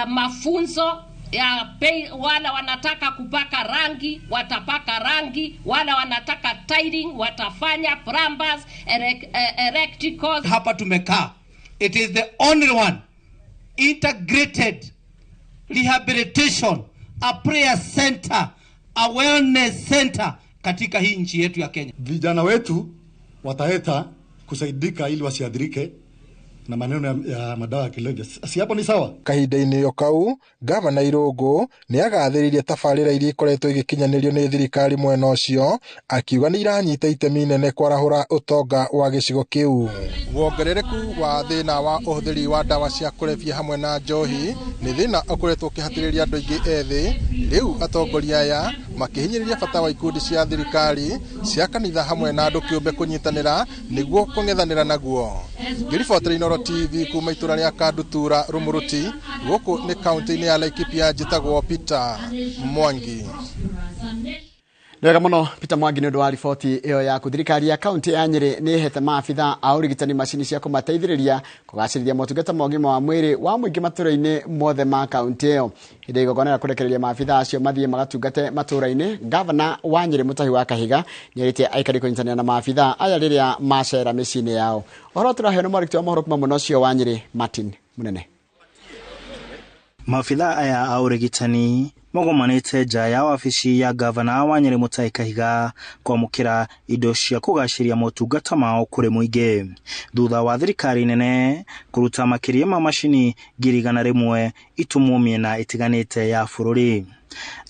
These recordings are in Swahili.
Mafunzo ya wala wanataka kupaka rangi watapaka rangi, wala wanataka tiling watafanya, plumbers, electricals. Hapa tumekaa, it is the only one integrated rehabilitation, a prayer center, a wellness center katika hii nchi yetu ya Kenya. Vijana wetu wataeta kusaidika ili wasiadhirike na maneno ya madawa ya kulevya. Si hapo ni sawa? Kahinda-inĩ yo kau, Gavana Irũngũ nĩ agathĩrĩirie tabarĩra iria ikoretwo igĩkinyanĩrio nĩ thirikari mwena ũcio, akiuga nĩ iranyita itemi inene kwarahũra ũtonga wa gĩcigo kĩu. Wongerereku wa thĩna wa ũhũthĩri wa ndawa cia kũrebia hamwe na njohi nĩ thĩna ũkoretwo ũkĩhatĩrĩria andũ aingĩ ethĩ. Rĩu atongoria aya makĩhinyĩrĩria bata wa ikundi cia thirikari cia kanitha hamwe na andũ kĩũmbe kũnyitanĩra nĩguo kũng'ethanĩra naguo. Ngĩribotera Ndereti TV kuma itũra rĩa Kandutura Rumuruti, gũkũ nĩ kaunti-inĩ ya Laikipia, njĩtagwo Peter Mwangi. Ndega mũno Peter Mwangi nĩ ũndũ wa riboti ĩyo yaku. Thirikari ya kaunti ya Nyeri nĩ ĩhete maabitha a ũrigitani macini cia kũmateithĩrĩria kũgacĩrithia motungata ma ũgima wa mwĩrĩ wa mũingĩ matũũra-inĩ mothe ma kaunti ĩyo. Hĩndĩ igongona rĩa kũrekereria maabitha acio mathiĩ magatungate matũũra-inĩ, Gavana wa Nyeri Mutahi wa Kahiga nĩ erĩte aikari kũnyitanĩra na maabitha aya rĩrĩa macera mĩciĩ-inĩ yao. Ũhoro tũraheo nĩ mwandĩki wa mohoro kuma mwena ũcio wa Nyeri, Martin Munene. Maabitha aya a ũrigitani mogomanĩte nja ya wabici ya Gavana wa Nyeri Mutahi Kahiga kwamũkĩra indo cia kũgacĩria motungata mao kũrĩ mũingĩ, thutha wa thirikari nene kũruta makĩria ma macini 100,000 itumwo mĩena ĩtiganĩte ya bũrũri.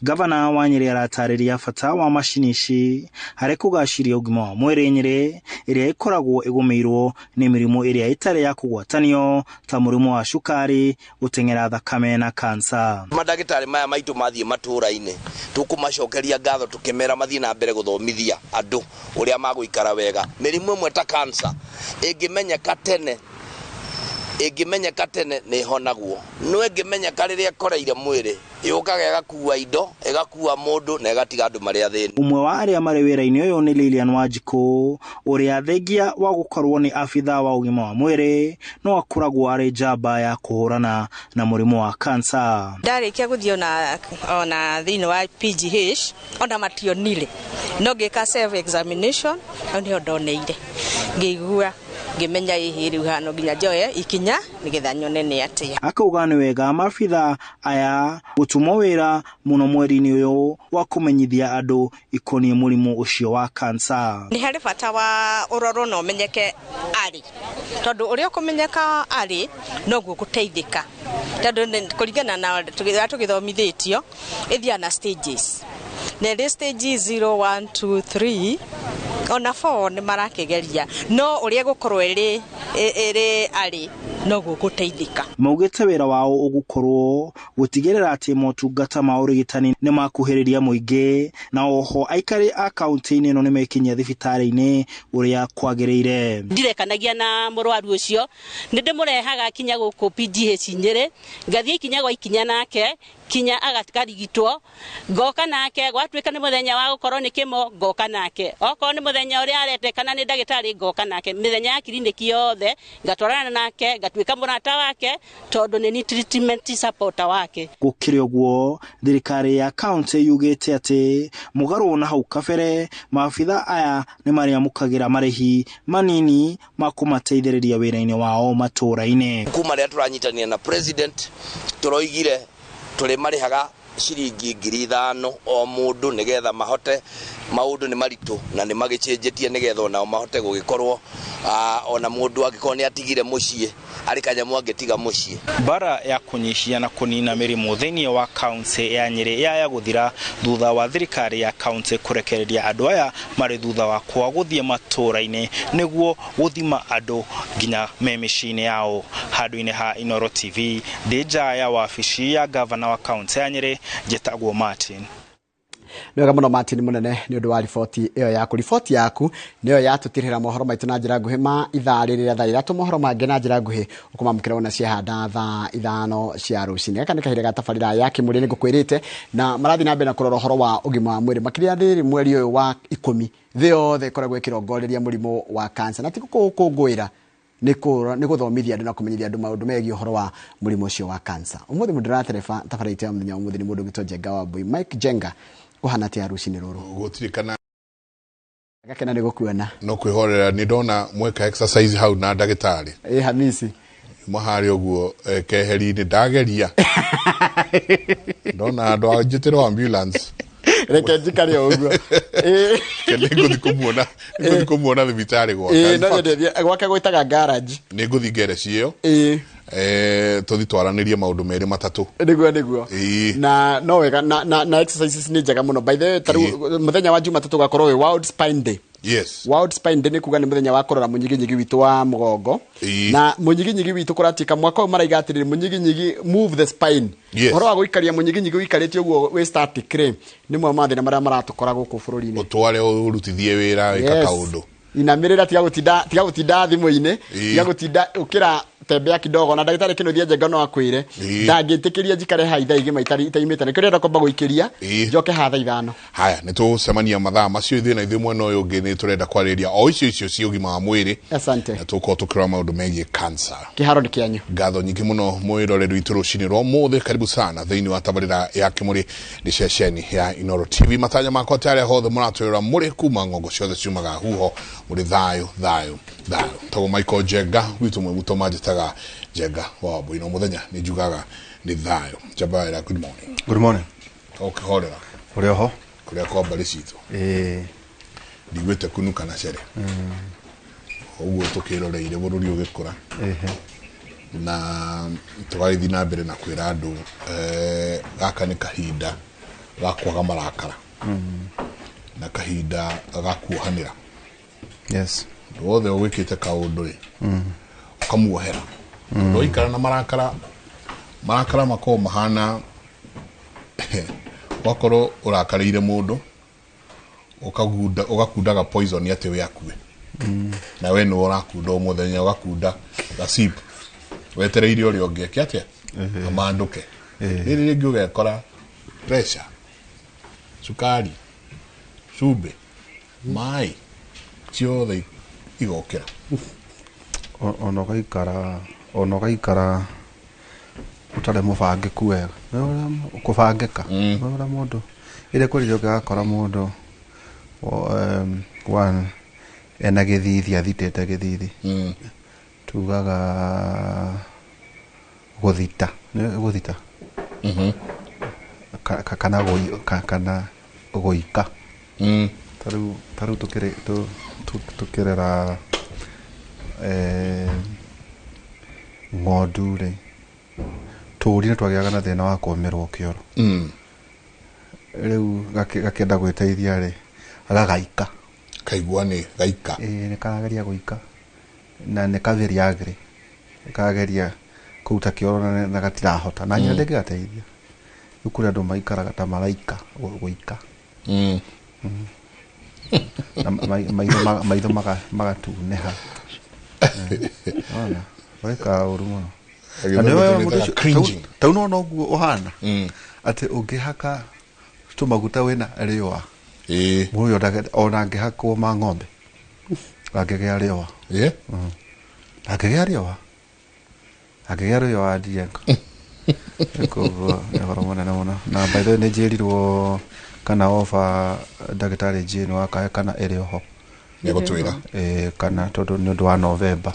Gavana wa Nyeri aratarĩria bata wa macini ici harĩ kũgacĩria ũgima wa mwĩrĩ Nyeri ĩrĩa ĩkoragwo ĩgũmĩirwo nĩ mĩrimũ ĩrĩa ĩtarĩ ya kũgwatanio ta mũrimũ wa cukari, gũteng'era thakame na kansa. Madagĩtarĩ maya maitũ mathiĩ matũũra-inĩ tũkũmacokeria ngatho tũkĩmera mathiĩ na mbere gũthomithia andũ ũrĩa magũikara wega. Mĩrimũ ĩmwe ta kansa ĩngĩmenyeka tene nĩ honagwo, no ĩngĩmenyeka rĩrĩa ĩkoreire mwĩrĩ yũkaga ĩgakuua indo, ĩgakuua mũndũ na ĩgatiga andũ marĩ athĩni. Ũmwe wa arĩa marĩ wĩra-inĩ ũyũ nĩ Lilian Wanjikũ, ũrĩa thengia wa gũkorwo nĩ abitha wa ũgima wa mwĩrĩ no akoragwo arĩ njamba ya kũhũrana na mũrimũ wa kansa. Ndarĩkia gũthiĩ ona thĩinĩ wa PGH ona mationire, no ngĩka self examination nĩ ndoneire ngĩigua ngĩmenya hihi rĩu hano nginya njoye ikinya nĩgetha nyone nĩ atĩa. Akauga nĩ wega maabitha aya gũtumwo wĩra mũno mweri-inĩ ũyũ wa kũmenyithia andũ ikoniĩ mũrimũ ũcio wa kansa. Nĩ harĩ bata wa ũrorwo na ũmenyeke arĩ, tondũ ũrĩa ũkũmenyeka arĩ noguo gũteithĩka, tondũ kũringana na tũgĩthomithĩtio ĩthiaga na stages, na rĩ stage 0, 1, 2, 3 ona 4 nĩ marakĩgeria, no ũrĩa gũkorwo ĩrĩ arĩ noguo gũteithĩka. Maugĩte wĩra wao ũgũkorwo gũtigĩrĩra atĩ motungata ma ũrigitani nĩ makuhĩrĩria mũingĩ, na oho aikari a kaunti-inĩ ĩno nĩ mekinyia thibitarĩ-inĩ ũrĩa kwagĩrĩire. Ndirekanagia na mũrwaru ũcio, nĩ ndĩmũrehaga kinya gũkũ PGH Nyeri, ngathiĩ ikinya gwa ikinya nake kinya agakarigitwo, ngoka nake gwatuĩka nĩ mũthenya wa gũkorwo nĩ kĩmo ngoka nake, okorwo nĩ mũthenya ũrĩa aretekana nĩ ndagĩtarĩ ngoka nake, mĩthenya ya kiriniki yothe ngatwarana nake, ngatuĩka mũrata wake tondũ nĩ treatment support wake. Gũkĩrĩ ũguo, thirikari ya kaunti yugĩte atĩ mũgarũ na hau kabere maabitha aya nĩ marĩamũkagĩra marĩhi manini ma kũmateithĩrĩria wĩra-inĩ wao matũũra-inĩ. Kuma rĩrĩa tũranyitanĩra na president tũroigire tũrĩ marĩhaga ciringi 5,000 o mũndũ nĩgetha mahote, maũndũ nĩ maritũ na nĩ magĩcenjetie nĩgetha onao mahote gũgĩkorwo ona mũndũ angĩkorwo nĩ atigire mũciĩ arĩ kanyamũ angĩtiga mũciĩ. Bara ya kũnyihia na kũnina mĩrimũ thĩinĩ wa kaunti ya Nyeri ya gũthira thutha wa thirikari ya kaunti kũrekereria andũ aya marĩ thutha wa kwa gũthiĩ matũũra-inĩ nĩguo gũthima andũ nginya me mĩciĩ-inĩ yao. Handũ-inĩ ha Inoro TV, ndĩ nja ya wabici ya Gavana wa kaunti ya Nyeri, njĩtagwo Martin. Nĩwega mũno Martin Munene nĩ ũndũ wa riboti ĩyo yaku. Riboti yaku nĩyo yatũtirĩra mohoro maitũ na njĩra nguhĩ ma ithaa rĩrĩa thaa ithatũ. Mohoro mangĩ na njĩra nguhĩ ũkũmamũkĩra ona ciahanda thaa 5 cia rũcinĩ. Gaka nĩ kahinda ga tabarĩra ya kĩmũrĩ nĩ ngũkwĩrĩte, na marathiĩ na mbere na kũrora ũhoro wa ũgima wa mwĩrĩ makĩria thĩinĩ mweri ũyũ wa 10 thĩ yothe ĩkoragwo ĩkĩrongoreria mũrimũ wa kansa, na ti gũkũngũĩra nĩ gũthomithia andũ na kũmenyithia andũ maũndũ megiĩ ũhoro wa mũrimũ ũcio wa cancer. Ũmũthĩ mũndĩratereba tabarĩte ya mũthenya ũmũthĩ nĩ mũndũ gĩtwo Jenga wa Mbui. Mike Jenga, ũhana atĩa rũcinĩ rũrũ? Gũtirĩ kana gakena nĩ gũkuona. No kwĩhorera nĩ ndona mweka exercise hau na ndagĩtarĩ. Hamisi. Mahari ũguo keheri-inĩ ndageria. Ndona andũ anjĩtĩrwo ambulance. Reke njikare ũguo. Nĩ ngũthiĩ kũmuona thibitarĩ gwaka. No nyendethie gwake gwĩtaga garage. Nĩ ngũthiĩ ngereci ĩyo. Tũthi twaranĩrie maũndũ merĩ matatũ. Nĩguo. Na no wega na exercises nĩ njega mũno. By the way, mũthenya wa Jumatatu gakorwo wĩ World Spine Day. Yes. World Spine Day nĩ kuga nĩ mũthenya wa kũrora mũnyiginyigi witũ wa mũgongo. Na mũnyiginyigi witũ kũratika mwaka ũyũ maraiga atĩrĩrĩ mũnyiginyigi move the spine. Ũhoro wa gũikaria mũnyiginyigi ũikarĩtie ũguo wĩ static rĩ nĩ mwe mathĩna marĩa maratũkora gũkũ bũrũri-inĩ. Ũtware ũrutithie wĩra wĩka kaũndũ. Inamĩrĩra tiga gũtinda thimũ-inĩ, tiga gũtinda ũkĩra tembea kidogo na ndagĩtarĩ Kĩnũthia Njenga no akwĩre ndangĩtĩkĩria njikare haitha igĩma itaimĩte nĩ kĩrenda kwamba gũikĩria njoke hatha ithano. Haya nĩ tũcemania mathaa macio ithuĩ na ithuĩ mwena ũyũ ũngĩ nĩ tũrenda kwarĩria o icio cia ũgima wa mwĩrĩ. Asante. Na tũkorwo tũkĩrora maũndũ megiĩ cancer. Kĩharo nĩ kĩanyu. Ngatho nyingĩ mũno mwĩroreri witũ rũcinĩ rwa ũmũthĩ. Karibu sana thĩinĩ wa tabarĩra ya Kĩmũrĩ nĩ ceceni ya Inooro TV. Matanya makwa tarĩa hothe mũratwĩrora mũrĩ kuma ng'ongo ciothe ciumaga huho mũrĩ thayũ. Tagwo Michael Jenga witũ mwĩgũtũ manjĩtaga Jenga wa Mbui. No mũthenya nĩ njugaga nĩ thayũ. Jabaira, good morning. Good morning. Ũkĩhorera ũrĩ oho kũrĩa kwa mbarĩ citũ. Ndigwĩte kunuka na cere ũguo tũkĩroreire bũrũri ũgĩkũra na tũgagĩthiĩ na mbere na kwĩra andũ gaka nĩ kahinda ga kwaga marakara na kahinda ga kuohanĩra. Yes. Wothe ũgwĩkĩte kaũndũ ũkamuohera. Ndũikara na marakara makorwo mahana wakorwo ũrakarĩire mũndũ ũgakundaga poison atĩ we akue. Na we nĩwe ũrakunda o mũthenya ũgakunda gasip wetereire ũrĩa ũngĩ eke atĩa amandũke. Rĩrĩ rĩngĩ ũgekora pressure, sukari, cumbĩ, maĩ ciothe igokĩra. Ona ũgaikara ũtarĩ mũbangĩku wega kũbangĩka ũrĩa mũndũ ĩrĩa kũrĩa ũgakora mũndũ ena gĩthithi athitĩte gĩthithi tugaga gũthita kana gũika. Tarĩu tũkĩrera ng'ondu rĩ tũũri nĩ twagĩaga na thĩna wa kũũmĩrwo kĩoro. Rĩu gakĩenda gwĩteithia rĩ gagaika kaigua nĩ gaika. Nĩ karageria gũika na nĩ katheri agre kageria kũruta kĩoro na gatirahota na nyina ndĩngĩgateithia. Rĩu kũrĩ andũ maikaraga ta maraika gũika na maitho magatuneha. Waika ũru mũno. Tau no noguo ũhana atĩ ũngĩhaka tũmaguta wĩna rĩũa mũndũ ona angĩhakwo ma ng'ombe angĩgĩa rĩũa angĩgĩa rĩũa ndiengo. Koguo nĩ ũhoro mũnene mũno na by the way nĩ njĩrirwo kana ofa ndagĩtarĩ Jane wakahe kana ĩrĩ oho nĩgũtwĩra kana tondũ nĩ ũndũ wa November.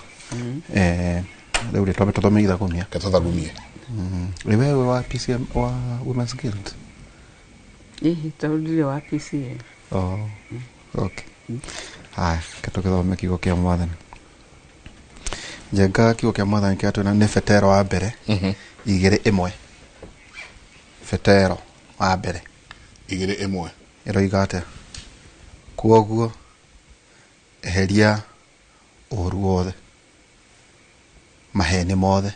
Rĩu rĩ tũthomeitha gumia rĩwe wa PCM wa Women's Guild tũrudire wa PCM. Okay. Haya tũgĩthome kiugo kĩa Mwathani. Njenga kiugo kĩa Mwathani kĩatwĩra nĩ Petero wa mbere 2:1. Petero wa mbere 2:1 ĩroiga atĩa? Kuoguo eheria ũũru wothe, maheni mothe,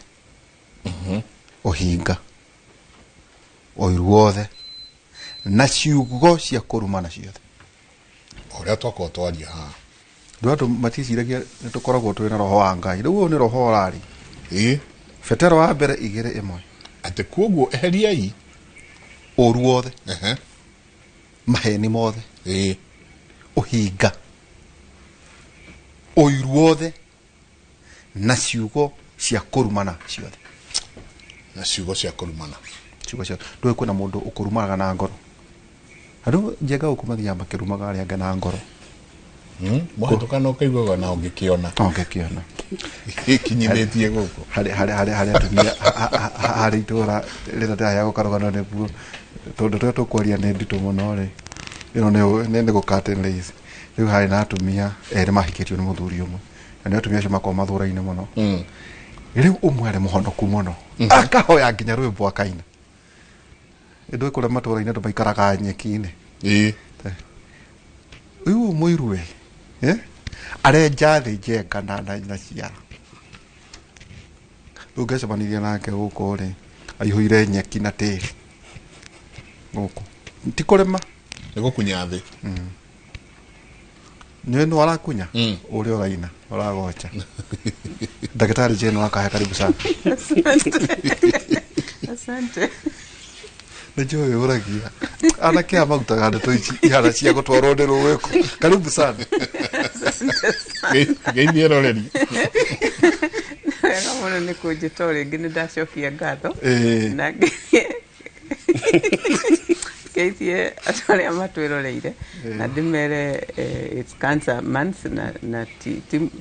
ũhinga, ũiru wothe na ciugo cia kũrumana ciothe. Ũrĩa twakorwo twaria haha andũ maticiragia nĩ tũkoragwo tũrĩ na roho wa Ngai. Rĩu ũyũ nĩ roho ũrari. Petero wa mbere 2:1 atĩ kuoguo eheriai ũũru wothe, maheni mothe, ũhinga, ũiru wothe na ciugo cia kurumana ciothe na ciugo cia kurumana ciugo cia ndwe kwina mundu ukurumaga na ngoro andu njega ukumathia makirumaga ari anga na ngoro mwatukana ukaigwa na ungikiona kinyithitie guku hari atumia hari itura rira ndaya gukarugana nebuo tondu twa tukwaria ni nditu muno ri ino ne gukatenleize riu hari na atumia eri mahikitio ni muthuri umwe na ni atumia acio makwa mathura-ini muno riu umwe ari muhonoku muno akahoya nginya rwimbo akaina ndu ikura matura-ini andu maikaraga nyeki-ini riu muirwe arenja thĩ njenga na ciara rĩu ngecemanirie nake gũkũ rĩ aihũire nyeki na tĩri gũkũ ti kũrĩma nĩ gũkunya thĩ nĩ warakunya ũrĩa ũraina ũragocha ndagĩtarĩ Jane wakahe karibu sana asante nĩnjũĩ ũragia anake aya magutaga ndeto ici ihana cia gũtwarwo nĩ rũgĩkũ karibu sana geithie roreri wega mũno nĩ kũnjĩta rĩngĩ nĩ ndacokia ngatho na geithie andũ arĩa matwĩroreire na ndĩmere it's cancer month na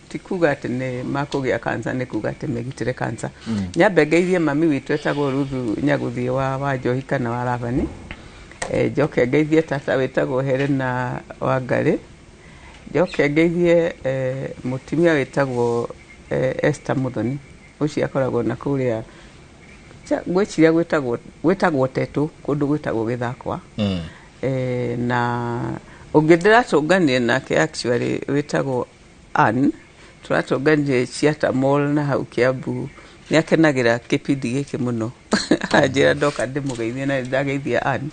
ti kuga atĩ nĩ makũgĩa cancer nĩ kuga atĩ megitĩre cancer nyambe ngeithie mami witũ etagwo Ruthu Nyagũthiĩ wa Njohi kana wa Ravani njoke ngeithie tata wĩtagwo Helena Wangarĩ njoke ngeithie mũtumia wĩtagwo Esther Muthoni ũcio akoragwo na kũrĩa gwĩciria gwĩtagwo Tetũ kũndũ gwĩtagwo Gĩthakwa na ũngĩ ndĩratũnganire nake actually wĩtagwo Ann tũratũnganire Ciata Mall na hau Kiambu nĩ akenagĩra kĩbindi gĩkĩ mũno anjĩra ndoka ndĩmũgeithie na ndageithia Ann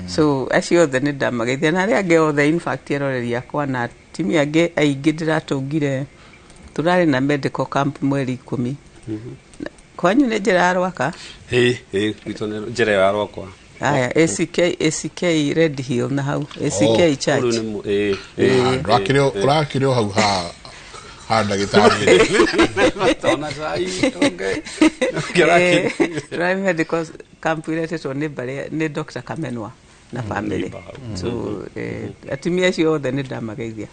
so acio othe nĩ ndamageithia na arĩa angĩ othe in fact eroreri akwa na timia angĩ aingĩ ndĩratũngire tũrarĩ na medical camp mweri 10 kwanyu nĩ njĩra ya Rwaka witũ nĩ njĩra ya Rwaka aya ACK Red Hill na hau ACK Church urakĩrĩ hau ha ndagĩtarĩ matona sai Drive medical camp iretetwo nĩ Dr. Kamenwa na family so atumia acio othe nĩ ndamageithia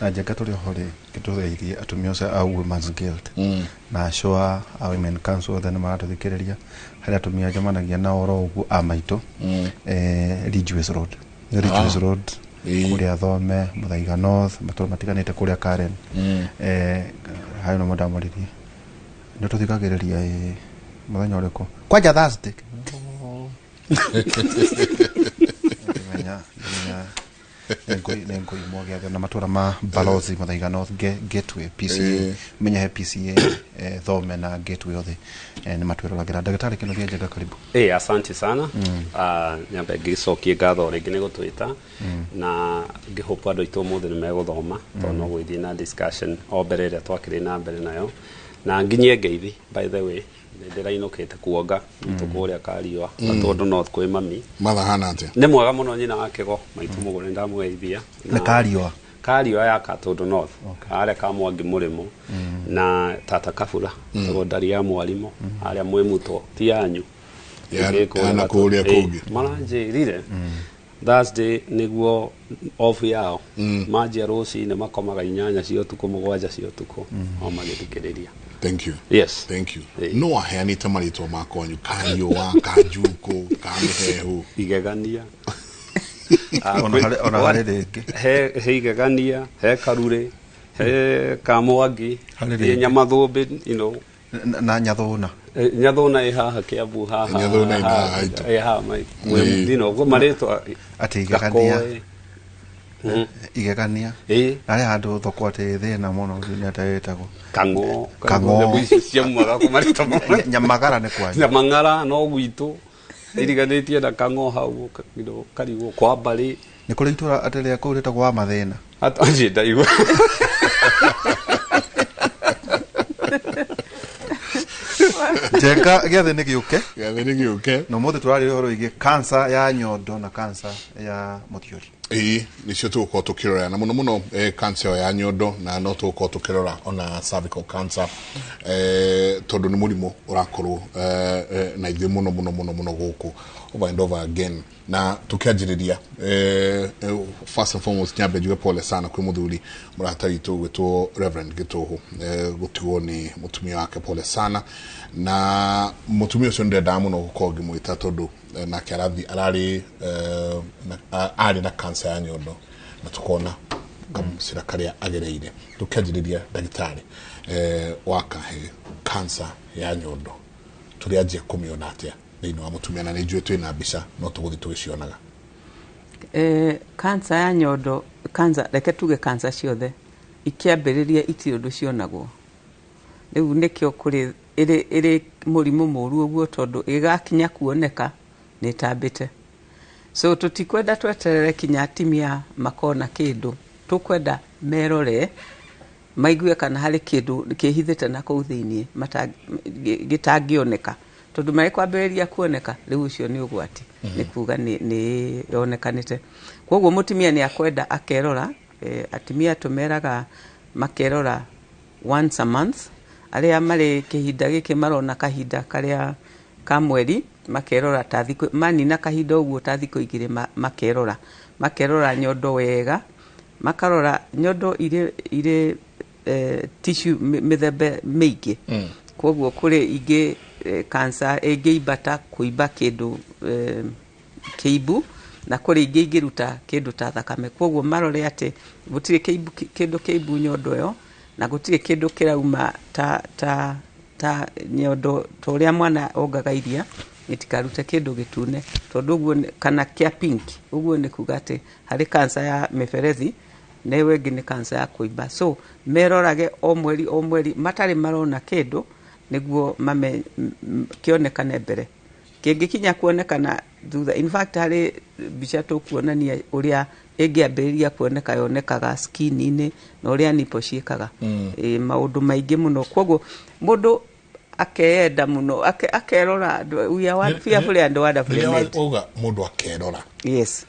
na njega tũrĩ ho rĩ kĩtũgeithie atumia acio a Women's Guild na Shoa a Women Council othe nĩ maratũthikĩrĩria harĩa atumia njemanagia na oro ũguo a maitũ Ridgeways Road kũrĩa Thome Muthaiga North matũra matiganĩte kũrĩa Karen hayo no ndamũririe nĩ tũthikagĩrĩria mũthenya ũrĩkũ kwanja Thursday nengo imoge na matura ma Balozi Muthaiga North Gateway PCA menya PCA Thome na Gateway othe ni matwĩroragĩra ndagĩtarĩ Kĩnũthia njega karibu asante sana nyambe ngĩcokie ngatho rĩngĩ nĩ gũtwĩta na ngĩhope andũ aitũ mũthĩ nĩ megũthoma tondũ no gũthiĩ na discussion o mbere ĩrĩa twakĩrĩ na mbere nayo na nginyie ngeithi by the way ndĩrainũkĩte kuonga tũkũrĩa Kariũa tondũ North kwĩ mami mathahana atĩa nĩ mwega mũno nyina wa Kĩgo maitũ mũgũrĩ ndamũgeithia na Kariũa ya Katũndũ North arĩa ka Mwangi mũrĩmo na tata Kabura tondũ ndari ya mwarimũ arĩa mwĩ mũtwo ti yanyu na kũrĩa kũngĩ maranjĩrire Thursday nĩguo off yao manjia rũcinĩ makomaga 8 cia ũtukũ 7 cia ũtukũ o magĩthikĩrĩria. Thank you. Yes. Thank you. No aheanĩte marĩtwa makwanyu Kariũa Kanjuku Kamĩhehu igegania ona harĩ rĩngĩ he igegania he Karure he Kamwangi he Nyamathũmbĩ na Nyathũna haha Kiambu haha Nyathũna haha haha ũguo marĩtwa atĩ igegania arĩa handũ thoko atĩ thĩna mũno nĩ atagĩtagwo Kang'o ciamuaga kũmarĩtwa Nyamagara nĩ kwanyu Nyamang'ara no gwitũ iriganĩtie na Kang'o hau Karigũ kwa Mbarĩ nĩ kũrĩ itũra atĩ rĩa kũu rĩtagwo wa Mathĩna atanjĩ ndaigua Njenga gĩathĩ nĩ gĩũke na ũmũthĩ tũrarĩrĩa ũhoro wĩgiĩ cancer ya nyondo na cancer ya mũthiori nicio tugukorwo tukirora na muno cancer ya nyondo na no tugukorwo tukirora ona cervical cancer tondu ni murimu urakorwo na ithuĩ muno guku over and over again na tukianjiriria first and foremost nyambe njuge pole sana kwi muthuri murata witu gwitwo Reverend Gituhu gutigwo ni mutumia wake, pole sana. Na mutumia ucio ndenda muno gukorwo ngimwita tondu na karathi ari na cancer ya nyondo na tukona kamusira karia agereire. Tukianjiriria ndagitari wakahe cancer ya nyondo turianjie kumiona atia thĩinĩ wa mutumia na nĩnjũĩ twĩna mbica no tũgũthiĩ tũgĩcionaga. Cancer ya nyondo, reke tuge cancer ciothe ikiambĩrĩria itirĩ ũndũ cionagwo. Rĩu nĩkĩo kũrĩ ĩrĩ mũrimũ mũru ũguo tondũ ĩgakinya kuoneka nĩtambĩte. So tutikwenda tweterere kinya atimia makona kĩndũ, tũkwenda merore maigue kana harĩ kĩndũ kĩhithĩte na kũu thĩinĩ gĩtangĩoneka. Tondu marĩ kwambĩrĩria kuoneka rĩu ũcio nĩ ũgwati nĩ kuga nĩ yonekanĩte. Koguo mutumia nĩ akwenda akerora, atimia tumeraga makerora once a month, arĩa marĩ kĩhinda gĩkĩ marona kahinda karĩa ka mweri makerora ta thikũ manina kahinda ũguo ta thikũ igĩrĩ makerora nyondo wega, makarora nyondo irĩ tissue mĩthemba mĩingĩ. Koguo kũrĩ ingĩ cancer ĩngĩimbata kuimba kĩndũ kĩimbu na kũrĩ ingĩ ingĩruta kĩndũ ta thakame. Koguo marore atĩ gũtirĩ kĩndũ kĩimbu nyondo ĩyo na gũtirĩ kĩndũ kĩrauma ta nyondo ta ũrĩa mwana ongaga iria itikarute kĩndũ gĩtune tondũ ũguo kana kĩa pink ũguo nĩ kuga atĩ harĩ cancer ya mĩberethi na ĩyo ĩngĩ nĩ cancer ya kuimba. So merorage o mweri matarĩ marona kĩndũ niguo kionekane mbere. Kĩngĩkinya kuonekana thutha, in fact harĩ mbica tũkuonania ũrĩa ĩngĩambĩrĩria kuoneka yonekaga skin-inĩ na ũrĩa nipple ciĩkaga maũndũ maingĩ mũno. Koguo mũndũ akeyenda muno akerora we are fearfully and wonderfully made. Uga mũndũ akerora. Yes.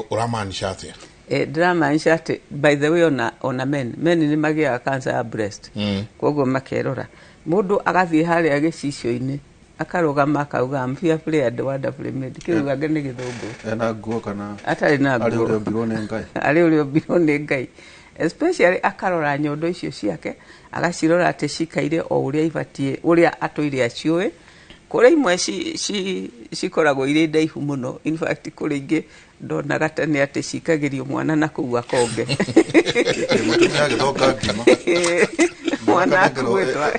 Uramaanisha atia? Ndĩramaanisha atĩ by the way ona men nĩ magĩaga cancer ya breast. Koguo makerora. Mũndũ agathiĩ harĩa gĩcicio-inĩ akarũgama akauga I'm fearfully and wonderfully made. Kĩuga nĩ gĩthũngũ. Ena nguo kana atarĩ na nguo. Arĩ ũmbirwo nĩ Ngai. Arĩ ũmbirwo nĩ Ngai. Especially akarora nyondo icio ciake, agacirora atĩ cikaire o ũrĩa ibatiĩ, ũrĩa atũire aciũĩ. Kũrĩ imwe cikoragwo irĩ ndaihu mũno. In fact kũrĩ ingĩ ndonaga tene atĩ cikagĩrio mwana na kũu akonge. Mũtumia agĩthonga ngima. Mwana akuĩtwa.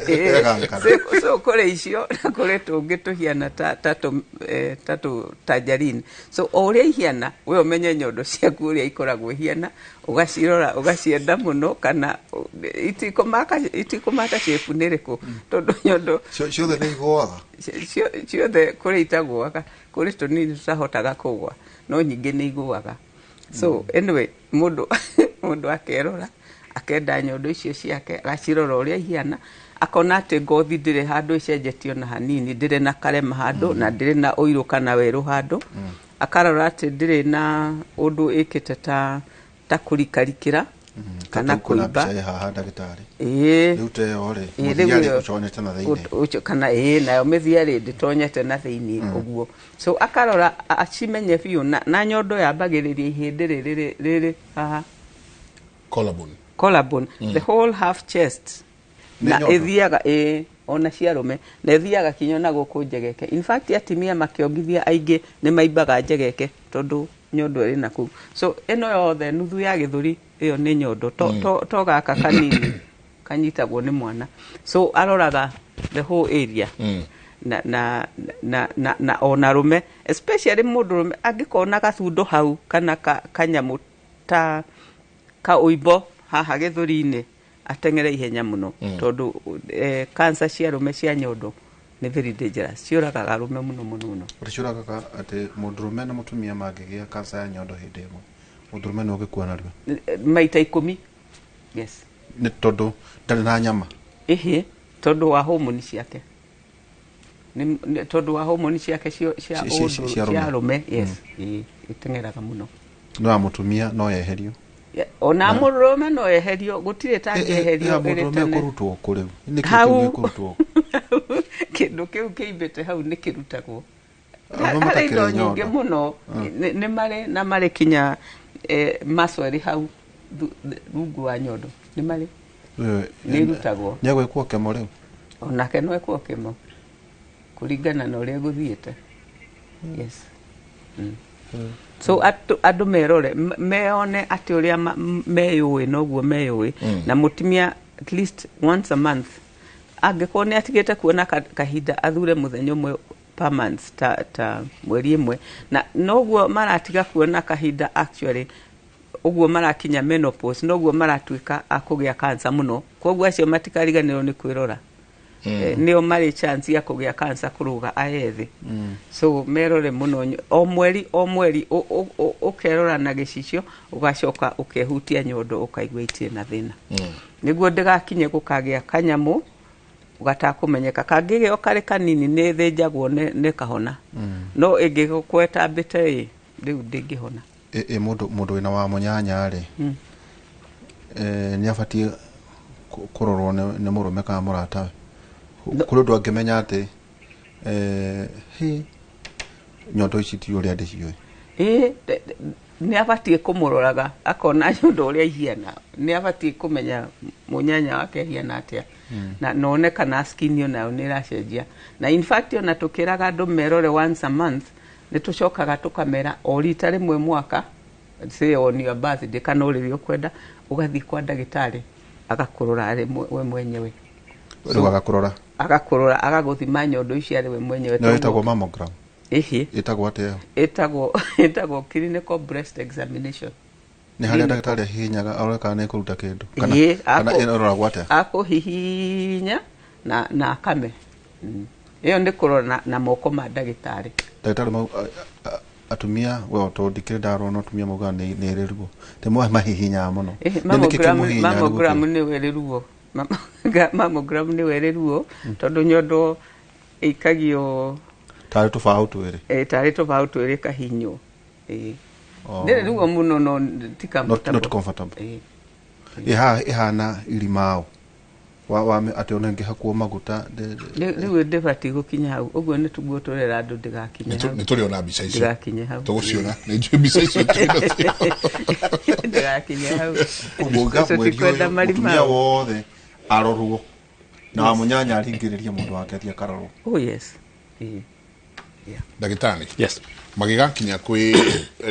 So kũrĩ icio na kũrĩ tũngĩ tũhiana ta tangerine. So o ũrĩa ihiana we ũmenye nyondo ciaku ũrĩa ikoragwo ihiana, ũgacirora ũgacienda mũno kana itikũmaka shape nĩrĩkũ tondũ nyondo ciothe nĩ igũaga. Ciothe kũrĩ itagũaga, kũrĩ tũnini tũtahotaga kũgwa no nyingĩ nĩ igũaga. So anyway mũndũ akerora akenda nyondo icio ciake agacirora ũrĩa ihiana, akona atĩ ngothi ndĩrĩ handũ icenjetio na hanini, ndĩrĩ na karema handũ na ndĩrĩ na ũirũ kana werũ handũ. Akarora atĩ ndĩrĩ na ũndũ ĩkĩte ta kũrikarikĩra kana kuimba. Rĩu te ore mũthiarĩ ũtonyete na thĩinĩ kana nayo mĩthiarĩ ndĩtonyete na thĩinĩ ũguo. So akarora acimenye biũ na nyondo yambagĩrĩria ihĩndĩ rĩrĩ haha collarbone, the whole half chest na ithiaga ona ciarume na ithiaga kinyo na gũkũ njegeke. In fact atimia makiongithia aingĩ nĩ maimbaga njegeke tondu nyondo ĩrĩ na kũu. So ĩno yothe nuthu ya gĩthũri ĩyo nĩ nyondo to gaka kanini kanyitagwo nĩ mwana. So aroraga the whole area na ona rume, especially mũndũ rume angĩkona gathundo hau kana kanyamũ ta kaũimbo haha gĩthũri-inĩ ateng'ere ihenya mũno tondu cancer cia rume cia nyondo nĩ very dangerous, ciũragaga rume mũno. Ũrĩciũragaga atĩ mũndũrũme na mũtumia mangĩgĩa cancer ya nyondo hĩndĩ ĩmwe mũndũrũme no gĩkuo narua maita 10. Yes. Nĩ tondu ndarĩ na nyama. Tondu wa hormone ciake. Tondu wa hormone ciake cia rume. Yes. Iteng'eraga mũno. no amutumia no yeherio ona murume no yeherio gutire tangeherio murume kurutwo kuri ni kurutwo kindu kiu kiimbite hau ni kirutagwo harä indo nyingä må no nä marä kinya macori hau rungu wa nyondo nä marä nä rutagwo nä egwä kwo kemo rä u onake no ekwo kemo kå ringana na å rä a gå thiä te so andå merore meone atä å rä a meyå ä noguo meyå ä na må timia at least once a month angä korwo nä atigä te kuona kahinda athure må thenya å mwe per month ta mweri ĩmwe na noguo maratiga kuona kahinda actually uguo marakinya menopause noguo maratuika akugĩa cancer muno koguo acio matikariganĩrwo nĩ kwĩrora nĩo marĩ chance ya kũgĩa cancer kũrũga aethi so merore muno o mweri ũkerora na gĩcicio ũgacoka ũkehutia nyondo ũkaigua itirĩ na thĩna nĩguo ndĩgakinye gũkagĩa kanyamũ gatakumenyeka kangĩgĩo karĩ kanini nĩ thĩnjagwo nĩ kahona no ĩngĩgũkweta mbĩte rĩu ndĩngĩhona mũndũ wĩna wa mũnyanya rĩ nĩ abatiĩ kũrorwo nĩ mũrũme kana mũratawe kũrĩ ũndũ angĩmenya atĩ nyondo ici ti ũrĩa ndĩciũĩ nĩ abatiĩ kũmũroraga akona nyondo ũrĩa ihiana nĩ abatiĩ kũmenya mũnyanya wake ihiana atĩa na none kana skin nayo nĩ ĩracenjia na in fact ona tũkĩraga andũ merore once a month nĩ tũcokaga tũkamera o rita rĩmwe mwaka say on your birthday kana ũrĩa ũkwenda ũgathiĩ kwa ndagĩtarĩ agakũrora we mwenyewe agakũrora agagũthima nyondo ici arĩ we mwenyewe no ĩtagwo mammogram ĩtagwo atĩa ĩtagwo clinical breast examination nĩ harĩa ndagĩtarĩ ahihinyaga arore kana nĩ kũruta kĩndũ kana ĩroragwo atĩa akũhihinya na akame ĩyo nĩ kũrora na moko ma ndagĩtarĩ ndagĩtarĩ atumia we to ndikĩrĩ ndarona atumia mauga nĩ ĩrĩ ruo te mahihinyaga mũno mammogram nĩ ĩrĩ ruo mammogram nĩ ĩrĩ ruo tondũ nyondo ĩikagio tarĩ tũbaũ twĩrĩ kahinywo ndĩrĩ ruo mũno no ti comfortable ihana irimao atĩ ona ngĩhakwo maguta rĩu ndĩbatiĩ gũkinya hau ũguo nĩ tuguo tũrera andũ ndĩgakinye hau nĩ tũrĩ ona mbica icio ndĩgakinye hau tũgũciona nĩ njũĩ mbica icio ndĩgakinye hau mũtumia mũtumia wothe arorwo na wa mũnyanya aringĩrĩrie mũndũ wake athiĩ akarorwo ndagĩtarĩ magĩgakinya kwĩ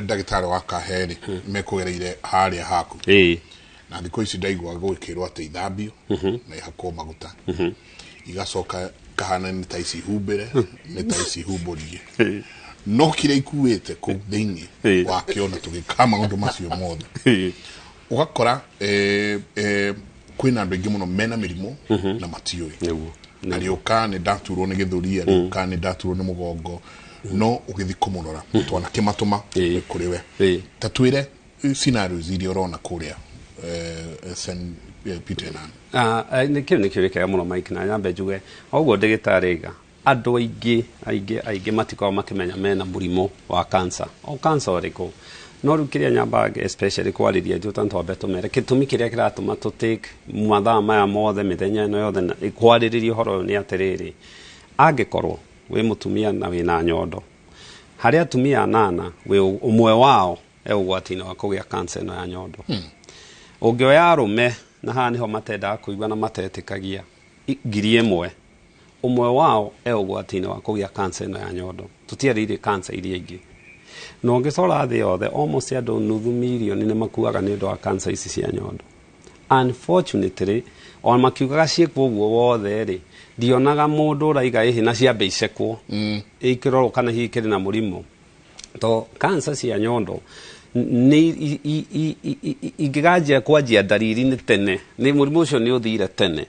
ndagĩtarĩ wa kaheri mekũgereire harĩa haku na thikũ ici ndaigua gwĩkĩrwo atĩ ithambio na ihakwo maguta igacoka kahana nĩ ta ici humbĩre nĩ ta ici humbũrie no kĩrĩa ikuĩte kũu thĩinĩ wakĩona tũgĩka maũndũ macio mothe ũgakora kwĩna andũ aingĩ mũno mena mĩrimũ na matiũĩ arĩũka nĩ ndaturwo nĩ gĩthũri arĩũka nĩ ndaturwo nĩ mũgongo no ũgĩthi kũmũrora twanake matũma kũrĩ we ta twĩre scenarios iria ũrona kũrĩa Peter nĩ kĩu nĩ kĩũria kĩega mũno Mike na nyambe njuge ũguo ndagĩtarĩ andũ aingĩ matikoragwo makĩmenya mena mũrimũ wa cancer o cancer ũrĩkũ no rĩu kĩrĩa nyambaga especially kwarĩria njũta twambe tũmere gĩtũmi kĩrĩa kĩratũma tũtake mathaa maya mothe mĩthenya ĩno yothe kwarĩrĩria ũhoro nĩ atĩrĩrĩ angĩkorwo wĩ mũtumia na wĩna nyondo harĩa atumia anana wĩ ũmwe wao ũgwati-inĩ wa kũgĩa cancer ĩno ya nyondo ũngĩoya arũme na haha nĩho matendaga kũigua na matetĩkagia 1,000 ũmwe wao ũgwati-inĩ wa kũgĩa cancer ĩno ya nyondo tũtiarĩire cancer iria ingĩ no ũngĩcora thĩ yothe almost andũ 500,000 nĩ makuaga nĩ ũndũ wa cancer ici cia nyondo unfortunately o makiugaga ciĩkwo ũguo wothe rĩ ndionaga mũndũ ũraiga ĩhĩ na ciambe icekwo ĩkĩrorwo kana hihi kĩrĩ na mũrimũ to cancer cia nyondo nĩ ingĩganjia kwanjia ndariri nĩ tene nĩ mũrimũ ũcio nĩ ũthire tene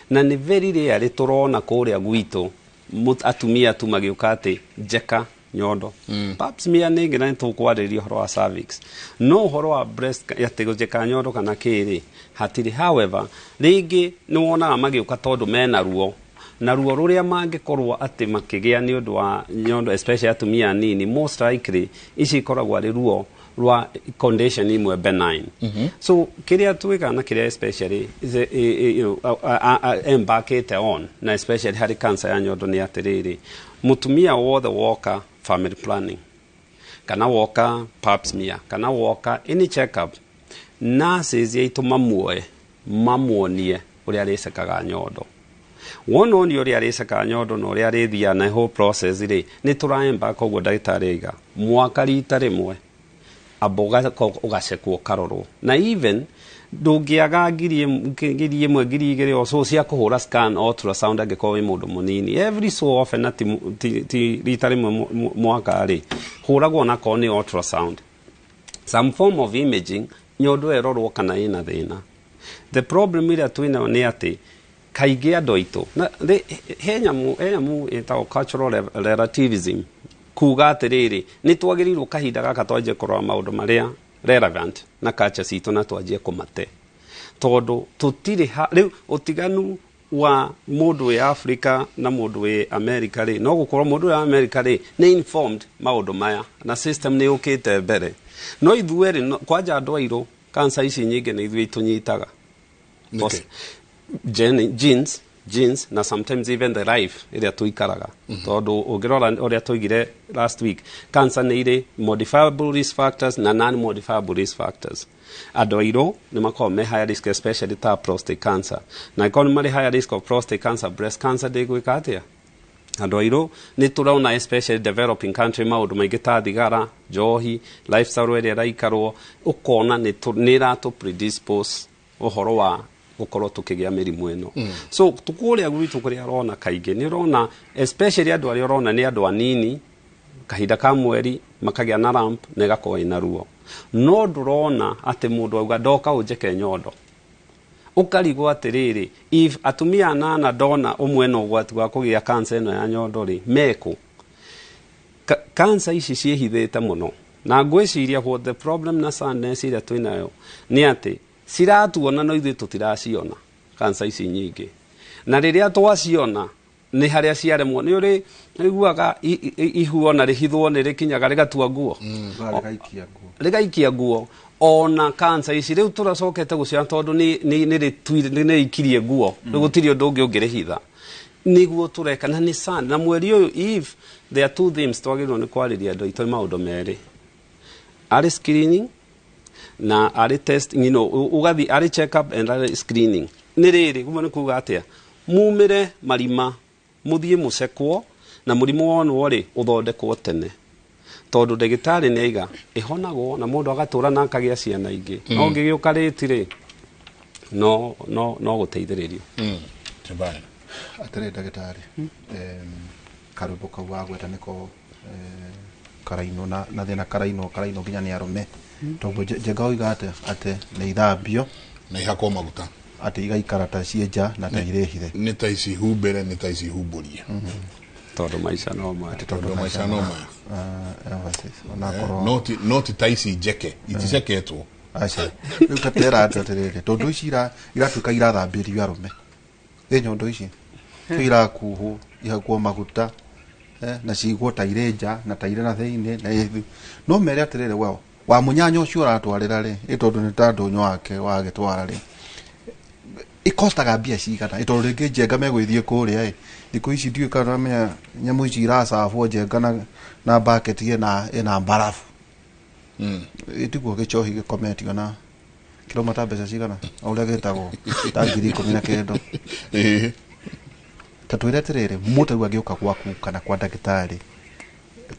na nĩ very rare tũrona kũrĩa gwitũ atumia tu magĩũka atĩ njeka nyondo perhaps mia nĩ ngĩ na tũkwarĩrĩria ũhoro wa cervix no ũhoro wa breast atĩ gũjeka nyondo kana kĩrĩ hatirĩ however rĩngĩ nĩ wonaga magĩũka tondũ mena ruo na ruo rũrĩa mangĩkorwo atĩ makĩgĩa nĩ ũndũ wa nyondo especially atumia nini most likely ici ikoragwo arĩ ruo rwa condition imwe benign. So kiria twika na kiria especially is embarkate on na especially hari cancer ya nyondo ni atiriri mutumia wothe woka family planning kana woka pap smear kana woka any check up nurses yaitu mamuonie uria arecekaga nyondo wona oni uria arecekaga nyondo na uria arithia na whole process ri ni turaemba koguo ndagitari aiga mwaka rita rimwe aboga ugacekwo karorwo na even ndungiaga ngiri imwe ngiri igiri oso cia kuhura scan ultrasound angĩkorwo wĩ mũndũ mũnini every so often ti rita rimwe mwaka ri huragwo na koni ultrasound some form of imaging nyondo erorwo kana ina thina. The problem ira twina ni ati kaingĩ andũ aitũ na he nyamu ĩtagwo cultural relativism kuga atiriri ni twagĩrĩirwo kahinda gaka twanjie kũrora maũndũ marĩa relevant na culture citũ na twanjie kũmate tondũ tũtirĩ rĩu ũtiganu wa mũndũ wĩ Africa na mũndũ wĩ America rĩ no gũkorwo mũndũ wĩ America rĩ nĩ informed maũndũ maya na system nĩ ũkĩte mbere no ithuĩ rĩ kwanja andũ airũ cancer ici nyingĩ nĩ ithuĩ tũnyitaga genes na sometimes even the life iria tuikaraga tondu ungirora uria tuigire last week cancer ni ire modifiable risk factors na non modifiable risk factors andu airu ni makorwo me higher risk especially ta prostate cancer na ikono mari higher risk of prostate cancer breast cancer de gwika atia andu airu ni turaona especially developing country maundu maingi ta thigara njohi lifestyle iria raikarwo ukona ni ratu predispose uhoro wa gukorwo tukigia mirimu ino so tukuria gwitu kuria rona kaingi ni rona especially andu aria rona ni andu anini kahinda ka mweri makagia na ramp na gakorwo ina ruo no ndurona ati mundu auga ndoka unjeke nyondo ukarigwo atiriri if atumia anana ndona umwe no gwatu gwa kugia cancer ino ya nyondo ri meko cancer ici ciehithite muno na ngwiciria what the problem na sadness iria twinayo ni ati ciratuona no ithuĩ tutiraciona cancer ici nyingĩ na rĩrĩa twaciona nĩ harĩa ciaremwo nĩ ũrĩ rĩguaga ihuona rĩhithwo nĩ rĩkinyaga rĩgatua nguo rĩgaikia nguo ona cancer ici rĩu tũracokete gũciona tondũ nĩ ikirie nguo gũtirĩ ũndũ ũngĩ ũngĩrĩhitha nĩguo tũreka na nĩ sad na mweri ũyũ if there are two themes twagĩrĩirwo nĩ kwarĩria andũ aitũ maũndũ merĩ arĩ screening na ari test ugathi ari check up and ari screening niriri kuma nikuga atia mumire marima muthie mucekwo na murimu wonwo ri uthondekwo tene tondu ndagitari ni aiga ihonagwo na mundu agatura na akagia ciana ingi no ngigiuka ritire no guteithiririo tibaya atire ndagitari karubo kawa gweta niko karaino na thina karaino nginya ni arume tobo jega oigate ate ni ithambio na ihako maguta ate igaikara ta cienja na ta irehithe ni ta ici humbere ni ta ici humburie tondu maisha no ma not ta ici njeke iticeketwo aca riu katera atiriri tondu ici iratuika irathambirio arume nyondo ici irakuhu ihakwo maguta na cigwo ta irenja na ta ire na theine na no mere atiriri wao wa munyanya ucio aratwarira ri itondu ni tandu nyo wake wagitwara ri ikostaga mbia cigana itondu ringi njenga megwithie kuria thiku ici ndiu kana menya nyamu ici iracabwo njenga na bucket ina barafu itiguo gichohi gikometio na kilomita mbeca cigana uria gitagwo ta 19,000 tatwire atiriri mutu agiuka gwaku kana kwa ndagitari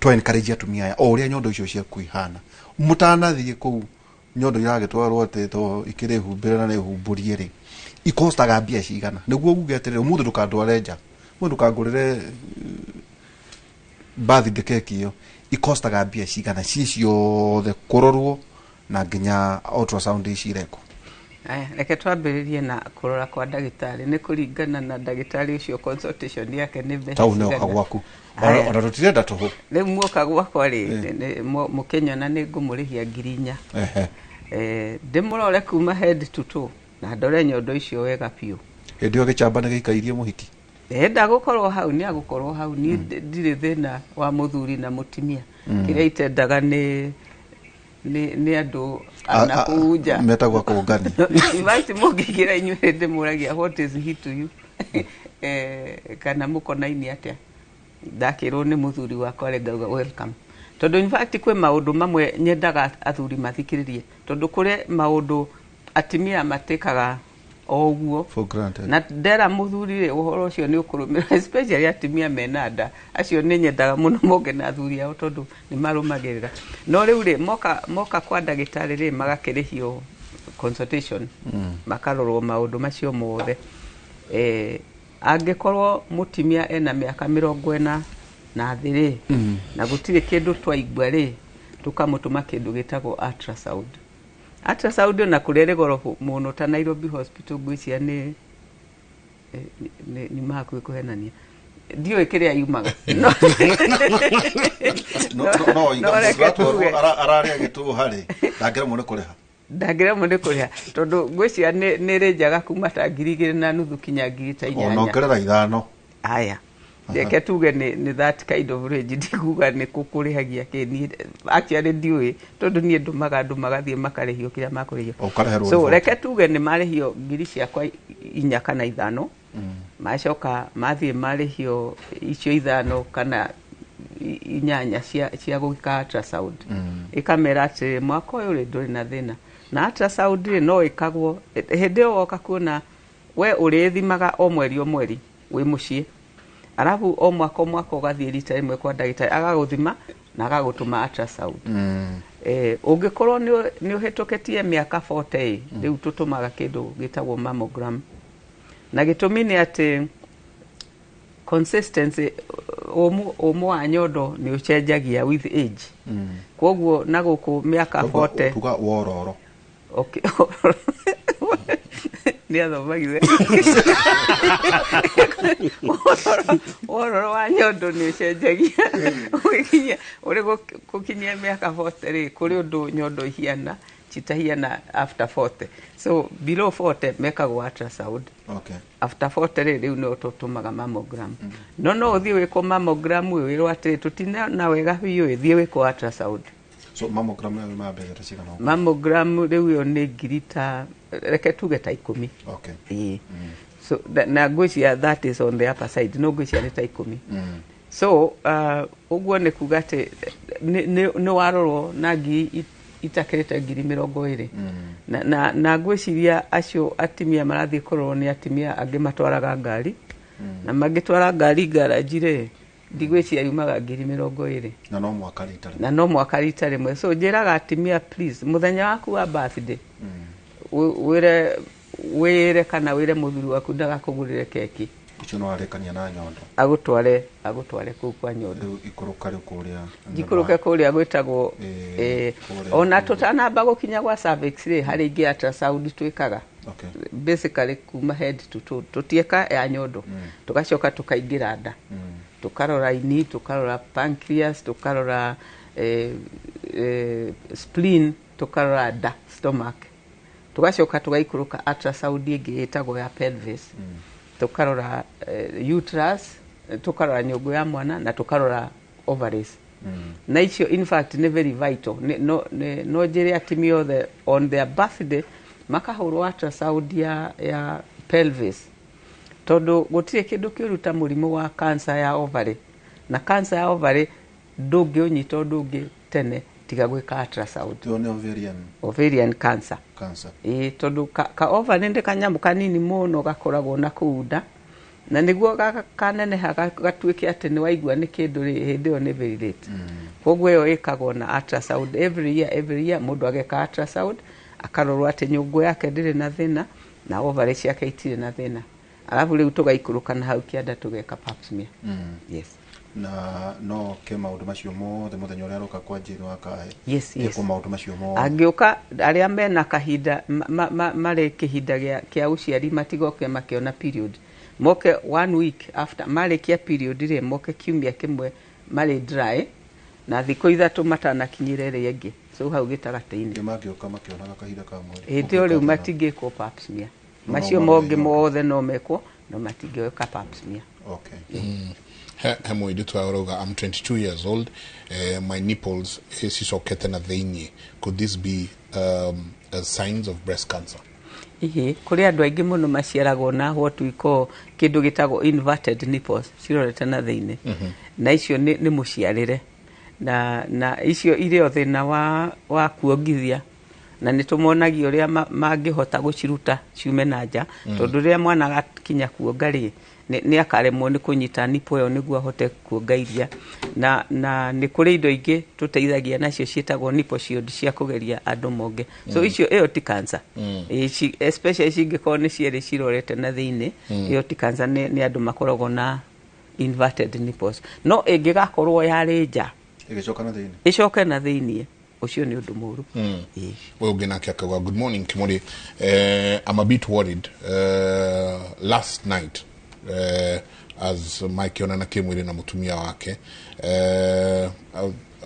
to encourage atumia aya o uria nyondo icio cia kuihana mutanathie ku nyondo iragitwarwo to ikire humbira na ihumburie ri ikostaga mbia cigana niguo uge atiriri mundu ndukandware nja mundu kangurire birthday cake iyo ikostaga mbia cigana cicio the kurorwo na nginya ultrasound icireko aya reke twambĩrĩrie na kũrora kwa ndagĩtarĩ nĩ kũringana na ndagĩtarĩ ũcio consultation yake nĩ mbeca tau nĩ okagwaku ona tũtirenda tũhũ rĩu muoka gwakwa rĩ mũkenya na nĩ ngũmũrĩhia 4,000 ndĩmũrore kuma head to toe na ndore nyondo icio wega biũ hĩndĩ ĩyo gĩcamba nĩ gĩikairie mũhiki enda gũkorwo hau nĩ agũkorwo hau nĩ ndirĩ thĩna wa mũthuri na mũtumia kĩrĩa itendaga nĩ nĩ andũ anakuja metagwa kũngani basi mũngĩgira inyuĩ ndĩmũragia what is he to you kana mũkonaini atĩa ndakĩrwo nĩ mũthuri wakwa rĩ ngauga welcome tondũ in fact kwĩ maũndũ mamwe nyendaga athuri mathikĩrĩrie tondũ kũrĩ maũndũ atimia matĩkaga o ũguo na ndera mũthuri rĩ ũhoro ũcio nĩ ũkũrũmĩrĩra especially atimia mena nda acio nĩ nyendaga mũno moge na athuri ao tondũ nĩ marũmagĩrĩra no rĩu rĩ moka kwa ndagĩtarĩ rĩ magakĩrĩhio consultation makarorwo maũndũ macio mothe angĩkorwo mũtimia ena mĩaka 40 na thĩ rĩ na gũtirĩ kĩndũ twaigua rĩ tũkamũtũma kĩndũ gĩtagwo ultrasound na kũrere goro mũno ta Nairobi Hospital gwĩcia nĩ mahakuĩ kũhenania ndiũĩ kĩrĩa yumaga ararĩa gĩtũ harĩ ndangĩremwo nĩ kũrĩha tondũ gwĩcia nĩ rĩnjaga kuma ta 2,500 kinya 3,800 onongerera 5 aya reke tuge nĩ that kind of range ndikuga nĩ kũkũrĩhagia kĩni actually ndiũĩ tondũ niĩ ndũmaga andũ magathiĩ makarĩhio kĩrĩa makũrĩhio so reke tuge nĩ marĩhio ngiri ciakwa 4 kana 5 macoka mathiĩ marĩhio icio 5 kana 8 cia gũika ultrasound ikamera atĩ mwaka ũyũ rĩ ndũrĩ na thĩna na ultrasound no ĩkagwo hĩndĩ ĩyo woka kuona we ũrĩthimaga o mweri wĩ mũciĩ arabu o mwaka ũgathiĩ rita ĩmwe kwa ndagĩtarĩ agagũthima na agagũtũma ultrasound ũngĩkorwo nĩ ũhĩtũkĩtie mĩaka 40 rĩu tũtũmaga kĩndũ gĩtagwo mammogram na gĩtũmi nĩ atĩ consistency ũmũ wa nyondo nĩ ũcenjagia with age kwoguo na gũkũ mĩaka 40 tuga wororo okay nĩ athomagire wororo wa nyondo nĩ ũcenjagia ũrĩ gũkinyia mĩaka 40 rĩ kũrĩ ũndũ nyondo ihiana citahiana after 40 so below 40 mekagwo ultrasound after 40 rĩu no tũtũmaga mammogram no ũthiĩ wĩkwo mammogram wĩrwo atĩ tũtina na wega biũ thiĩ wĩkwo ultrasound so mammogram nĩ mabethera cigana mammogram rĩu yo nĩ ngiri ta reke tuge ta 10 so na ngwĩcia that is on the upper side no ngwĩcia nĩ ta 10 so ũguo nĩ kuga atĩ nĩ warorwo na ngiri itakĩrĩte ngiri 20 na ngwĩciria acio atimia marathiĩ kũrorwo nĩ atimia angĩ matwaraga ngari na magĩtwara ngari garaji rĩ ndigwĩciria yumaga ngiri 20 na no mwaka rita rĩmwe so njĩraga atimia please mũthenya waku wa birthday wĩre kana wĩre mũthuri waku ndagakũgũrĩre keki icio no arekania na nyondo agũtware kũu kwa nyondo ikũrũke kũrĩa gwĩtagwo ona tũtanamba gũkinya gwa cervix rĩ harĩ ingĩ ultrasound twĩkaga basically kuma head to toe tũtieka ya nyondo tũgacoka tũkaingĩra nda tũkarora ini tũkarora pancreas tũkarora spleen tũkarora nda stomach tũgacoka tũgaikũrũka ultrasound ĩngĩ ĩtagwo ya pelvis tukarora uterus tukarora nyũngũ ya mwana na tukarora ovaries na icio in fact nĩ very vital no njĩre atimia othe on their birthday makahũrwo ultrasound ya pelvis tondũ gũtirĩ kĩndũ kĩũru ta mũrimũ wa cancer ya ovary na cancer ya ovary ndũngĩũnyita ũndũ ũngĩ tene tiga gwĩka ultrasound ovarian cancer tondũ ka ovary ndĩ kanyamũ kanini mũno gakoragwo na kũu nda na nĩguo kaneneha gatuĩke atĩ nĩ waigua nĩ kĩndũ hĩndĩ ĩyo nĩ very late kwoguo ĩyo ĩkagwo na ultrasound every year mũndũ ageka ultrasound akarorwo atĩ nyũngũ yake ndĩrĩ na thĩna na ovary ciake itirĩ na thĩna alafu rĩu tũgaikũrũka na hau kĩanda tũgeka pap smear yes na no ke maũndũ macio mothe mũthenya ũrĩa aroka kwa njĩra wakahe yes kwa maũndũ macio mothe angĩũka arĩa mena kahinda marĩ kĩhinda kĩa ũciari matigoke makĩona period moke 1 week after marĩkia period rĩ moke kiumia kĩmwe marĩ dry na thikũ 3 matanakinyire ĩrĩa ĩngĩ so hau gĩtagatĩ-inĩ mangĩũka makĩona kahinda ka mweri hĩndĩ ĩyo rĩu matingĩkwo pap smear macio mongĩ mothe no mekwo no matingĩoka pap smear Okay. Hemoid twaroga, I'm 22 years old. My nipples isicokete na thĩinĩ. Could this be signs of breast cancer? Kuri andu aingi muno maciaragwo na what we call kindu gitagwo inverted nipples cirorete na thĩinĩ. Na icio ni muciarire na icio irio thina wa kuongithia na nitumonagio ria mangihota guciruta ciume na nja tondu ria mwana gakinya kuonga ri ni akaremwo ni kunyita nipo yo niguo ahote kuonga iria na ni kuri indo ingi tuteithagia nacio cietagwo nipple shield cia kugeria andu monge so icio iyo ti cancer especially cingĩkorwo ni ciere cirorete na thĩinĩ iyo ti cancer ni andu makoragwo na inverted nipples no ĩngĩgakorwo yarĩ nja icoke na thĩinĩ ucio ni undu muru wewe nginake akawa good morning Kimori. I'm a bit worried last night as Mike onana kimwiri na mutumia wake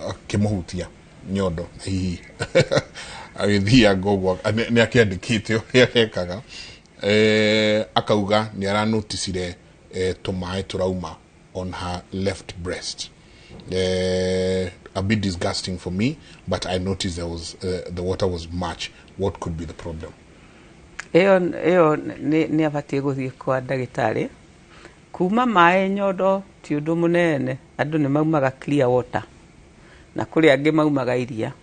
akimuhutia nyondo hihi agithia gogwa ni akiandikite uria ekaga akauga ni ara notice tumae turauma on her left breast. A bit disgusting for me, but I noticed there was the water was much. What could be the problem? Eyo ni abatie guthie kwa ndagitari kuma mae nyondo ti undu munene andu ni maumaga clear water na kuri angi maumaga iria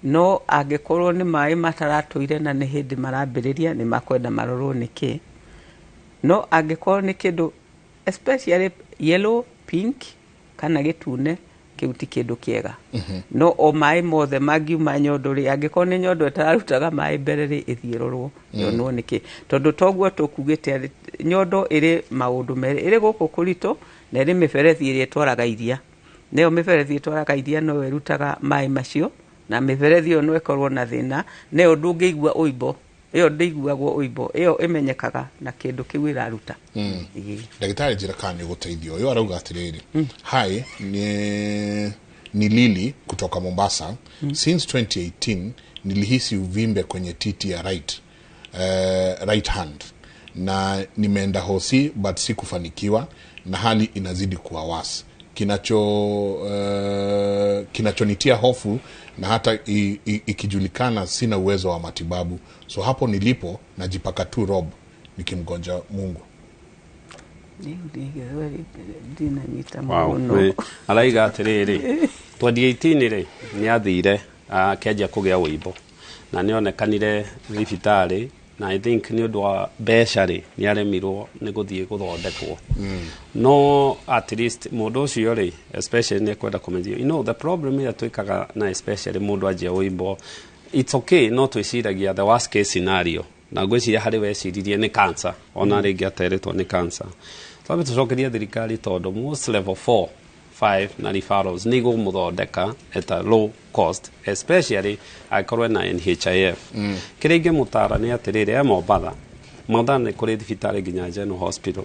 no angikorwo ni mae mataratuire na ni hindi marambiriria ni makwenda marorwo niki no angikorwo ni kindu especially yellow pink kana gitune kiuti kindu kiega no o mai mothe magiuma nyondo ri angikorwo ni nyondo etararutaga mai mbere ri ithierorwo yonwo niki tondu toguo tukugite nyondo iri maundu meri iri guku kurito na iri miberethi iri twaraga iria neo miberethi twaraga iria no erutaga mai macio na miberethi yo no ekorwo na thina neo ndungĩigua uimbo iyo ndĩiguagwo uimbo iyo imenyekaga na kindu kiu iraruta ndagitari njira kana guteithio yo arauga atiriri hi ni Lili kutoka Mombasa. Since 2018 nilihisi uvimbe kwenye titi ya right hand na nimeenda hosi but sikufanikiwa na hali inazidi kuwa worse. Kinachonitia hofu na hata ikijulikana sina uwezo wa matibabu, so hapo nilipo najipaka tu rob nikimgonja Mungu. Wow, alaiga atiriri 2018 ri ni athire akianjia kugia uimbo na nionekanire thibitari na I think ni undu wa mbeca ri ni aremirwo ni guthie guthondekwo no at least mundu ucio ri especially ni kwenda kumenya the problem here twikaga na especially mundu ajia uimbo it's okay no twiciragia the worst case scenario na gwiciria hari weciririe ni cancer ona ringi ateretwo ni cancer twabe tucokeria thirikari tondu most level 4-5 na referrals ni gumuthondeka at a low cost especially akorwe na NHIF kiringe mutara ni atirire ya Mombatha ni kuri thibitari nginya General Hospital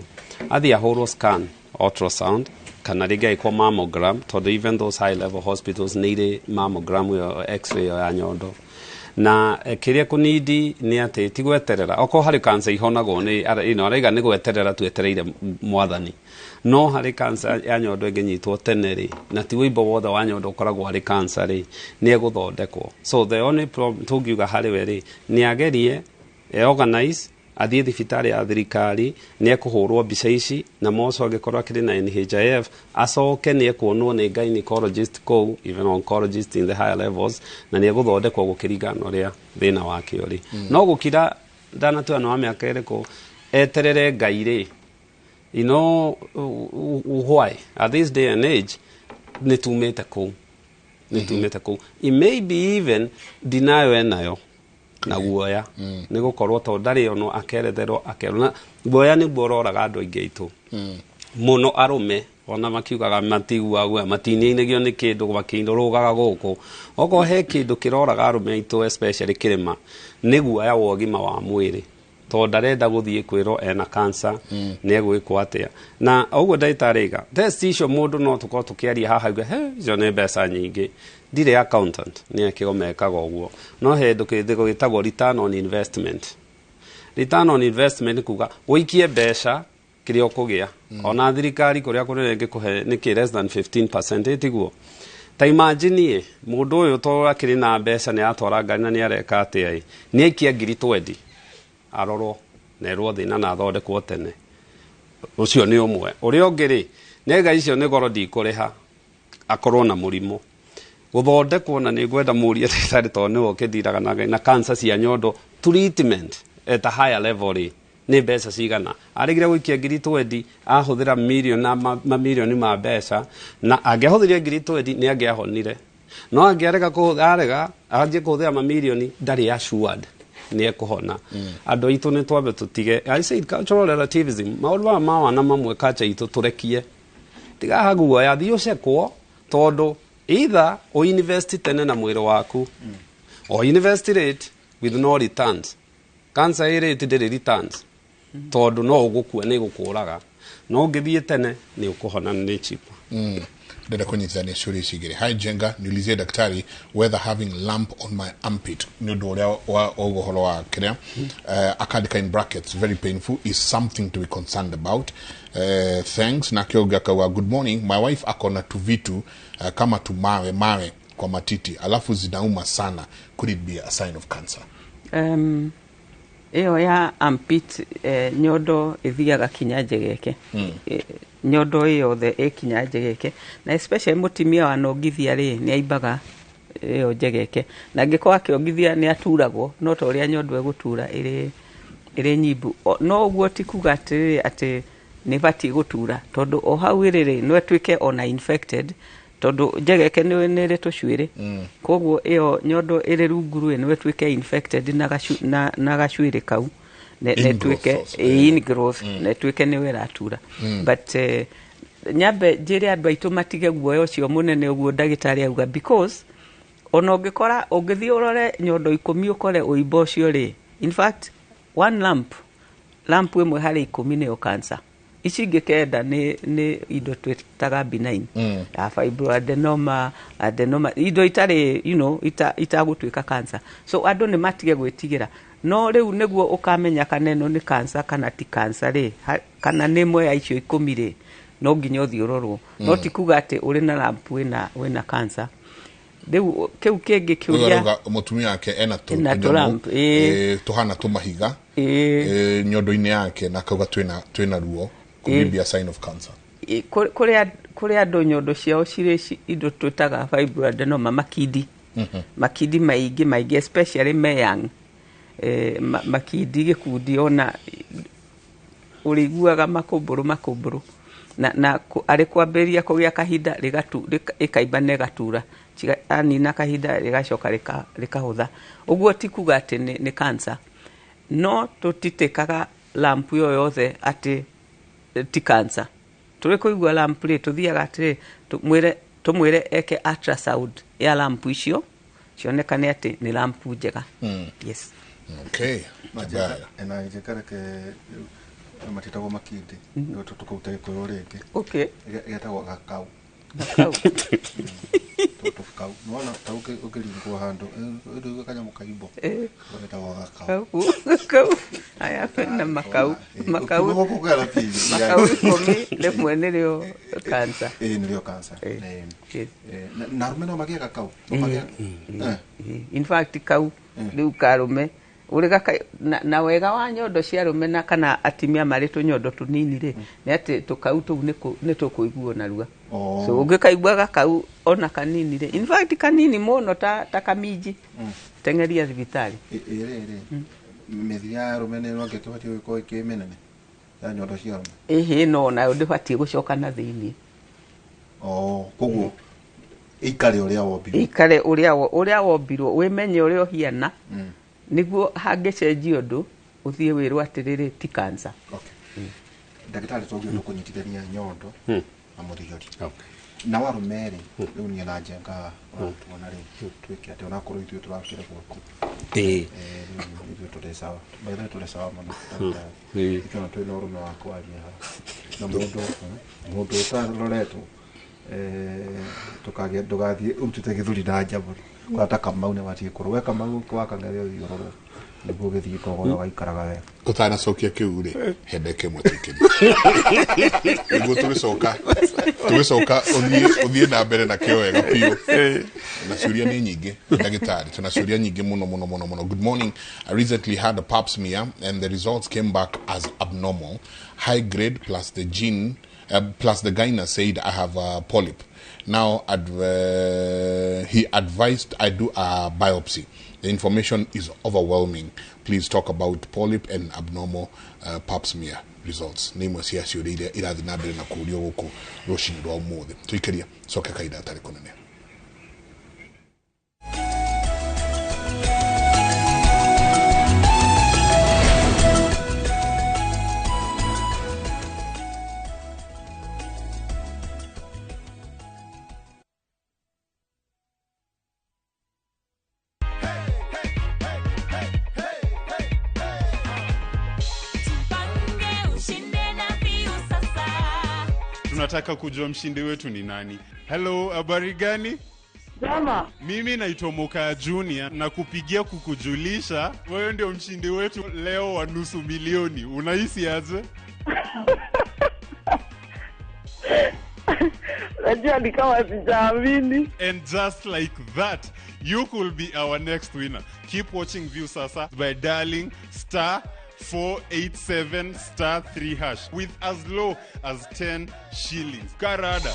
athi ahorwo scan ultrasound kana ringe iko mammogram tondu even those high level hospitals need mammogram or x-ray ya nyondo na kiria kunidi ni ati tigweterera oko hari cancer ihonagwo ni araiga ni gweterera twetereire mwathani no hari cancer ya nyondo nginyitwo teneri na ti wimbo wothe wa nyondo koragwo hari cancer ri ni eguthondekwo so the only problem tugiuga hari weri ni agerie organize athie thibitari ya thirikari ni ekuhurwo mbica ici na moco angikorwo akiri na NHIF acoke ni ekuonwo ni gynecologist kou even oncologist in the higher levels na ni eguthondekwo gukiringana uria thina wake uri no gukira ndanatua no miaka iriko eterere ngai ri why at this day and age ni tumete kou it may be even denial enayo na guoya ni gukorwo to ndari ono akeretherwo akerona guoya ni guororaga andu aingi itu muno arume ona makiugaga matiguagwo matininigio ni kindu bakindurugaga guku oko he kindu kiroraga arume itu especially kirima ni guoya wa ugima wa mwiri to ndarenda guthie kwiro ena cancer ni egwikwo atia na oguo ndaitariga test icio mundu no tuko tukiaria haha icio ni mbeca nyingi ndire accountant ni akigomekaga oguo no he ndukithi gitagwo return on investment kuga wikie mbeca kĩrĩa ũkũgĩa ona thirikari kũrĩa kũrĩa ĩngĩkũhe nĩkĩ less than 15% ĩtiguo ta imagine mũndũ ũyũ to akĩrĩ na mbeca nĩ atwara ngari na nĩ areka atĩa nĩ aikia 20 arorwo na erwo thĩna na athondekwo tene ũcio nĩ ũmwe ũrĩa ũngĩ rĩ nega icio nĩ goro ndikũrĩha akorwo na mũrimũ gũthondekwo na nĩ ngwenda mũrie ndagĩtarĩ tondũ nĩwe ũkĩthiraga na cancer cia nyondo treatment at a higher level rĩ nĩ mbeca cigana arĩgire gũikia 20 ahũthĩra million na mamilioni ma mbeca na angĩahũthĩrire 20 nĩ angĩahonire no angĩarega kũhũthĩra anjie kũhũthĩra mamilioni ndarĩ assured nĩ ekũhona andũ aitũ nĩ twambe tũtige I said cultural relativism maũndũ ma wana mamwe culture itũ tũrekie tiga haguo ya thiĩ ũcekwo tondũ either o invest tene na mwĩrĩ waku o invest rate with no returns cancer rate ndĩrĩ returns tondũ no ũgũkua nĩ gũkũraga no ũngĩthiĩ tene nĩ ũkũhona nĩ cheap ndenda kunyitithania ciũria ici igĩrĩ hi Jenga niulizie daktari whether having lump on my armpit nĩ ũndũ ũrĩa wa ũhoro wa kĩrĩa akandĩka in brackets very painful is something to be concerned about thanks na kĩongia kawa good morning my wife akona tuvitu kama tumawe kwa matiti alafu zinauma sana could it be a sign of cancer iyo ya armpit nyondo ithiaga kinya njegeke nyondo yothe ikinya njegeke na especially mutimia wa nongithia ri ni aimbaga iyo njegeke na ngĩkorwo akĩongithia nĩ aturagwo no ta ũrĩa nyondo ĩgũtura ĩrĩ nyimbu no ũguo ti kuga atĩ nĩ batiĩ gũtura tondũ o hau ĩrĩ no ĩtuĩke ona infected tondũ njegeke nĩ rĩ tũcuĩrĩ koguo ĩyo nyondo ĩrĩ rungu rwe nĩ ĩtuĩke infected na gacuĩrĩ kau netwike in growth netwike ni weratura but nyambe njire andu aitu matige guoyo ucio munene uguo ndagitari auga because ona ungikora ungithii urore nyondo 10 ukore uimbo ucio ri in fact one lump imwe hari 10 ni cancer ici ingikenda ni indo twitaga benign fibroadenoma indo itari itagutwika cancer so andu ni matige gwitigira no riu niguo ukamenya kana ino ni cancer kana ti cancer ri kana ni mwe ya icio 10 ri no nginya uthi urorwo no ti kuga ati uri na lump wina cancer riu kiu kingi kiuria mutumia yake ena tuhana tumahiga nyondo-ini yake na kauga twina ruo could be a sign of cancer kuri andu nyondo ciao ciri indo twitaga fibroadenoma makindi maingi especially young makindi gikundi ona uriguaga makumburu na ari kwambiria kugia kahinda ikaimba negatura anina kahinda rigacoka rikahutha uguo ti kuga ati ni cancer no tutitekaga lump yo yothe ati ti cancer tuli kuigua lump ri tuthiaga ati tumwire eke ultrasound ya lump icio cionekane ati ni lump njega yes okay ena ijekara ke matita go makindi ndo tukuta ko reke okay getagwo gakau tukau nona tauke ukiringwa hando ndu kanya mukaimbo getagwo gakau aya fena makau komi le mwene leo cancer ndio cancer na rumeno magia gakau in fact kau riu karume uriga na wega wa nyondo cia rumena kana atimia mari tu nyondo tunini ri ni ati tukau tu ni tukuiguo na rua so ungikaigua gakau ona kanini ri in fact kanini muno ta kamiji tengeria thibitari methia rumene no ngekibati ko ikimenene ya nyondo cia rume no na ndibati gucoka na thiini koguo ikare uria wombirwo wimenye uria hiana niguo hangecenjia undu uthie wirwo atiriri ti cancer ndagitari togio tukunyitithania nyondo amurigari na warumeri riu ni na Jenga tuona ri twike ati ona kuru ithu turakire gwaku ithu tuli sawa baada tuli sawa mana ikana twina urume wa kwaria na mundu utaroretu tukagia ndugathie utute githuri na njaburi kwata kamau ne matie kuru weka mau kwa kangario yororo niguo githii kogo gaikaraga we utana cokia kiu ri hendeke mutikiri niguo tugicoka uthie na mbere na kio wega piu na ciuria ni nyingi ndagitari tuna ciuria nyingi muno. Good morning. I recently had a pap smear and the results came back as abnormal, high grade, plus the gyna said I have a polyp. Now he advised I do a biopsy. The information is overwhelming. Please talk about polyp and abnormal pap smear results. Name cia ciuria iria irathi na mbere na kurio guku rucini rwa umuthi. Tuikeria coke kaida atari kunene. Tunataka kujua mshindi wetu ni nani. Hello, habari gani? Jama. Mimi naitwa Moka Junior na kupigia kukujulisha wewe ndio mshindi wetu leo wa nusu milioni. Unahisi aje? Najua ni kama sijaamini. And just like that, you could be our next winner. Keep watching View Sasa by dialing *487*3# with as low as 10 shillings. Karada.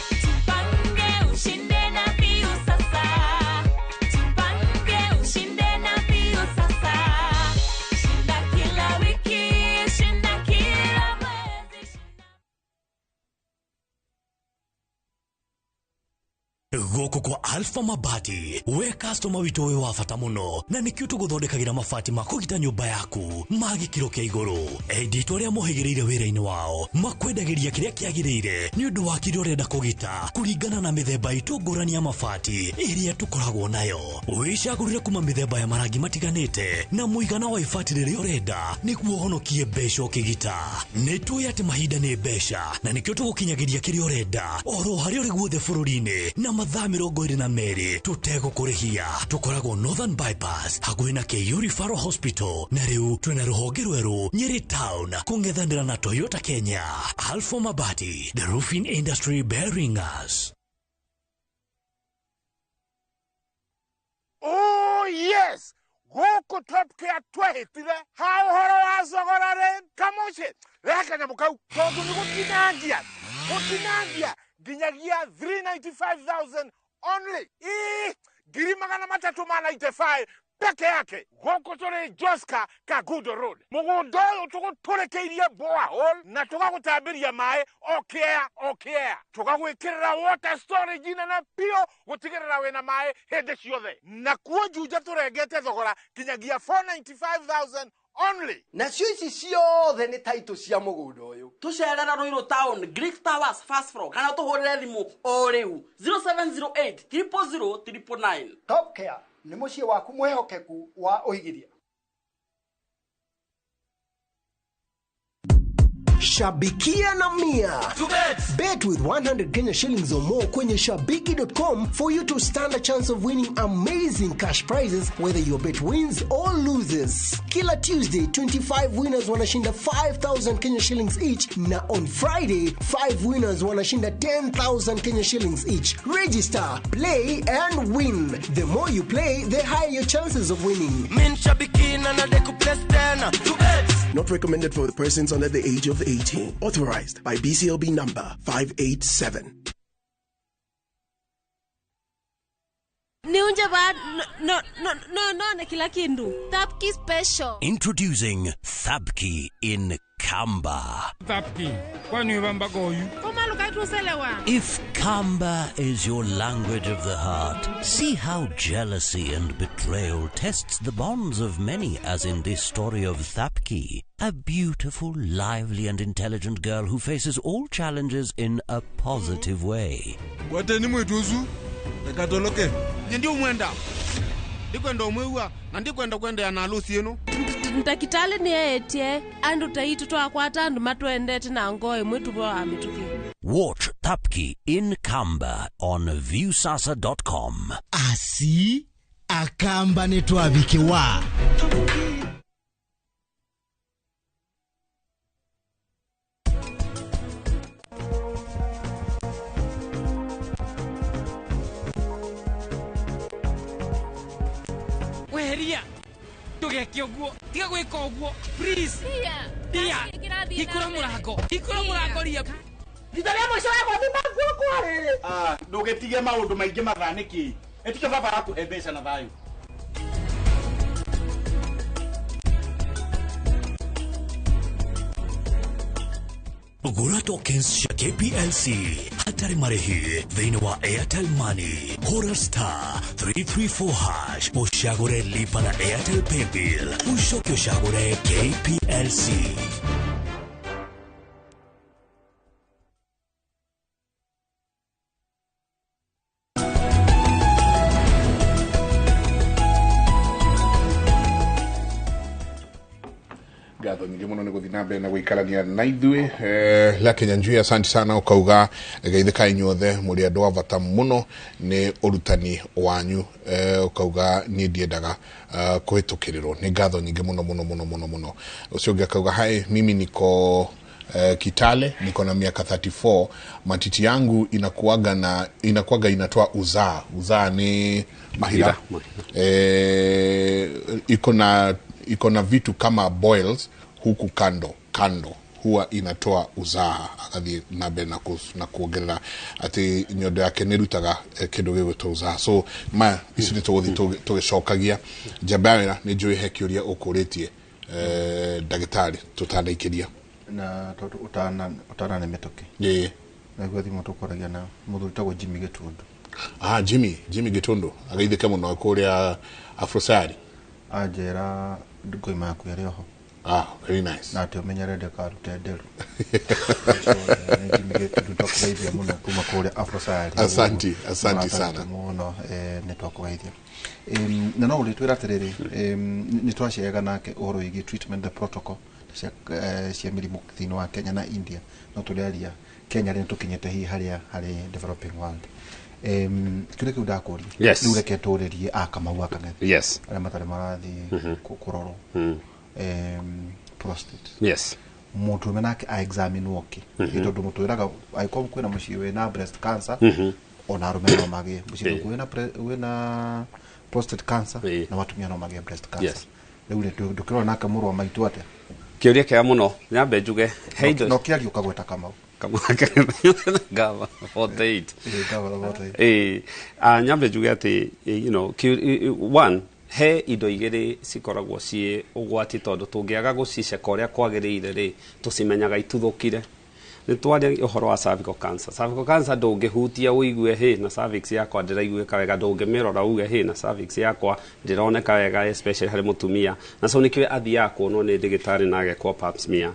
Goko kwa Alpha Mabati, we customer wito we wafata muno na nikio tuguthondekagira mabati makugita nyumba yaku magikiro kia iguru. Edito ria mohegereire wira-ini wao makwendagiria kiria kiagirire ni undu wa kiria urenda kugita kuringana na mithemba itu ngurani ya mabati iria tukoragwo nayo. Wicagurire kuma mithemba ya marangi matiganite na muigana wa ibati riria urenda niguo honokie mbeca ukigita. Nitui ati mahinda ni mbeca na nikio tugukinyagiria kiria urenda oro hari uri guothe bururi-ini na mathaa 22 tutegũkũrĩhia. Tukoragwo Northern Bypass hakuhĩ na KU Referral Hospital na rĩu twĩna rũhonge rwerũ Nyeri Town kũng'ethanĩra na Toyota Kenya. Alpha Mabati, the roofing industry bearing us. Oh yes, gũkũ Top Care twahĩtire ha ũhoro wa thogora rĩ kamuci reka nyamũ kau tondũ nĩ gũtinangia ginyagia 395,000 only. Giri magana 395 peke yake. Goko tore Joska Kagudo Road. Mugondo tuguturekeirie borehole na tugagutambiria mai okea. Tugagwikirira water storage na pio gutigirira wena mai hende ciothe. Na kuo juja turengete thogora kinyagia 495,000 only. Na cio ici ciothe ni taito cia mugundo uyu. Tucerera Ruiru Town, Greek Towers, First Floor. Kana tuhurire thimu o riu 0708 000 999. Top Care ni mucie waku mwehokeku wa uigiria. Shabikia na Mia. Bet with 100 Kenya shillings or more kwenye shabiki.com for you to stand a chance of winning amazing cash prizes whether your bet wins or loses. Kila Tuesday, 25 winners wanashinda 5,000 Kenya shillings each, na on Friday, 5 winners wanashinda 10,000 Kenya shillings each. Register, play and win. The more you play, the higher your chances of winning. Min shabiki na deku plestena. Not recommended for the persons under the age of 18. Authorized by BCLB number 587. No, kila kindu. Thabki special. Introducing Thabki in Kamba. Thabki. Kwani wamba goyu? Koma lukaitu selewa. If Kamba is your language of the heart, see how jealousy and betrayal tests the bonds of many, as in this story of Thabki, a beautiful, lively and intelligent girl who faces all challenges in a positive way. Wateni mwetuzu? Ekatoloke. Ndio mwenda. Ndikwenda umwewa na ndikwenda kwenda na harusi yenu. Ntakitale ni etie andu taitu twakwata andu matwendete na ngoe mwetu bwa mituki. Watch Thabki in Kamba on viewsasa.com. Asi akamba netwabike wa Eheria. Tugeke uguo. Tiga gwika uguo. Please. Dia. Hikura murango. Hikura murango ria. Gitaria mwisho wako thima guku riri. Ndugetige maundu maingi mathaniki. Etike baba yako hebesha na thayu. Gura tokens cia KPLC hatari marehi thĩinĩ wa Airtel Money. Hũra star 334# ũcagũre lipa na Airtel Paybill ucoke ũcagũre KPLC. Gatho nyingi muno ni guthina mbere na guikarania na ithui la Kenya njui. Asante sana ukauga geithika inyuothe muri andu avata muno ni urutani wanyu ukauga ni ndiendaga kuhitukirirwo ni ngatho nyingi muno ucio ungi akauga hai mimi niko Kitale niko na miaka 34 matiti yangu inakuaga inatoa uzaa ni mahira iko na vitu kama boils huku kando huwa inatoa uzaa. Akathi nabe na kuongerera ati nyondo yake nirutaga kindu gigwitwo uzaa. So ma ici tugicokagia jabawira ni njui he kiuria ukuritie ndagitari tutandaikiria na utana ne metoke na gwathi mutukoragia na muthurita Jimmy Gitundu. Jimmy Gitundu agaithike muno kuria Afrosari ajera ndugoma yaku yari oho. Very nice. Na te menyerede ka rutendero. Jimmy Gitundu twakugeithia muno kuma kuria Afrosari. Asante sana muno ne twakugeithia na no uri twira atiriri ni twacega nake uhoro igi treatment the protocol cia mirimu thini wa Kenya na India no turiaria Kenya ri tukinyete hi hari developing world. Kile kiu ndakuri riu reke turirie Kamau Akang'ethi. Yes. Ara matare marathi kukororo prostate. Yes. Mutu menake a examine woki tondu mutwiraga aikom kwina muciwe na breast cancer ona rume no mage muciwe kwina prostate cancer na watumia no mage breast cancer. Riu ndukirona nake murwa maitu ate kiuria kia muno nyambe njuge heido no kiari ukagweta Kamau gava 48 nyambe njuge ati one he indo igiri cikoragwo cie ugwati tondu tungiaga guciceka uria kwagirire ri tucimenyaga ituthukire. Ni twari uhoro wa cervical cancer. Cervical cancer ndungihutia uigue he na cervix yakwa ndiraiguika wega, ndungimirora uge he na cervix yakwa ndironeka wega, especially hari mutumia, na so nikiwe athi yakwo no ni ndigitari nage kwa pap smear.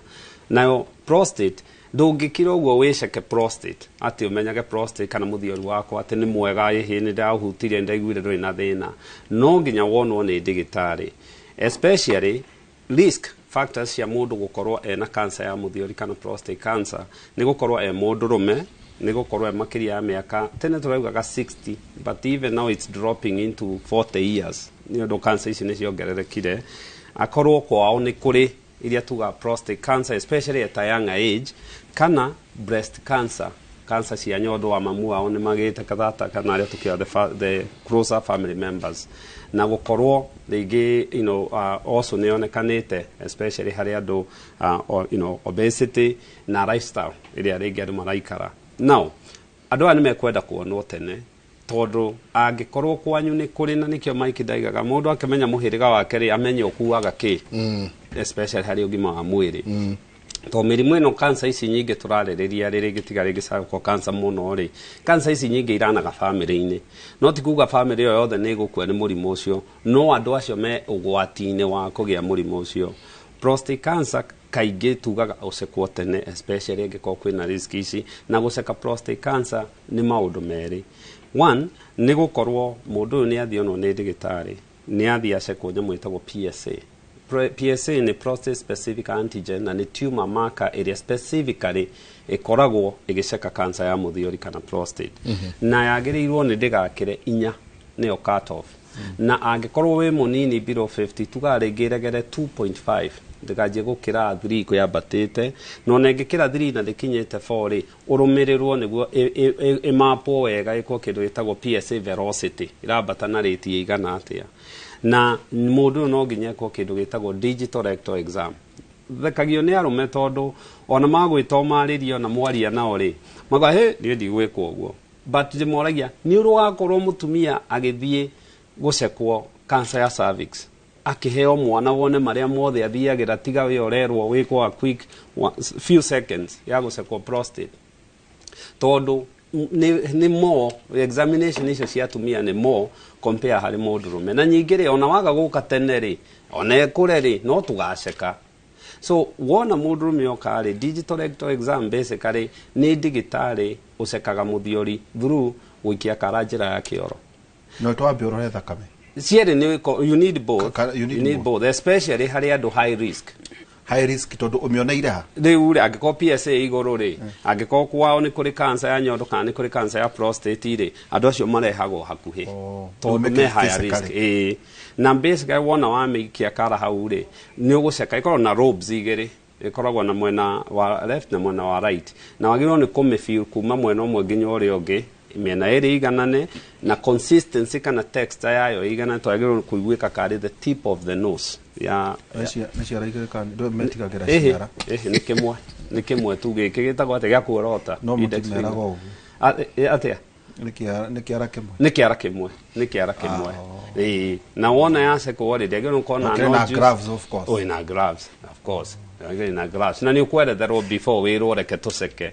Nayo prostate ndungikira uguo wiceke prostate ati umenyage prostate kana muthioru wakwa ati ni mwega he ni ndahutirie ndaiguire nduri na thina, no nginya wonwo ni ndigitari, especially risk factors cia mundu gukorwo ena cancer ya muthiori kana prostate cancer ni gukorwo mundu rume, ni gukorwo makiria ya miaka tene turaugaga 60 but even now it's dropping into 40 years. Ni ndo cancer ici ni ciongererekire. Akorwo kwao ni kuri iria tuga prostate cancer especially at a young age kana breast cancer cia nyondo wa mamu wao ni magite kathata kana aria tukia the closer family members na gukorwo rigi also neonekanite especially hari andu obesity na lifestyle iria rigi andu maraikara. Now andu ani mekwenda kuonwo tene tondu angikorwo kwanyu ni kuri na nikio Mike ndaigaga mundu akimenya muhiriga wake ri amenye okuaga ki especially hari ugima wa mwiri to mirimu ino cancer ici nyingi turaririria riri gitiga cervical cancer muno ri cancer ici nyingi iranaga family-ini no tikuga family yo yothe ni gukua ni murimu ucio, no andu acio me ugwati-ini wa kugia murimu ucio. Prostate cancer kaingi tugaga ucekwo tene especially angiko kwina risk ici, na guceka prostate cancer ni maundu meri. One ni gukorwo mundu ni athio no ni ndigitari ni athi acekwo nyamu itagwo PSA. PSA ni prostate specific antigen na ni tumor marker area specifically ikoragwo igiceka cancer ya muthiori kana prostate na yagirirwo ni ndigakire 4 ni cut off na angikorwo we munini below 50 tugarengeregere 2.5 ndikaje gukira 3 kuyambatite no nengikira 3 na ndikinyete 4 ri urumirirwo niguo imapo wega iko kindu gitagwo PSA velocity irambata na rate igana atia na mundu no nginya ko kindu gitagwo digital rectal exam thekagio ni arume tondu ona magwitomarĩrio na mwaria nao ri maga he ni ndigwikwo guo but ndimoragia ni urugakorwo mutumia agithie gucekwo cancer ya cervix akiheo mwana wone maria mothe athiagira tiga we orerwo wikwo a quick few seconds ya gucekwo prostate tondu ni more examination icio cia tumia ni more compare hari mundurume na nyingire ona waga guka tene ri ona ekure ri no tugaceka so wona mundurume okare digital rectal exam basically ni digitali ucekaga muthiori through wikia karajira ya kioro no twambia urore thakame ciere ni you need both you need both especially hari andu high risk tondu umioneire ha riu ri angiko PSA iguru ri angiko kwao ni kuri cancer ya nyondo kana ni kuri cancer ya prostate ri andu acio marehagwo hakuhi tondu me high risk na basically wona wa mikia kara hau ri ni uguceka ikorwo na lobes igiri ikoragwo na mwena wa left na mwena wa right na wagirwo ni kumefeel kuma mwena umwe nginya uri ungi miena iri iganane na consistency kana texture yayo igana twagirwo kuiguika kari the tip of the nose ya niciara igirika ndo metigagira ciara ni kimwe tu giki gitagwo ate gya kuorota no mutimera go atia ni kiara kimwe na wona yase ko wale ndagirwo kona no gloves of course na gloves of course na gloves na ni ukwere the road before we rore ketuseke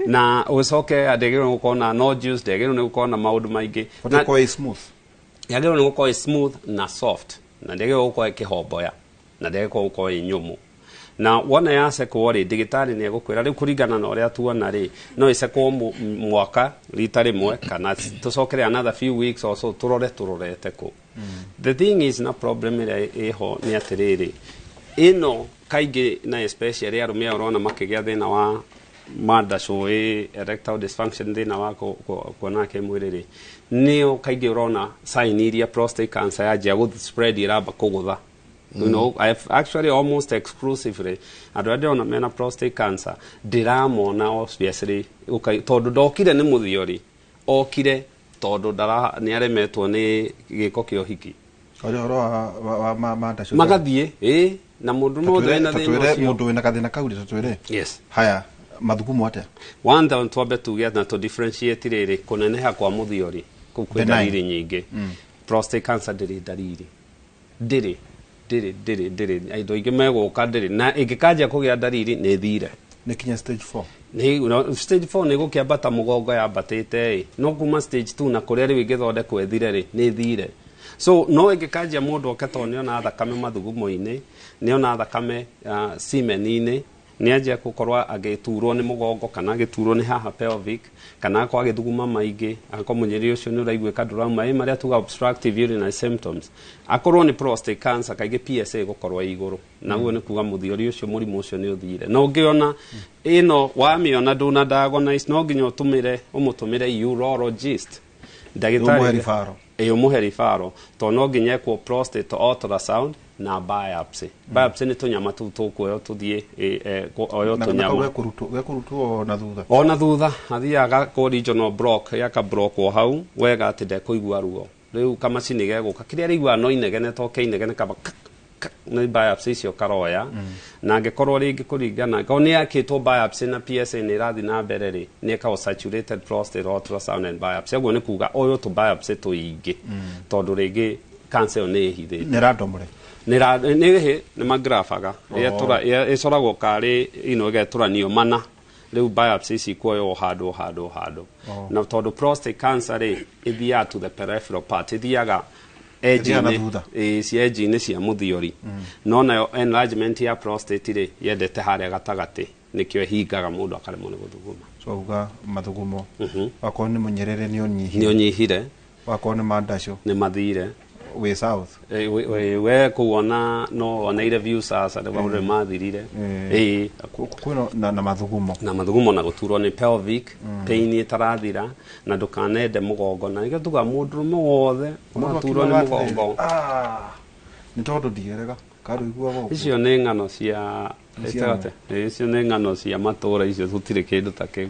na ucoke adegero gukona no juice degero ni gukona maudu maingi na ko smooth yagero ni gukona smooth na soft na degero gukona kihomboya na degero gukona nyumu na wona yase ko ri digitali ni gukwira ri kuringana na uria tuona ri no ise ko mwaka rita rimwe kana tucokere another few weeks or so turorete ko the thing is na problem ire ho ni atiriri ino kaige na especially arumia urona makigia thina wa mada shoe erectile dysfunction thina wa kuona ke mwiriri nio kaige urona sign iria prostate cancer ya jia spread iraba kugutha you know I have actually almost exclusively adwade ona mena prostate cancer diramona obviously tondu ndokire ni muthiori okire tondu ndara ni aremetwo ni giko kio hiki oro wa mada shoe magathie na mundu no thina thina mundu wina kathina kauri twire yes haya mathugumo atia wanda twambe tuge na to differentiate riri kuneneha kwa muthiori kukwira dalili nyingi prostate cancer ndiri aido igimego kadiri na igikaja kugia dalili ni thire ni kinya stage 4 ni stage 4 ni gukiambata mugongo ya batite no kuma stage 2 na kuria ri wigithonde kwethire ri ni thire so no igikaja mundu oketoni ona thakame mathugumo-ini ni ona thakame semen-ini ni aje gukorwa agiturwo ni mugongo kana agiturwo ni haha pelvic kana kwa agithuguma maingi akomunyeri ucio ni uraiguika ndurama maria tuga obstructive urinary symptoms akorwo ni prostate cancer kaige PSA gukorwa iguru naguo ni kuga muthiori ucio murimu ucio ni uthire no ngiona ino wamiona nduna diagonise no nginya umutumire urologist ndagitari umuheri faro to no nginya ko prostate ultrasound na biopsy ni tunyama tukuoyo tuthie oyo tunyama gekurutu ona thutha athiaga ko regional block yaka block o hau wega atinde kuigua ruo riu kama cini geguka kiria rigua no inegene to keinegene kaba na biopsy icio karoya na angekorwo ringi kuringana ko ni akitwo biopsy na PSA ni rathi na mbere ri ni ka saturated prostate ultrasound and biopsy guo ni kuga oyo tu biopsy tuingi tondu ringi cancer ni hithite ni randomly ni magrafaga icoragwo kari igeturanio mana riu biopsy ici kuoyo handu na tondu prostate cancer ri ithia to the peripheral part ithiaga edge-ini cia muthiori no nayo enlargement ya prostate ri yendete haria gatagati nikio hingaga mundu akaremwo ni guthuguma so uga mathugumo wako ni munyerere ni unyihire wako ni mandasho ni mathire we south we kuona no ona ile view sasa ndio wale mathirire kwino na mathugumo na guturwo ni pelvic pain itarathira na ndukanende mugongo na igatuga mundu wothe guturwo ni mugongo ni tondu ndigeraga karu igua go icio nĩ ng'ano cia ĩtegate icio nĩ ng'ano cia matũra icio tutirĩ kĩndũ ta kĩu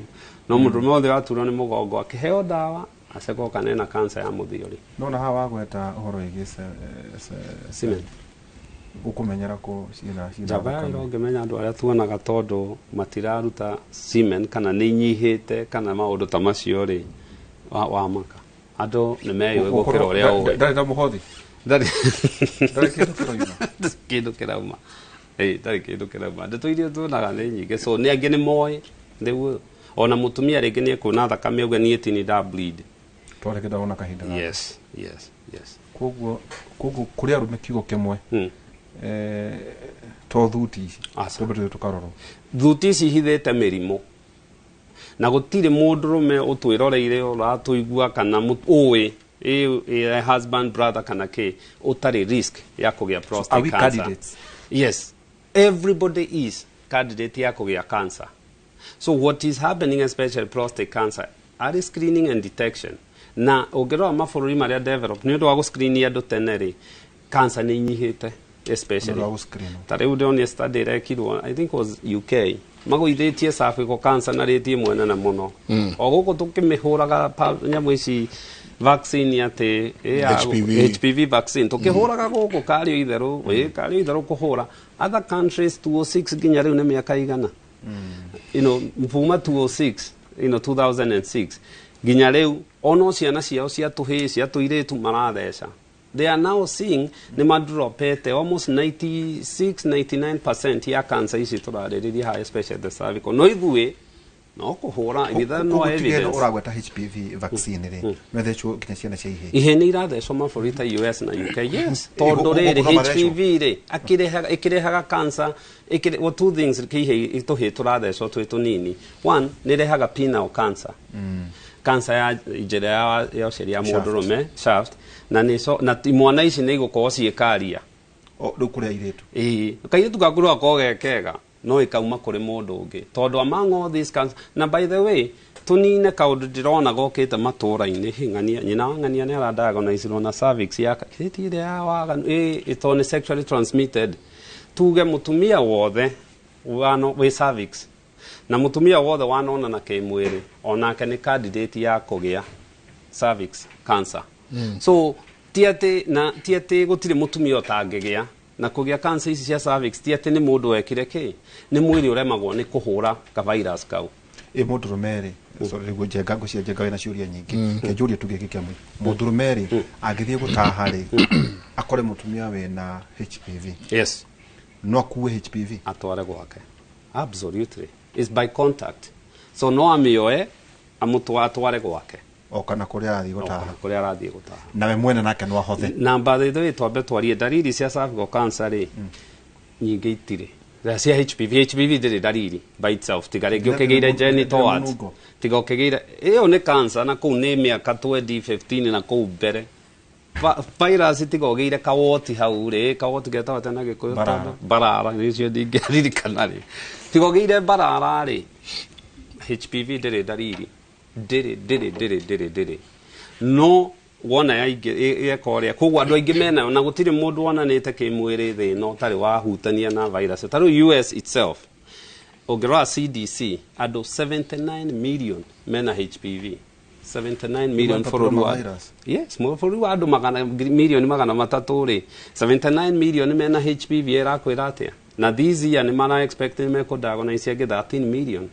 no mũndũ mothe aturwo nĩ mũgongo akĩheo ndawa acekoka nena cancer ya mũthiori no na hawa gweta uhoro wĩgiĩ cement ũkũmenyera ko ciĩna jaba ũngĩmenya andũ arĩa tuonaga tondũ matiraruta cement kana nĩ inyihĩte kana maũndũ ta macio rĩ wa maka andũ nĩ meyo gũkĩra ũrĩa ũĩ ndarĩ na mũhothi ndarĩ kĩndũ kĩrauma kĩndũ kĩrauma ndarĩ kĩndũ kĩrauma ndeto iria tuonaga nĩ nyingĩ so nĩ angĩ nĩ moĩ rĩu ona mũtumia rĩngĩ nĩ ekuona thakame auga niĩ tini da bleed twarekeda ona kahinda yes koguo kũrĩ arũme kiugo kĩmwe to thuti ici tũbĩrĩte tũkarorwo thuti ici ihithĩte mĩrimũ na gũtirĩ mũndũrũme ũtwĩroreire ũratũigua kana ũĩ husband brother kana kĩ ũtarĩ risk ya kũgĩa prostate cancer. Yes, everybody is candidate ya kũgĩa cancer. So what is happening, especially prostate cancer, are screening and detection. Na ũngĩrora mabũrũri marĩa develop nĩ ũndũ wa gũscreen andũ tene rĩ cancer nĩ inyihĩte especially. Ta rĩu ndĩronia study ĩrekirwo I think was UK magũithĩtie cervical cancer na rĩtie mwena na mũno. O gũkũ tũkĩmĩhũraga nyamũ ici vaccine atĩ HPV vaccine tũkĩhũraga gũkũ kario itherũ kũhũra other countries 206 nginya rĩu nĩ mĩaka igana mfuma 206 2006 nginya rĩu ono ciana ciao cia tũirĩtu maratheca. They are now seeing nĩ madropete almost 96-99% ya cancer ici tũrarĩrĩria high especially the cervical no ithuĩ no kũhũra ithe no evidence ũragweta HPV vaccine rĩ methecwo kinya ciana cia ihe nĩ irathecwo mabũrũri ta US na UK yes tondũ rĩrĩ HPV rĩ ĩkĩrehaga cancer two things tũhĩ tũrathecwo twĩ tũnini one nĩ rehaga penile cancer cancer ya njĩra ya ũciari ya mũndũrũme shaft na imwana ici nĩ igũkorwo ciĩkaria rĩu kũrĩa irĩtu kairĩtu gaku no gakorwo gekega no ikauma kũrĩ mũndũ ũngĩ tondũ among all these cancer na by the way tũnine kaũndũ ndĩrona gokĩte matũra-inĩ nyina wa ng'ania nĩ aradiagonize na cervix ya kĩrĩti ĩrĩa ya waganu ĩtondũ nĩ sexually transmitted tuge mũtumia wothe wĩ cervix na mũtumia wothe wanonana kĩmwĩrĩ onake nĩ candidate ya kũgĩa cervix cancer so ti atĩ gũtirĩ mũtumia ũtangĩgĩa na kũgĩa cancer ici cia cervix ti atĩ nĩ mũndũ wekire kĩ nĩ mwĩrĩ ũremagwo nĩ kũhũra ka virus kau mũndũrũme rĩ rĩguo njenga ngũcienjenga wĩna ciũria nyingĩ kĩnjũria tu gĩkĩ kĩamwe mũndũrũme rĩ angĩthiĩ gũtaha rĩ akore mũtumia wĩna HPV yes no akue HPV atware gwake absolutely is by contact so no amĩoe atware gwake kana kũrĩa arathiĩ gũtaha nawe mwene nake no ahothe na mbathĩ twambe twarie ndariri cia cervical cancer rĩ nyingĩ itirĩ cia HPV ndĩrĩ ndariri by itself tiga rĩngĩ ũkĩgĩire genital warts tiga ũkĩgĩire ĩyo nĩ cancer na kũu nĩ mĩaka 2015 na kũu mbere virus tiga ũgĩire kawoti hau rĩ kawoti getagwo tena Gĩkũyũ barara nĩcio ndingĩririkana rĩ tiga ũgĩire barara rĩ HPV ndĩrĩ ndariri ndĩrĩ no wona yaingĩ ĩkoria koguo andũ aingĩ menayo na gũtirĩ mũndũ wonanĩte kĩmwĩrĩ thĩ ĩno ũtarĩ wahutania na virus ta rĩu US itself ũngĩrora CDC andũ 79 million mena HPV 79 million bũrũri wa yes bũrũri wa andũ milioni 300 rĩ 79 million mena HPV ĩrakwĩra atĩa na this year nĩ mara expect nĩ mekũdiagonize angĩ 13 million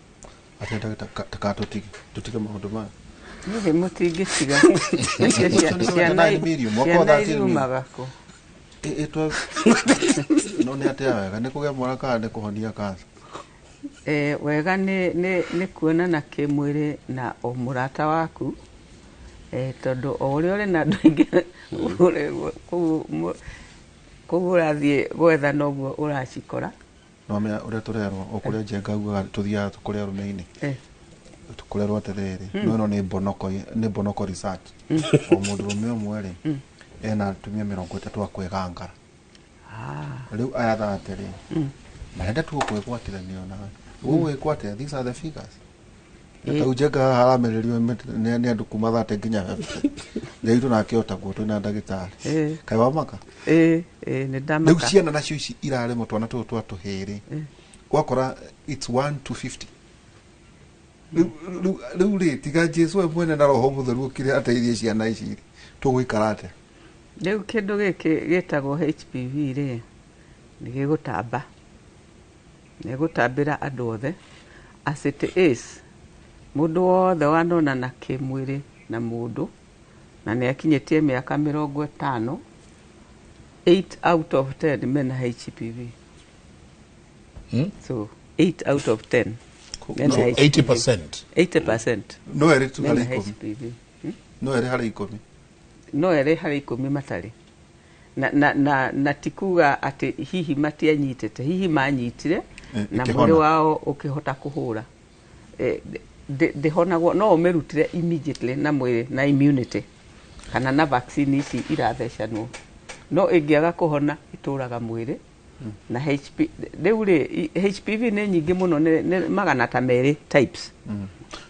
tutige maũndũ maya nĩ mũtingĩtiga ciana irumaga kũ no nĩ atĩa wega nĩ kũgĩa mwana kana nĩ kũhonia cancer wega nĩ kuonana kĩmwĩrĩ na o mũrata waku tondũ o ũrĩa ũrĩ na andũ aingĩ koguo ũrathiĩ gwetha noguo ũracikora nomenya ũrĩa tũrerwo o kũrĩa njenga ugaga tũthiaga kũrĩa rũme-inĩ tũkũrerwo atĩrĩrĩ no ĩno nĩ mbonoko research o mũndũrũme ũmwe rĩ ena atumia 30 akwĩgangara rĩu ayatha atĩrĩ marenda tu kwĩgwatĩranio nawe gwĩgwatĩra these are the figures Utaujega haramererio ni andu kuma thate nginya ngai tuna kiota guo na ndagitari kai wa maka ni ndamaka riu ciana nacio ici irare mutwana tu twatuhiri gwakora it's 1 to 50 riu ri tiga Jesu mwene na roho mutheru ukire ateithie ciana ici tugwikarate riu kindu giki gitagwo HPV ri ni gigutamba ni gutambira andu othe as it is mundu wothe wanona na kimwiri na mundu na ni akinyetie miaka 50 8 out of 10 mena HPV. So 8 out of 10 mena so 80%. 80%. No ere tu hari HPV. No ere hari 10. No ere hari 10 matari. Na tikuga ati hihi matianyitete hihi manyitire na mwiri wao ukihota kuhura ndihonagwo no umerutire immediately na mwiri na immunity kana na vaccine ici irathecanwo no ingiaga kuhona ituraga mwiri na HPV ni nyingi muno ni magana ta meri types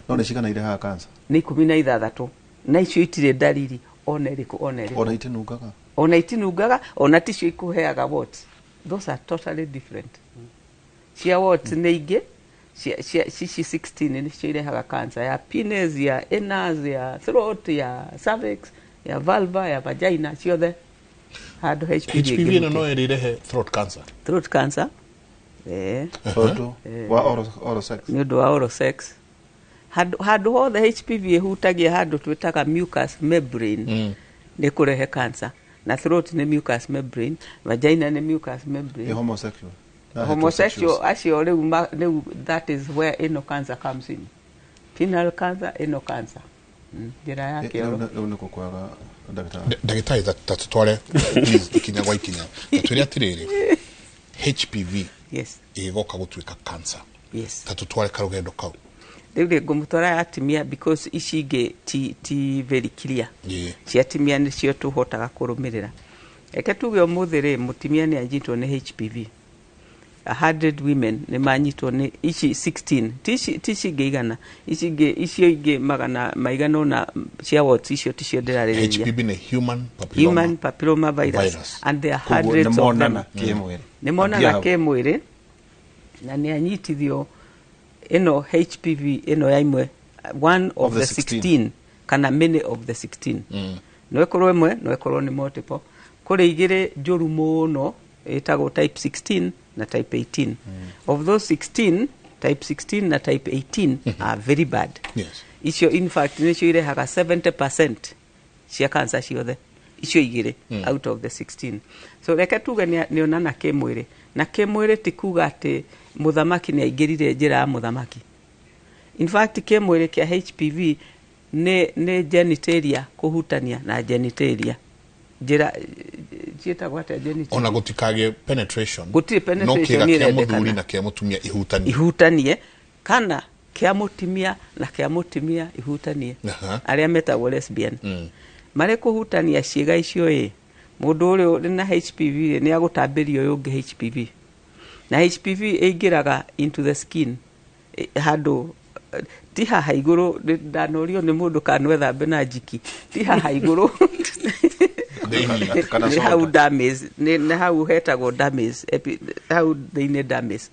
no ni cigana ire ha cancer ni 16 na icio itire dalili ona itinungaga ona ticio ikuheaga what those are totally different cia what ni ingi cia 16 ni cio irehaga cancer ya penis ya anus ya throat ya cervix ya vulva ya vagina ciothe hado HPV no irehe throat cancer wa oral sex ni do oral sex hado hothe HPV hutagia hado twitaga mucous membrane ni kurehe cancer na throat ni mucous membrane vagina ni mucous membrane homosexual acio reu that is where anal cancer comes in penile cancer anal cancer njira yake reu niko kwaga ndagitari tatutware ikinya gwa ikinya tatwire atiriri HPV igoka gutwika cancer tatutware karugendo kau rĩu ngũmũtwara atimia because ici ingĩ ti very clear cia atimia nĩcio tũhotaga kũrũmĩrĩra reke tuge ũmũthĩ rĩ mũtimia nĩ anyitwo nĩ HPV 100 women nĩ manyitwo nĩ ici 16 tici ingĩ igana icio ingĩ magana maigana na cia wards icio ticio ndĩrarĩrĩria HPV nĩ human papilloma virus and there are hundreds of them nĩ monana kĩmwĩrĩ na nĩ anyitithio ino HPV ino ya imwe one of the 16 kana many of the 16 no ekorwo imwe no ekorwo ni multiple kuri igire njuru muno etagwo type 16 na type 18 of those 16 type 16 na type 18 are very bad icio in fact nicio irehaga 70% cia cancer ciothe icio igire out of the 16 so reke tuge ni onana kemwire na kemwire tikuga ati muthamaki ni aingirire njira ya muthamaki in fact kemwire kia HPV ne genitalia kuhutania na genitalia njira cieta gwata genitalia ona gutikage penetration gutire penetration ni kia muthuri na kia mutumia ihutanie kana kia mutumia na kia mutumia ihutanie aria metagwo lesbian mare kuhutania ciega icio mundu uri na HPV ni agutambirio uyu ungi HPV na HPV ingiraga into the skin hado ti haha iguru ndanorio ni mundu kanwetha benajiki ti haha iguru ni how damage ni how hetagwo damage how the damage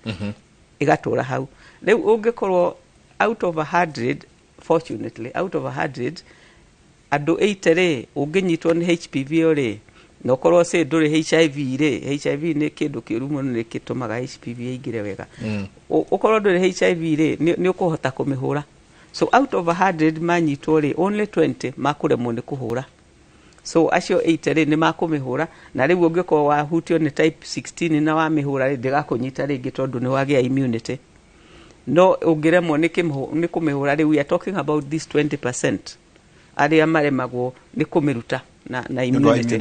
igatura hau riu ungikorwo out of 100 fortunately out of 100 andu 80 unginyitwo ni HPV ori no korwo se nduri HIV ni kindu kirumu ni kitumaga HPV ingire wega ukorwo nduri HIV ni ukuhota kumihura so out of 100 manyitwo ri only 20 makuremwo ni kuhura so acio 80 ni makumihura na riu ungikorwo wahutio ni type 16 na wa mihura ri ndigakunyita ringi tondu ni wagia immunity no ungiremwo ni kumihura ri we are talking about this 20% aria maremagwo ni kumiruta na immunity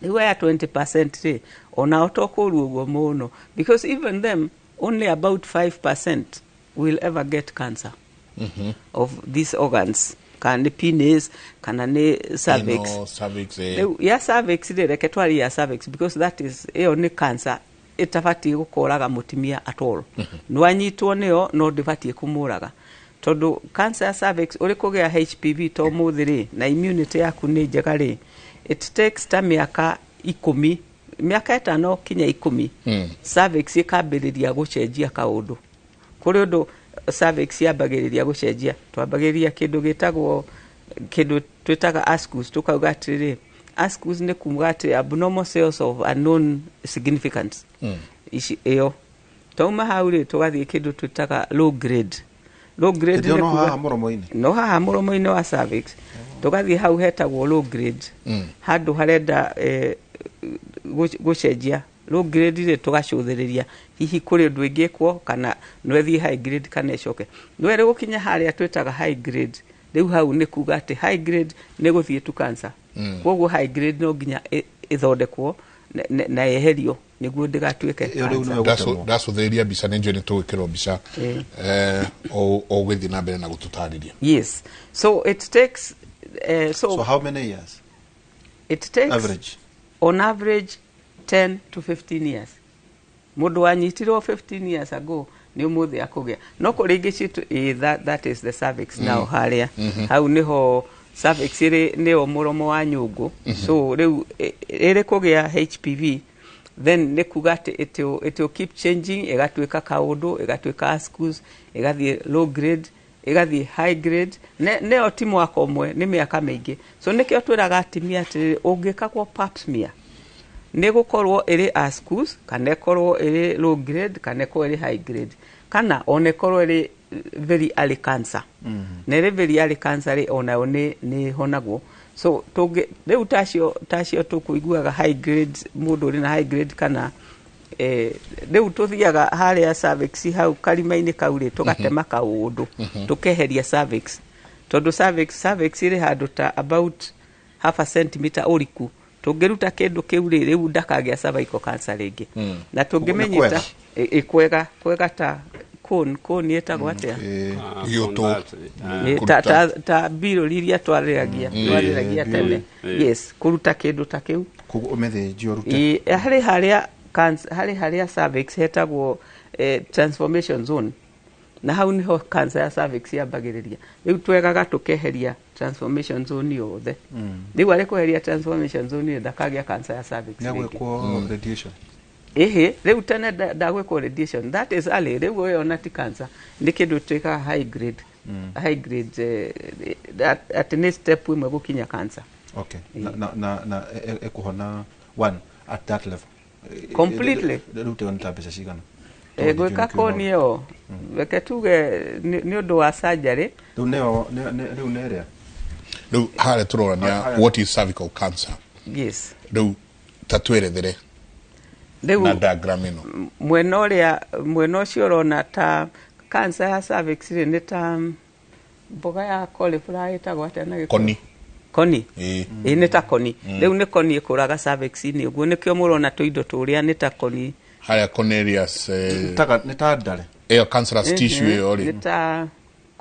riu ya 20% ri ona otokuruo guo muno because even them only about 5% will ever get cancer of these organs kana penis kana ni cervix cervix ya cervix reke twari ya cervix because that is ni cancer itabatie gukoraga mutimia at all nwanyitwo nio no ndibatie kumuraga tondu cancer ya cervix uri kugia HPV to muthiri na immunity yaku ni njega ri it takes ta miaka 10 miaka 5 kinya 10 cervix ikambiriria gucenjia kaundu kuri undu cervix yambagiriria gucenjia twambagiriria kindu gitagwo kindu twitaga ascus tukauga atiriri ascus ni kuuga ati abnormal cells of unknown significance ici iyo tauma hauri tugathie kindu twitaga low grade no haha muromo-ini no haha muromo-ini wa cervix tugathie hau hetagwo low grade handu harenda gucenjia low grade ri tugacuthiriria hihi kuri undu ingikwo kana nwethie high grade kana icoke nwere gukinya haria twitaga high grade riu hau ni kuga ati high grade ni guthie tu cancer koguo high grade no ginya ithondekwo na eherio niguo ndigatuike ndacuthiria mbica nĩ njũĩ nĩ tũgwĩkĩrwo mbica o gũthiĩ na mbere na gũtũtarĩria. Yes, so it takes so how many years it takes average on average 10 to 15 years mundu wanyitirwo 15 years ago ni umuthi akugia no kuringi citu that is the cervix now haria hau niho cervix ni muromo wa nyungu so riu iri kugia HPV then ni kuga ati it will keep changing igatuika kaundu igatuika ascus igathie low grade igathie high grade ne oti mwaka umwe ni miaka mingi so nikio twiraga atimia ati ungikagwo pap smear ni gukorwo iri ascus kana ikorwo iri low grade kana ikorwo iri high grade kana onekorwo iri very early cancer na iri very early cancer ri onayo ni honagwo so tuge riu tacio tukuiguaga high grade mundu uri na high grade kana riu tuthiaga haria cervix hau karima-ini kauri tugatema kaundu tukeheria cervix tondu cervix iri handu ta about half a centimeter uriku tungiruta kindu kiu riu ndakagia cervical cancer ringi na tungimenyita ikwega ta kon yetagwo atia ta biro liria twariragia tene yes kuruta kindu ta kiu umethĩnjio rute haria cervix hetagwo transformation zone na hau niho cancer ya cervix yambagiriria riu twegaga tukeheria transformation zone yothe riu ari kuheria transformation zone ndakagia cancer ya cervix nagwikwo radiation riu tene ndagwikwo radiation that is early riu yo na ti cancer ni kindu twika high grade at next step we gukinya cancer okay na ekuhona one at that level completely riu te ontabesha cigana gwika konio weke tuge ni undu wa surgery riu neria riu haria turorania what is cervical cancer yes riu tatwerethere na diagram ino mwena ucio urona ta cancer ya cervix ni ta mboga ya cauliflower itagwo atia na koni ni ta koni riu ni koni ikuraga cervix ni uguo nikio murona tuindo turia ni ta koni haria cornelius ni ta ndare iyo cancerous tissue iyo ri ni ta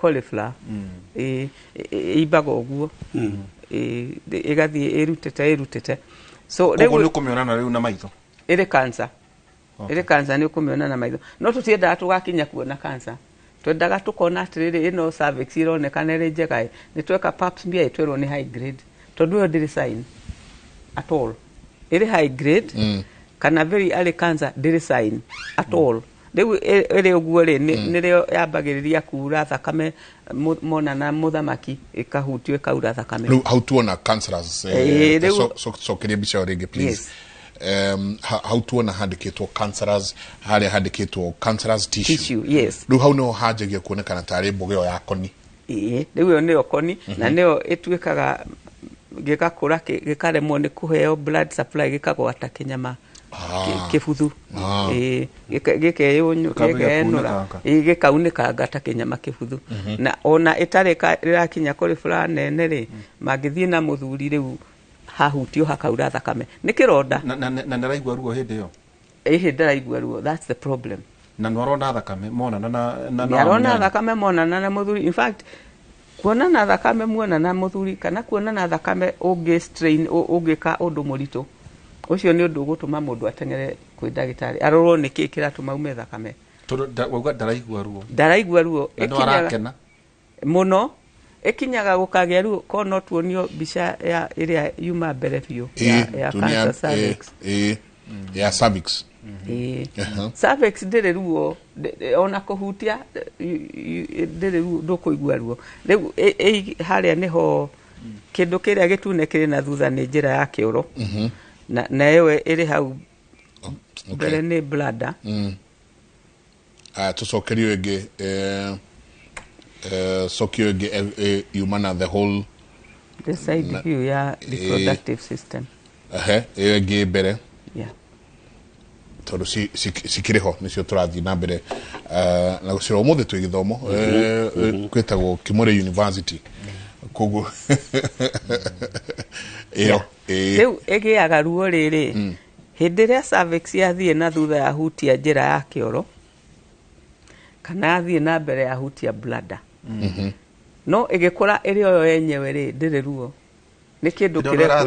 cauliflower ibaga uguo igathie irutete so riu ni kumiona riu na maitho iri cancer iri cancer ni ukumiona na maitho no tutiendaga tugakinya kuona cancer twendaga tukona atiriri ino cervix ironekana iri njega ni tweka pap smear itwerwo ni high grade tondu yo ndiri sign at all iri high grade kana very early cancer ndiri sign at all riu iri uguo ri nirio yambagiriria kuura thakame mona na muthamaki ikahutio ikaura thakame riu how tuona cancerous so kiria bicha ringi please how tuona handikitwo cancerous haria handikitwo cancerous tissue yes riu hau no hanjagia kuonekana tari mbogeo ya koni riu yo niyo koni na niyo ituikaga gikakura gikaremwo ni kuheo blood supply gikagwata kinyama kibuthu gikeyunura gikaunika ngata kinyama kibuthu na ona itari irakinya kuri fura nene ri mangithie na muthuri riu hahutio hakaura thakame ni kironda na ndaraigua ruo hindi yo ndaraigua ruo that's the problem na norona thakame monana na norona thakame monana na muthuri in fact kuonana thakame muona na muthuri kana kuonana thakame ungi strain ungika undu muritu ucio ni undu gutuma mundu atengere kwĩ ndagĩtarĩ arorwo nĩkĩ kĩratũma ume thakame wauga ndaraigua ruo ikinyaga mũno ikinyaga gũkagĩa ruo ko no tuonio mbica ya ĩrĩa yuma mbere biũ ya cancer cervix ya cervix cervix ndĩrĩ ruo ona kũhutia ndĩrĩ ruo ndũkũigua ruo rĩu harĩa nĩho kĩndũ kĩrĩa gĩtune kĩrĩ na thutha nĩ njĩra ya kĩoro na ĩyo ĩrĩ hau mbere nĩ bladder tucokerio ĩngĩ sokio ĩngĩ yumana the whole the side view ya reproductive system ĩyo ĩngĩ mbere tondå cikirä ho nä cio tå rathiä na mbere na gå cira å må thä twä gä thomo kwä tagwo kä må rä university koguo ä rä u ä gä aga ruo rä rä hä ndä ä rä a cervix yathiä na thutha ya hutia njä ra ya kä oro kana yathiä na mbere ya hutia bladder no ä gä kå ra ä rä o yo yenyewe rä ndä rä ruo nä kä ndå kä rekå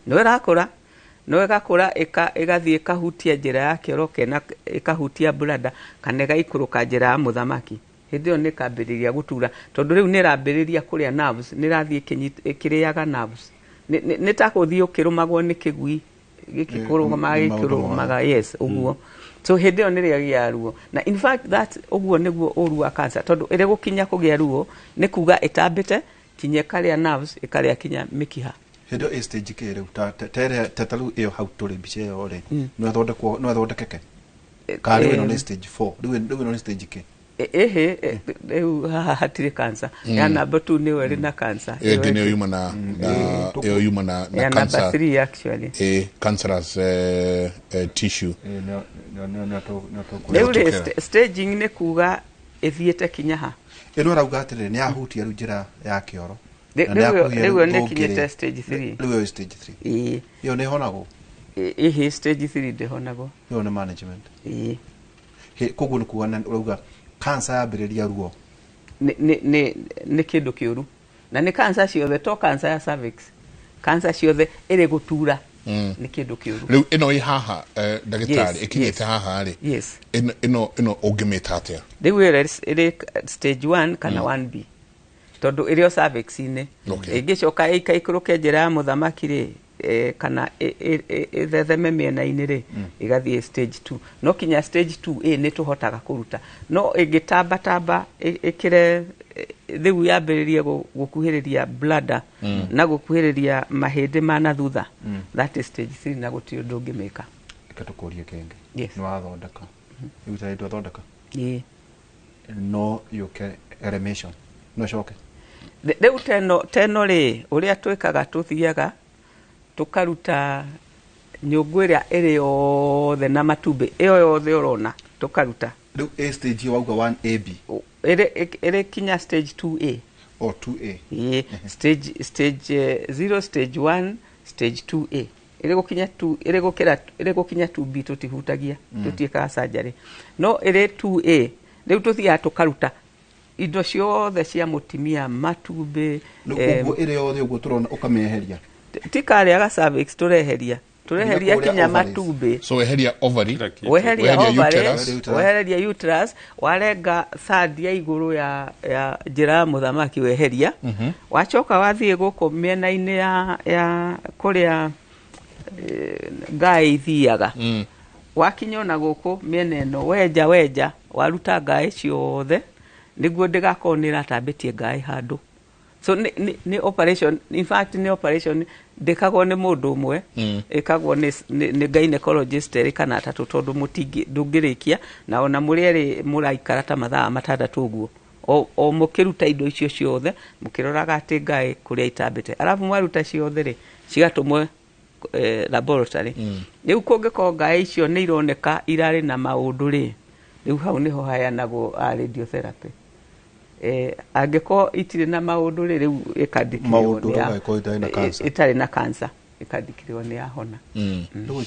no ä rakå ra no ĩgakũra ĩgathiĩ ĩkahutia njĩra ya kĩoro kena ĩkahutia bladder kana ĩgaikũrũka njĩra ya mũthamaki hĩndĩ ĩyo nĩ ĩkambĩrĩria gũtura tondũ rĩu nĩ ĩrambĩrĩria kũrĩa nerves nĩ ĩrathiĩ ĩkĩrĩaga nerves nĩ ta gũthiĩ ũkĩrũmagwo nĩ kĩgui gĩkĩkũrũmaga yes ũguo so hĩndĩ ĩyo nĩ rĩagĩa ruo na in fact that ũguo nĩguo ũru wa cancer tondũ ĩrĩ gũkinya kũgĩa ruo nĩ kuga ĩtambĩte kinya ĩkarĩa nerves ĩkarĩa kinya mĩkiha hĩndĩ ĩyo stage kĩ rĩu ta rĩu ĩyo hau tũrĩ mbica ĩyo rĩ no athondekeke karĩ ĩno nĩ stage 4 rĩu ĩno nĩ stage kĩ rĩu haha hatirĩ cancer ya number 2 nĩyo ĩrĩ na cancer ĩyo ĩngĩ nĩyo yuma na cancer number 3 actually cancerous tissue rĩu staging nĩ kuga ĩthiĩte kinya ha ĩno arauga atĩrĩ nĩ ahutia rĩu njĩra ya kĩoro rĩu nĩ kinyĩte stage 3 rĩu ĩyo stage 3 ĩyo nĩ honagwo stage 3 ndĩhonagwo ĩyo nĩ management koguo nĩ kuga ũrauga cancer yambĩrĩria ruo nĩ kĩndũ kĩũru na nĩ cancer ciothe to cancer ya cervix cancer ciothe ĩrĩ gũtura nĩ kĩndũ kĩũru rĩu ĩno ĩ haha ndagĩtarĩ ĩkinyĩte haha rĩ ĩno ũngĩmĩta atĩa rĩu ĩrĩ stage 1 kana 1B tondũ ĩrĩ o cervix-inĩ ĩngĩcoka ĩikaikũrũke njĩra ya mũthamaki rĩ kana ĩthetheme mĩena-inĩ rĩ ĩgathiĩ stage 2 no kinya stage 2A nĩ tũhotaga kũruta no ĩngĩtambatamba ĩkĩre rĩu yambĩrĩrie gũkuhĩrĩria bladder na gũkuhĩrĩria mahĩndĩ ma na thutha that is stage 3 na gũtirĩ ũndũ ũngĩmĩka tũkũrie kĩngĩ nĩ wathondeka rĩu ta rĩtwa thondeka no yũke remission no coke rĩu teno rĩ ũrĩa twĩkaga tũthiaga tũkaruta nyũngũ ĩrĩa ĩrĩ yothe na matumbĩ ĩyo yothe ũrona tũkaruta rĩu stage wauga 1AB ĩrĩ kinya stage 2A 2A stage 0 stage 1 stage 2A ĩrĩ gũkinya 2B tũtihutagia tũtiĩkaga surgery no ĩrĩ 2A rĩu tũthiaga tũkaruta indo ciothe cia mũtimia matumbĩ ũguo ĩrĩ yothe ũguo tũrona ũkamĩeheria tikarĩaga cervix tũreheria kinya matumbĩ so weheria ovary weheria uterus warenga third ya igũrũ ya njĩra ya mũthamaki weheria wacoka wathiĩ gũkũ mĩena-inĩ ya kũrĩa ngaĩ ithiaga wakinya ona gũkũ mĩena ĩno wenja waruta ngaĩ ciothe nĩguo ndĩgakorwo nĩ ĩratambĩtie ngaĩ handũ so nĩ operation in fact nĩ operation ndĩkagwo nĩ mũndũ ũmwe ĩkagwo nĩ gynecologist erĩ kana atatũ tondũ ndũngĩrĩkia na ona mũrĩ erĩ mũraikara ta mathaa 6 ũguo o mũkĩruta indo icio ciothe mũkĩroraga atĩ ngaĩ kũrĩa itambĩte arabu mwaruta ciothe rĩ cigatũmwo laboratory rĩu kũngĩkorwo ngaĩ icio nĩ ironeka irarĩ na maũndũ rĩ rĩu hau nĩho hayanagwo radiotherapy angĩkorwo itirĩ na maũndũ rĩ rĩu ĩkandĩkĩrwo itarĩ na cancer ĩkandĩkĩrwo nĩ yahona rĩu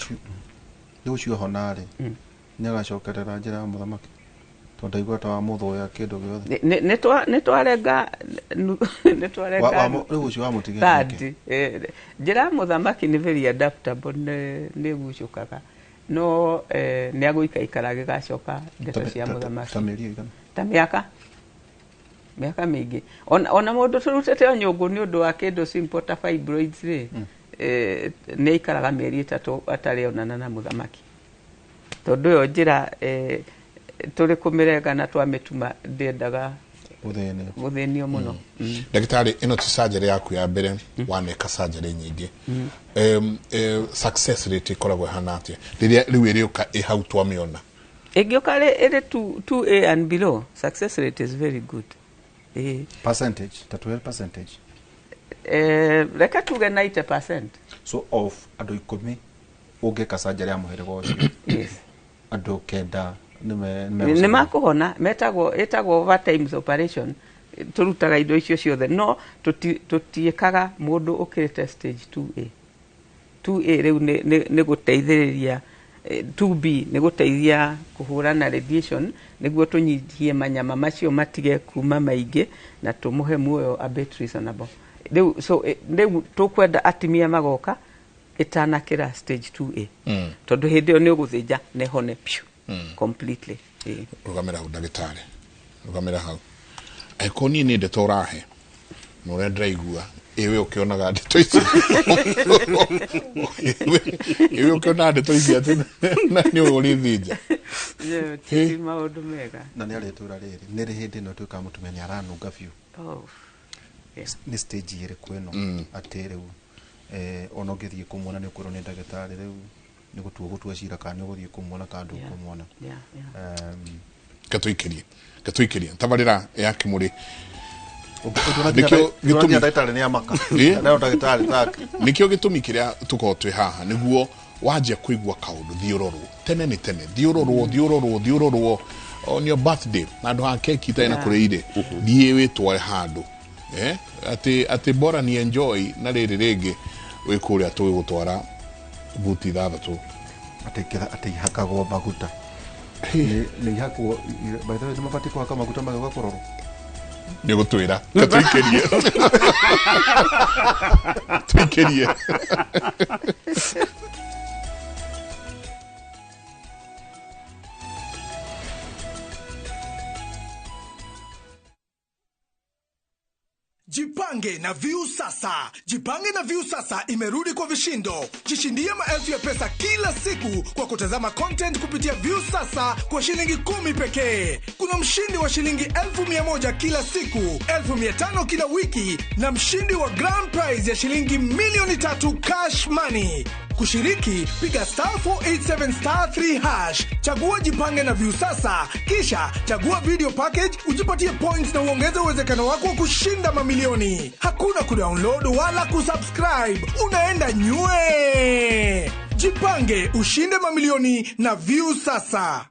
ũcio hona rĩ nĩ agacokerera njĩra ya mũthamaki tondũ ndaigua ta wa mũthũya kĩndũ gĩothe nĩ twarenga rĩu ũcio wa mũtigia njĩra ya mũthamaki nĩ very adaptable nĩ gucũkaga no nĩ agũikaikara gĩgacoka ndeto cia mũthamaki ta mĩaka mĩingĩ ona mũndũ tũrutĩte o nyũngũ nĩ ũndũ wa kĩndũ simple ta fibroids rĩ nĩ aikaraga mĩeri 3 atarĩ onana na mũthamaki tondũ yo njĩra tũrĩ kũmĩrenga na twamĩtuma ndĩendaga gũthĩnio mũno. Ndagĩtarĩ, ĩno ti surgery yaku ya mbere waneka surgery nyingĩ. Success rate ĩkoragwo hana atĩa rĩrĩa rĩu ĩrĩũka hau twamĩona? Ĩngĩũka ĩrĩ 2A and below, success rate is very good. Percentage, 12%. Reka tuge 90%. So of andũ 10 ũngĩka surgery ya mũhĩrĩga ũcio. Yes. Andũ 9 nĩ makũhona, etagwo overtime operation. Tũrutaga indo icio ciothe no tũtiĩkaga mũndũ ũkĩrĩte stage 2A. 2A rĩu nĩ gũteithĩrĩria 2B nĩ gũteithia kũhũrana radiation nĩguo tũnyihie manyama macio matige kuma maingĩ na tũmũhe muoyo a bit reasonable. Rĩu tũkwenda atimia magoka ĩtanakĩra stage 2A tondũ hĩndĩ ĩyo nĩ ũgũthĩnja na ĩhone piu completely. Rũgamĩra hau ndagĩtarĩ, rũgamĩra hau. Angĩkorwo niĩ nĩ ndeto ũrahe na ũrĩa ndĩraigua iwe ukionaga ndeto ici iwe ukionaga ndeto ici ati na nĩ ũrĩthĩnja ti maũndũ mega na nĩ arĩtũra rĩrĩ nĩ rĩ hĩndĩ ĩno twĩka mũtumia nĩ aranunga biũ nĩ stage ĩrĩkũ ĩno atĩ rĩu ona ũngĩthiĩ kũmuona nĩ ũkorwo nĩ ndagĩtarĩ rĩu nĩ gũtua cira kana nĩ ũgũthiĩ kũmuona kana ndũkũmuona katũikĩrie tabarĩra ya Kĩmũrĩ nikio gĩtũmi kĩrĩa tũkorwo twĩ haha nĩguo wanjia kũigua kaũndũ thiũrũrwo tene nĩ tene thiũrũrwo on your birthday na andũ ha keki ta ina kũrĩire thiĩ wĩtware handũ atĩ bora ni enjoy na rĩrĩ rĩngĩ wĩ kũrĩa tũgũtwara buti thathatũ atĩ ihakagwo maguta nĩ ihakwo by the way nĩ mabatiĩ kũhaka maguta magĩũka kũrorwo nĩ gũtwĩra tuikĩrie Jipange na View Sasa. Jipange na View Sasa imerudi kwa vishindo. Jishindie maelfu ya pesa kila siku kwa kutazama content kupitia View Sasa kwa shilingi 10 pekee. Kuna mshindi wa shilingi 1,100 kila siku, 1,500 kila wiki na mshindi wa grand prize ya shilingi milioni 3 cash money. Kushiriki, piga *487*3#. Chagua Jipange na View Sasa, kisha chagua video package, ujipatie points na uongeze uwezekano wako wa kushinda mamilioni. Hakuna kudownload wala kusubscribe. Unaenda nywe. Jipange, ushinde mamilioni na View Sasa.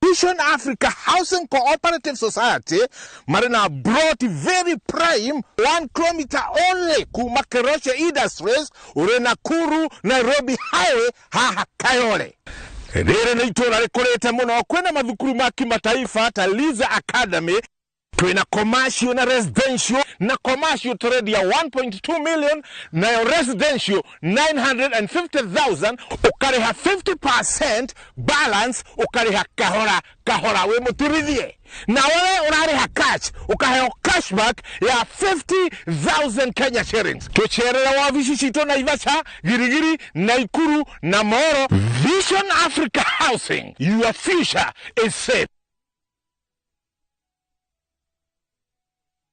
Vision Africa Housing Cooperative Society marina brought very prime 1 kilometer only kuma Keroshe Industries uri Nakuru Nairobi Highway haha Kayole. Rĩrĩ nĩ itũra rĩkũrĩte mũno kwĩna mathukuru ma kimataifa ta Liza Academy twina commercial na residential na commercial tũrendia 1.2 million na residential 950,000 ukariha 50% balance ukariha kahora we mutirithie na wewe unariha cash ukaheo cashback ya 50,000 Kenya shillings. Tucherera wabici cito Naivasha, Girigiri, Naikuru na Moro. Vision Africa Housing, your future is safe.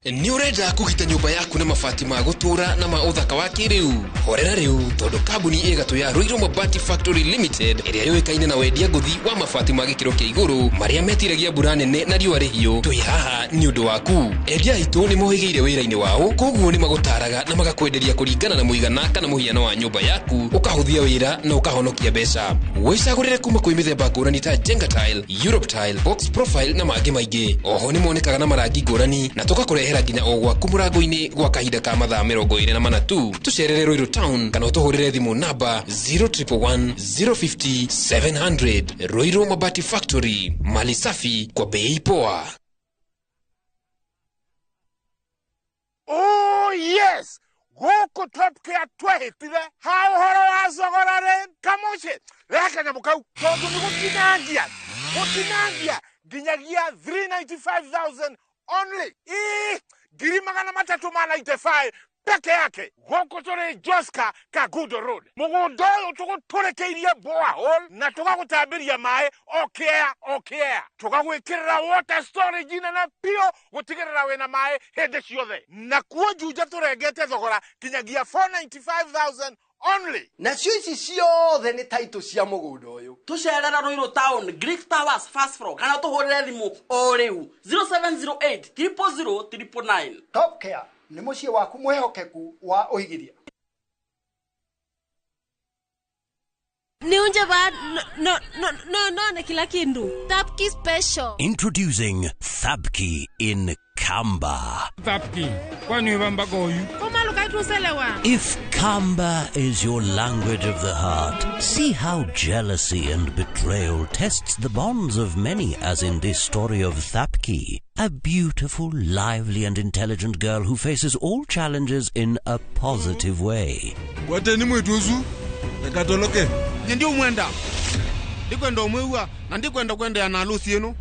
Ni urenda kugita nyumba yaku na mabati ma gutura na ma uthaka wa kiriu horera riu tondu kambuni igatu ya Ruiru Mabati Factory Limited iria yoikaine na wendia nguthi wa mabati ma gikiro kia iguru maria metiragia mbura nene na riũa rĩhiũ twi haha ni undu waku endia itu ni mohigeire wĩra-inĩ wao koguo ni magutaraga na magakwenderia kũringana na mũigana kana mũhiano wa nyumba yaku ukahuthia wĩra na ukahonokia mbeca wĩcagũrĩre kuma kwĩ mĩthemba ngũrani ta Jenga Tile, Europe Tile, Box Profile na mangĩ maingĩ oho ni monekaga na marangi ngũrani na tukakũrehera nginya o gwaku mũrango-inĩ gwa kahinda ka mathaa 24 tu tucerere Ruiru Town kana ũtũhũrĩre thimũ namba 0111 050 700. Ruiru Mabati Factory, mali safi kwa bei poa. Oh yes, gũkũ top care twehĩtire ha ũhoro wa thogora rĩ kamuci reke nyamũ kau tondũ nĩ gũtinangia nginyagia 395,000 only 395 peke yake gũkũ tũrĩ Joska Kagudo Road mũgũnda ũyũ tũgũtũrĩkĩirie borehole na tũgagũtambĩria maĩ okĩa tũgagwĩkĩrĩra water storage nene biũ gũtigĩrĩra wĩna maĩ hĩndĩ ciothe na kuo Juja tũrengete thogora kinyagia 495,000 only. Nacio ici ciothe nĩ taitũ cia mũgũnda ũyũ. Tũcerera Ruiru Town, Greek Towers, First Floor, kana tũhũrĩre thimũ o rĩu 0708 000 999. Top Care nĩ mũciĩ waku mwĩhokeku wa ũigithia. Niunje ba no kila kindu. Thabki special. Introducing Thabki in Kamba. Thabki, kwani wamba goyu? Koma lukaitu selewa. If Kamba is your language of the heart, see how jealousy and betrayal tests the bonds of many, as in this story of Thabki, a beautiful, lively and intelligent girl who faces all challenges in a positive way. Wateni mwituzu, ekatoloke. Ndio mwenda. Ndikwenda omwewa, na ndikwenda kwenda na harusi yenu.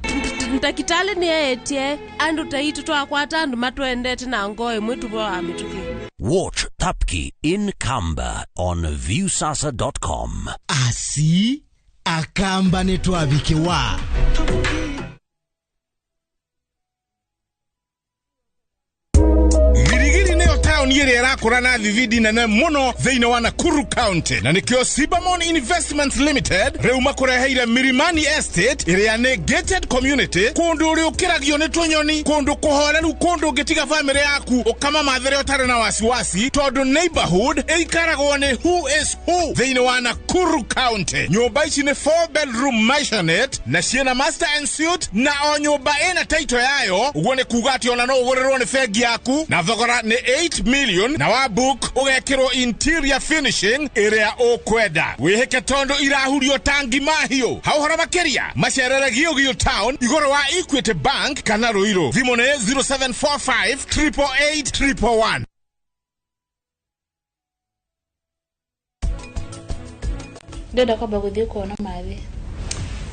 Ntakitale ni etie, andu taitu twakwata andu matwendete na ngoe mwitu wa mituki. Watch Thabki in Kamba on viewsasa.com. Asi akamba netwabike wa. Town yere yakora na vividi na mono thĩinĩ wa Nakuru County na nikio Sibamon Investments Limited rĩu makureheire Mirimani Estate ĩrĩa nĩ gated community kũndũ ũrĩ ũkĩragio nĩ tũnyoni kũndũ kũhoreru kũndũ ũngĩtiga family yaku ũkama mathere ũtarĩ na wasiwasi tondũ neighborhood ĩikaragwo nĩ who is who thĩinĩ wa Nakuru County. Nyũmba ici nĩ 4 bedroom maisonette na ciĩna master and suite na o nyũmba ĩna title yayo ũguo nĩ kuga atĩ ona no ũgũrĩrwo nĩ bengi yaku na thogora nĩ 8 million na wa book ugekirwo interior finishing area okwenda wiheke tondo irahurio tangi mahio hauhora makeria macerere Gilgil Town igoro wa Equity Bank kana Ruiru thimo ne 0745 888 111. Ndenda kwamba guthii kuona mathi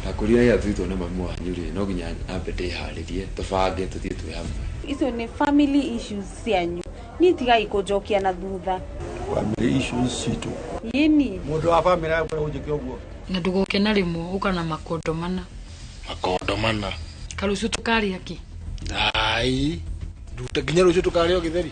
akuria ya thito na mamu wanyuri no ginya ambete haririe tubange tuthie twe hamwe. Icio ni family issues cianyu ni tiga ikujokia na thutha family issues citu yini mundu wa family yako ujike uguo na ndugoke na rimo ukana makondomana karucio tukari aki ai ndute ginya rucio tukari o githeri.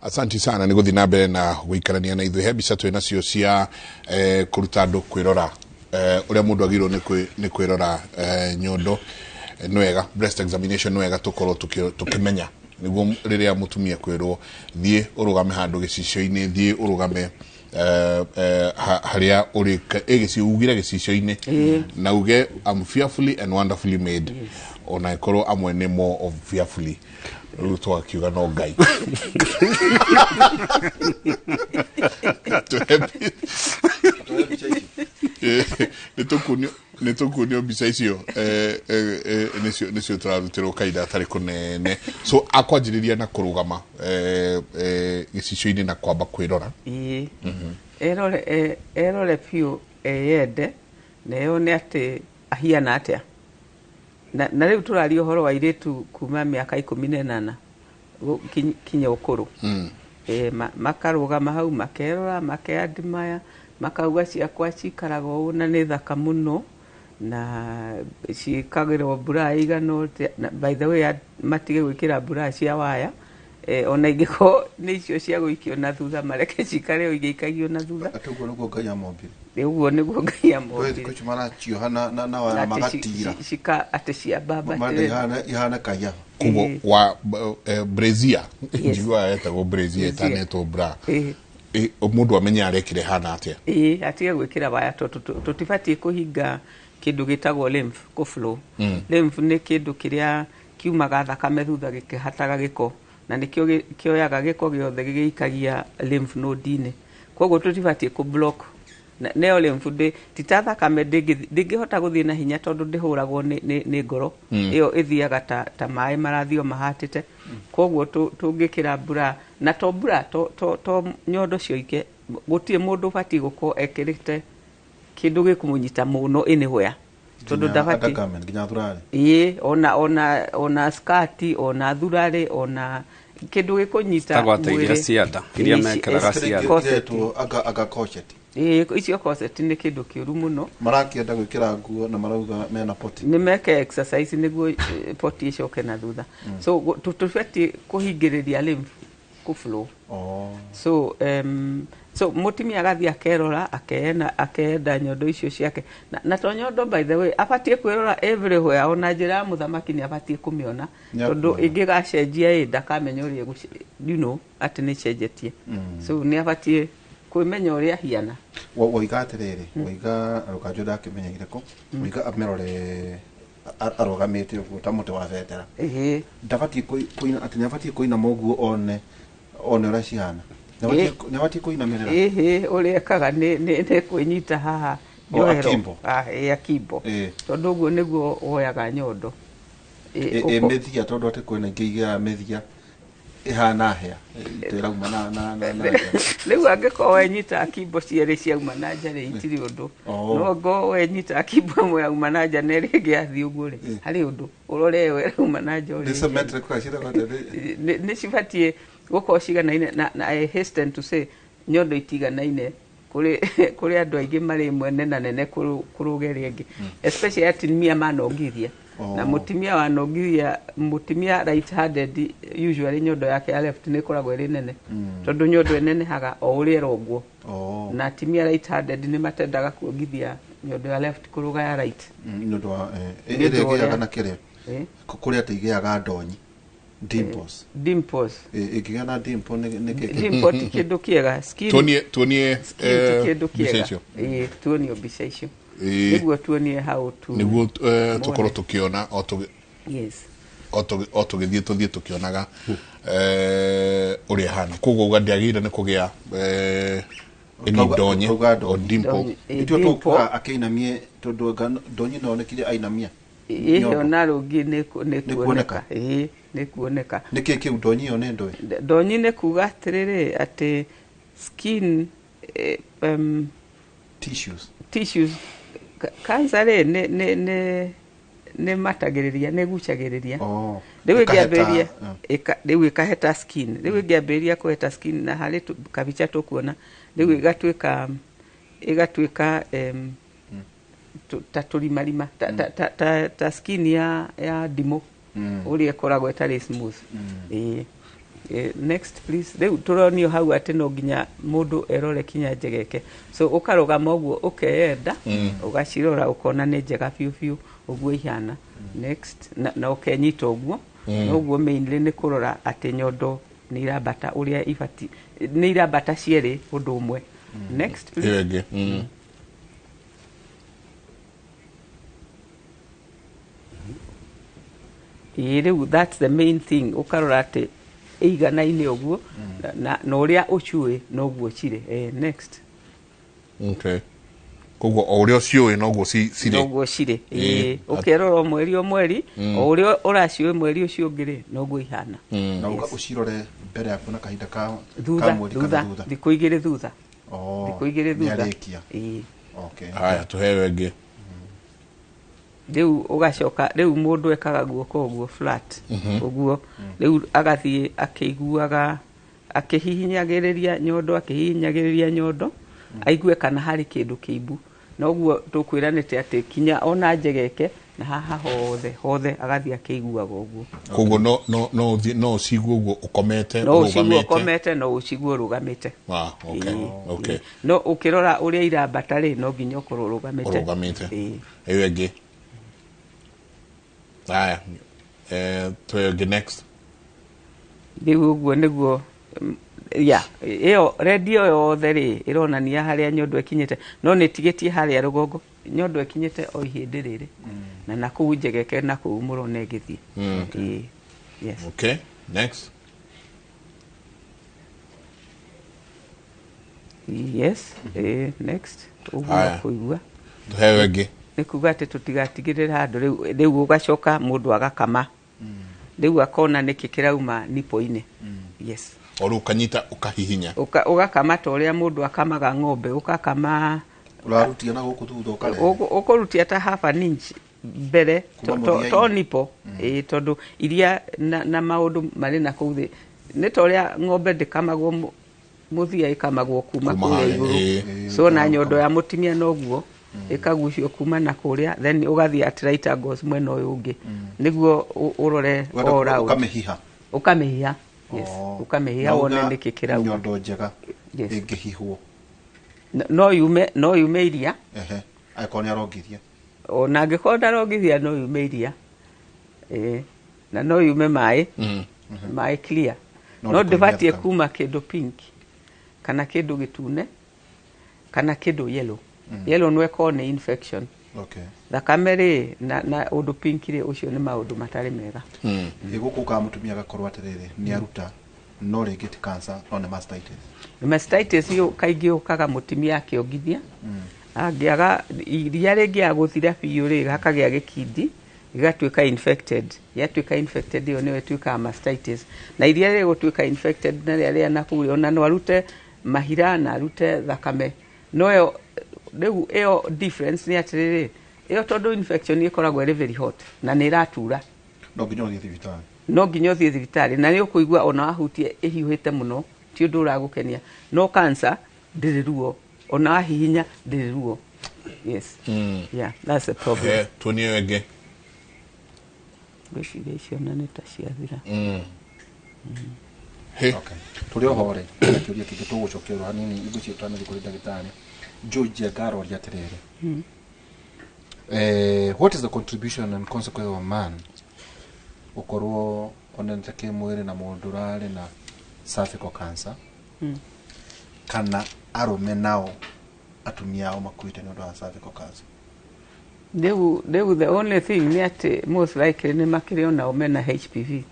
Asanti sana ni guthi na mbere na guikarania na ithuĩ he mbica twĩ nacio cia kũruta andũ kwĩrora ũrĩa mũndũ agirwo nĩ kwĩrora nyondo nwega breast examination nwega tũkorwo tũkĩmenya niguo rĩrĩa mũtumia kwĩrwo thiĩ ũrũgame handũ gĩcicio-inĩ thiĩ ũrũgame harĩa ũrĩ ugire gĩcicio-inĩ na uge I'm fearfully and wonderfully made ona ikorwo amwe nĩ more of fearfully ruto akiuga no ngai nitukunio mbica icio nicio turarutirwo kaida atari kunene so akwanjiriria na kurugama gicicio-inĩ na kwamba kwirora erore piu yende neo nĩ atĩ ahiana atia na rĩu tũraria ũhoro wa airĩtu kuma mĩaka 18 kinya ũkũrũ makarũgama hau makerora makeandimaya makauga ciakwa cikaraga ũũ na nĩ thaka mũno na cikagĩrwo mbura igano by the way matige gwĩkĩra mbura cia waya ona ingĩko nĩ icio cia gũikio na thutha mareke cikare o igĩikagio na thutha atũguo nĩguo Ngai amombire ũguo nĩguo Ngai amombire wewe kuchumana chioha na waya magatira cika atĩ cia baba ihana kaya kubo wa Brazil njigua yetagwo Brazil tanetwo bra mundu amenya arekire hana atia atige gwĩkĩra waya tutibatie kuhinga kindu gitagwo lymph ku flow lymph nĩ kindu kiria kiumaga thakame thutha gĩkĩhataga gĩko na nĩkĩo kĩoyaga gĩko gĩothe gĩgĩikagia lymph node-inĩ koguo tũtibatiĩ kũ block neo lymph tita thakame ndĩngĩhota gũthiĩ na hinya tondũ ndĩhũragwo nĩ ngoro ĩyo ĩthiaga ta maĩ marathio mahatĩte koguo tũngĩkĩra mbura na to mbura to nyondo cioike gũtirĩ mũndũ ũbatiĩ gũkorwo ekĩrĩte kĩndũ gĩkũmũnyita mũno anywhere tondũ ndabatiĩ ona skati ona thurarĩ ona kĩndũ gĩkũnyita mwĩrĩ cianda iria mekĩraga cianda aga corset icio corset nĩ kĩndũ kĩũru mũno marakĩenda gwĩkĩra nguo na marauga mena poti nĩ meke exercise nĩguo poti ĩcoke na thutha so tũbatiĩ kũhingĩrĩria lymph flow so mutimia agathi akerora akeenda nyondo icio ciake na to nyondo by the way abatie kwirora everywhere ona njira muthamaki ni abatie kumiona tondu ingigacenjia ndakamenya uria ati ni cenjetie so ni abatie kwimenya uria hiana woiga atiriri woiga rukanjo akimenya ireko woiga amerore arogamite uguo ta muti wa vetera ndabatie kuina ati ni abatie kuina moguo one ora ciana nabati kuinamerera uri ekaga ni kwinyita haha njohero akimbo tondu guo niguo woyaga nyondo methia tondu ati kwina ngiiga methia ihana hea tirauma na riu angiko wenyita akimbo ciere ciauma na njare itiri undu no go wenyita akimbo mwe auma na njare neringi athi uguo ri hari undu urore we auma na njore ni symmetric kwa shida kwa ni cibatie gũkorwo ciganaine na I hasten to say nyondo itiganaine kuri andu aingĩ marĩ mwene na nene kũrũgeria ĩngĩ especially atimia manongithia na mutimia wanongithia mutimia right handed usually nyondo yake ya left nĩ koragwo ĩrĩ nene tondũ nyondo ĩnene haga o ũrĩa rogwo na atimia right handed nĩ matendaga kuongithia nyondo ya left kũrũga ya right nyondo ĩrĩgĩaga na kĩrĩa kũrĩa atĩigĩaga ndonyi dimples ikigana dimple ne dimple tikindu kiega skin tuonie kikindu kiega tuonie mbica icio niguo tuonie how to niguo tukorwo tukiona yes tuthie tukionaga uri hana koguo ugandiagire ni kugia ini ndonye o dimple itio tukuga akeinamie tondu ndonye no nekire ainamia iyo na rugi ni kuoneka ni kuoneka niki kiu ndonyi yo ne ndoi ndonyi ne kuga atiriri ati skin tissues cancer ne matagiriria ne guchagiriria riu ngiambiria riu ikaheta skin riu ngiambiria kuheta skin na hari kabicha tukuona riu igatuika ta turimarima ta skin ya dimo uri ekoragwo etari smooth next please riu turonio hau ati no nginya mundu erore kinya njegeke so ukarugama uguo ukeenda ugacirora ukona ni njega fiu uguo ihana next na ukenyita uguo uguo mainly ni kurora ati nyondo ni irambata uria ibati ni irambata ciere undu umwe next please that's the main thing ukarora ati igana-ini uguo na uria ucui no guo cire next koguo o uria uciui no guo cire no guo cire ukerora mweri o uria uraciui mweri ucio ungiri no guo ihana na ucirore mbere yaku na kahinda ka mweri kana thutha thiku igiri thutha thiku igiri thutha haya tuhewe ingi riu ugacoka riu mundu ekaga guoko uguo flat uguo riu agathie akiguaga akihihinyagiriria nyondo aigue kana hari kindu kiibu na uguo tukwiranite ati kinya ona njegeke na haha hothe agathie akiguaga uguo koguo no ciguo uguo ukomete no uciguo rugamite okay no ukirora uria irambata ri no nginya ukorwo rugamite eyo ingi haya tuge next riu uguo niguo iyo radio yothe ri ironania haria nyondo ikinyite no nitigitie haria rugongo nyondo ekinyete o ihindi riri na naku njegeke naku muro negithie. Yes. Okay, next. Yes, next. Haya. Kuigua. Tuhewe ngi. Nĩ kuga atĩ tũtigatigĩrĩra handũ rĩu ũgacoka mũndũ agakama rĩu akona nĩkĩ kĩrauma nipo-inĩ. Yes. Oru ukanyita ukahihinya. Ũgakama ta ũrĩa mũndũ akamaga ng'ombe, ũgakama urarutia na gũkũ thutha ũkare. Ũkũrutia ta half an inch mbere to nipo tondũ iria na maũndũ marĩ na kũu thĩ nĩ ta ũrĩa ng'ombe ndĩkamagwo mũthia ĩkamagwo kuma kũrĩa igũrũ. So na nyondo ya mũtumia noguo ikagucio kuma na kuria then ugathie at right angles mwena uyu ungi niguo urore ora ukamehiha. Yes, ukamehiha wone nikikira nyondo njega ingihihwo no yume iria akoni arongithia ona ngikonda arongithia no yume iria na no yume mai mai clear no ndivatie kuma kindu pink kana kindu gitune kana kindu yellow. Yellow no ekone infection. Okay. Thakame ri na undu pink ri ucio ni maundu matari mega. Iguku ka mutumia gakorwa atiriri ni aruta no ringi ti cancer no ni mastitis. Mastitis yo kaingi ukaga mutumia akiongithia. Angiaga iria ringi aguthira biu ri gakagia gikindi igatuika infected. Yatuika infected yo ni wetuika mastitis. Na iria ri gutuika infected na ria nakuri ona no arute mahira na arute thakame. No rĩu ĩyo difference nĩ atĩrĩrĩ ĩyo tondũ infection ĩkoragwo ĩrĩ very hot na nĩ ĩratura no nginya ũthiĩ thibitarĩ na nĩ ũkũigua ona wahutie ĩhiũhĩte mũno ti ũndũ ũragũkenia no cancer ndĩrĩ ruo ona wahihinya ndĩrĩ ruo. Yes. Yeah, that's a problem. Tuonie wenge gwĩciria icio na nĩ ta ciathira. Okay, tũrĩ ohore kĩũria kĩngĩ tũgũcokerwo hanini indo cio twanathiĩ kũrĩ ndagĩtarĩ Georgia Garo aliaterere. What is the contribution and consequence of a man ukorwo onenteke mwere na mũndurare na cervical cancer kana arume nao atumia ao makuite nĩ ũndũ wa cervical cancer? The only thing nĩ atĩ most likely nĩ makĩrĩ onao mena HPV.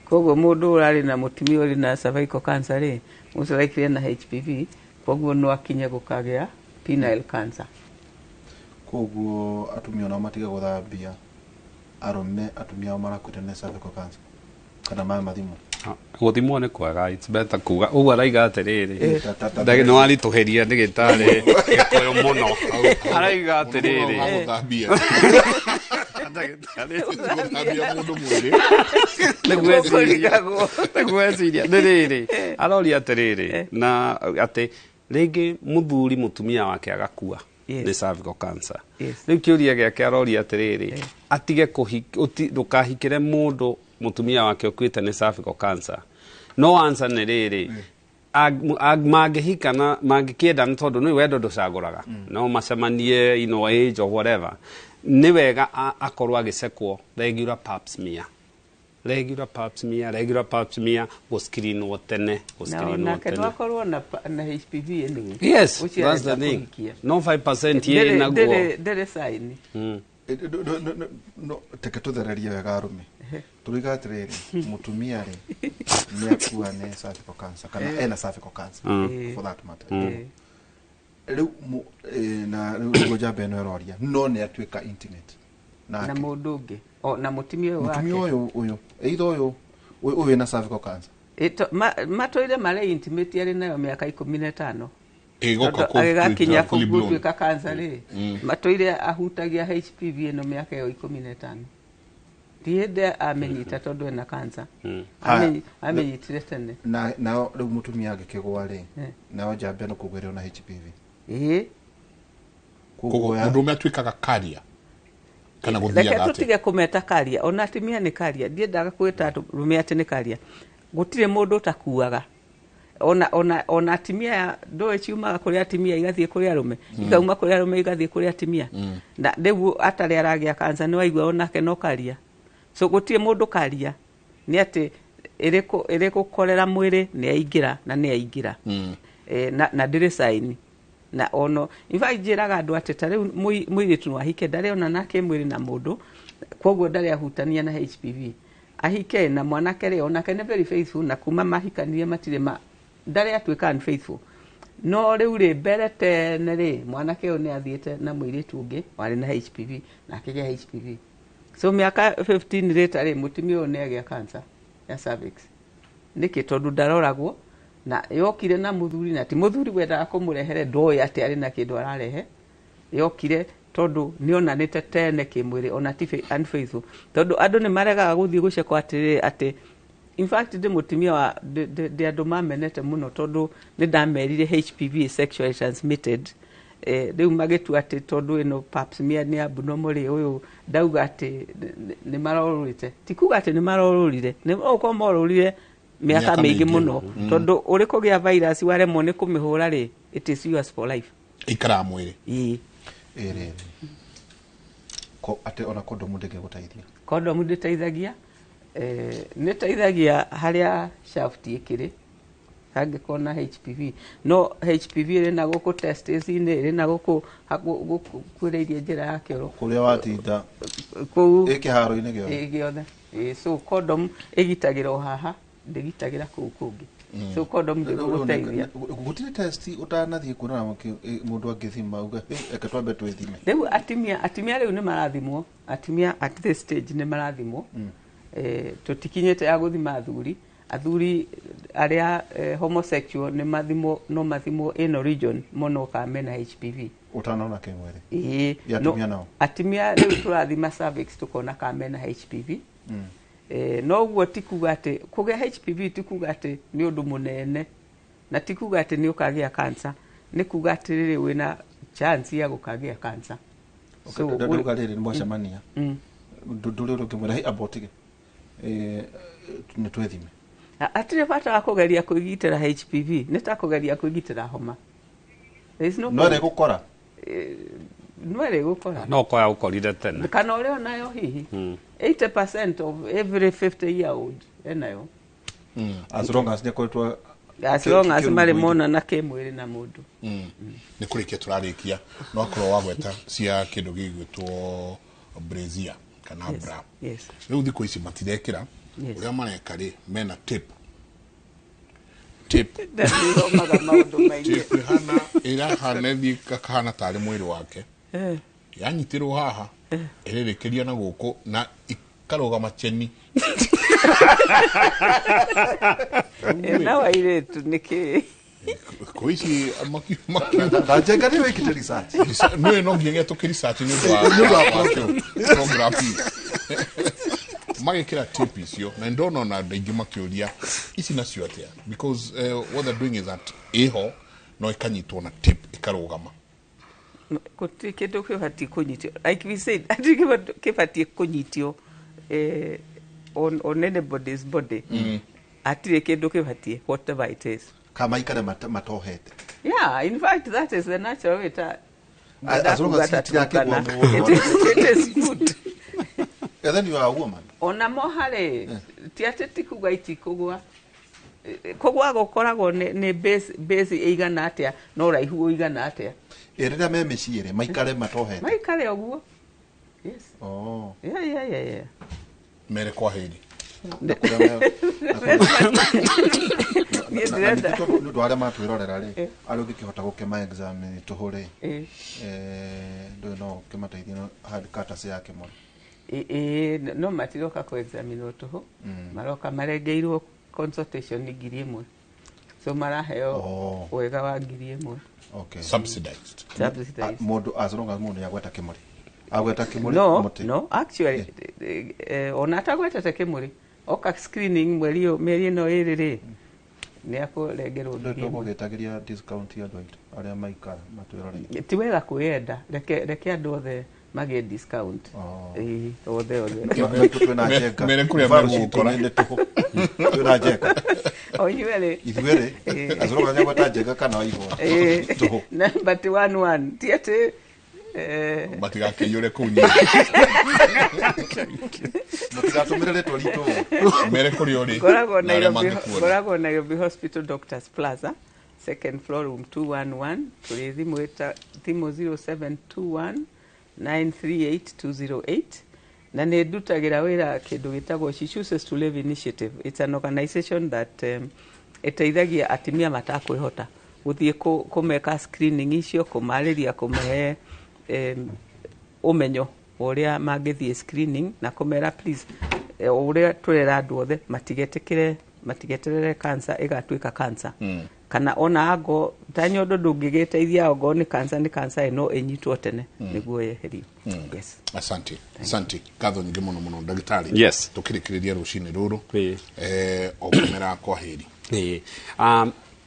Koguo mũndũ ũrarĩ na mũtumia ũrĩ na cervical cancer rĩ most likely na HPV koguo no akinye gukagĩa penile cancer. Koguo atumia nao matiga guthambia arume atumia ao marakuite na cervical cancer kana mathimo guthimwo nĩ kwega. It's better kuga ũguo araiga atiriri ndagĩ no arituheria ndagĩtarĩ gĩkoyo mũno araiga atiriri nĩgweciria nĩrĩrĩ aroria atiriri na atĩ rĩngĩ mũthuri mũtumia wake agakua nĩ cervical cancer. Rĩu kĩũria gĩake aroria atiriri atige ndũkahikĩre mũndũ mutumia wake okuite ni cervical cancer. No answer nĩ rĩrĩ mangĩhika na mangĩkĩenda nĩ tondũ nĩ wendo ndũcagũraga no macemanie age or whatever nĩ wega akorwo agĩcekwo regular pap smear gũscreenwo tene na akorwo na HPV anyway. Yes, that's the thing. No 5% ye naguo ndere sign no teke tuthererie wega arume turiga atiriri mutumia ri ni akua ne cervical cancer kana ena cervical cancer for that matter. Riu na riu jambe no roria no ne atuika intimate na mundu ungi na mutumia wake uyu either uyu na cervical cancer matoire mare intimate ari nayo miaka 15 agakinya kugutuika cancer ri matoire ahutagia HPV eno miaka yo 15 ndiende amenyita tondu ena cancer amenyitire tene na riu mutumia agikigwa ri na jambe no kugwirwo na HPV koguo mundu atuikaga carrier kana guthia gati tutige kumeta karia ona atimia ni karia ndiendaga kwita rume ati ni karia gutire mundu takuaga ona atimia ndoe ciumaga kuri atimia igathie kuri arume ikauma kuri arume igathie kuri atimia na ndebu atari aragia kanza ni waigua onake no karia so gutire mundu karia ni ati iriku korera mwiri ni aingira na ni aingira na ndire sign na ono in fact njiraga andu ati tari muiritu no ahike ndari ona nake mwiri na mundu koguo ndari ahutania na HPV ahike na mwanake ri ona kene very faithful na kuma mahikanirie matire ndari atuika unfaithful no riu ri mbere tene ri mwanake uyu ni athiete na muiritu ungi wari na HPV na akigea HPV so miaka 15 rita ri mutumia uyu ni agia cancer ya cervix niki tondu ndaroragwo na yokire na muthuri na ti muthuri wendaga kumurehere ndoya ati ari na kindu ararehe yokire tondu nionanite tene kimwiri ona ti unfaithful tondu andu ni maregaga guthii gucekwa ati in fact ndi mutumia wa de andu mamenete muno tondu ni ndamerire HPV sexually transmitted riu magitua ati tondu ino pap smear ni abnormal uyu ndauga ati ni marorurite ti kuga ati ni marorurire ni uko morurire miaka mingi muno tondu uri kugia virus waremwo ni kumihura ri it is yours for life ikara mwiri ere ko ate ona kondomu ndingiguteithia kondomu nditeithagia ni teithagia haria shaft ikiri hangikorwo na HPV no HPV ri na guku testis-ini ri na guku kuriirie njira ya kioro kuria watinda ku ikiharo-ini giothe so condom igitagirwo haha ndigitagira kuu kungi so condom ndiguteithia gutire test utanathie kuona mundu angithima uga eke twambe twithime riu atimia riu ni marathimwo atimia at this stage ni marathimwo tutikinyete ya guthima athuri aria homosexual ni mathimo no mathimo in region mono kame na HPV utanaona kimwere atimia nao atimia riu turathima cervix tukona kame na HPV no guo tikuga ati kugia HPV tikuga ati ni undu munene na tikuga ati ni ukagia cancer ni kuga ati riri wina chance ya gukagia cancer so nduga riri ni mwacamania nduriro kimwere abortige ni twethime atire bata wa kugeria kuigitira HPV ni ta kugeria kuigitira homa there is no re gukora no kwa ukorire tene kana uri onayo hihi 80% of every 50 year old enayo as long as nekwetwa as long as mari mona na kimwiri na mundu ni kurikia turarikia no akorwo wagweta cia kindu gigwitwo brazier kana bra riu thiko ici matirekira uria mareka ri mena tape hana ira hanethi kakana tari mwiri wake yanyitirwo haha irerekeria na guku na ikaroga macheni na wairetu niki koici ndajenga ni wikite research no nginya tukiri research ni program magikira tape icio na ndono na ndaingi makiuria ici nacio atia because what they're doing is that eho no ikanyitwo na tape ikarugama kuti kindu kibati kunyitio like we said ati kibati kunyitio on anybody's body ati kindu kibati whatever it is kama ikare matohete in fact that is the natural way as long as it is good and then you are a woman ona mohare tiateti kuga itikugwa kugwa gukoragwo ni base igana atia no raihu igana atia erira me meciere maikare matohete maikare oguo yes yeah mere kwa heri ndu aria matwirorera ri ari ungikihota gukema exam tuhure ndu no kimateithia hard cutters yake mo no matiroka ku examine tuhu maroka marengeirwo consultation ni 1,000 so maraheo wega wa 1,000 okay subsidized mundu as long as mundu yagweta kimuri agweta kimuri no actually ona tagweta kimuri oka screening meri no iriri ni akurengerwo ndu gugetagiria discount ya doit aria maikara matwirorera ti wega kuenda reke andu othe magie discount othe mere kuria magukora tuna jeka oyuele ithuere azroga nyagwa tajeka kana iho na but 1 tiate batiga kiyore kunyi mutiga tumirele tolito mere kuri ori gorago Nairobi Hospital Doctors Plaza second floor room 211 tuli thimu 0721 938 na nä ndutagira wira kindu gitagwo She Chooses to Live Initiative. It's an organization that iteithagia atimia matakwihota guthie kumeka screening icio, kumariria, kumehe umenyo uria mangithie screening na kumera please uria turera andu othe matigeterere cancer igatuika cancer kana ona ango tanyondo ndungigiteithia ongo ni cancer ino enyitwo tene niguo yeherio. Yes, asante katho nyingi muno ndagitari. Yes, tukirikiriria rucini ruru o kumera kwa heri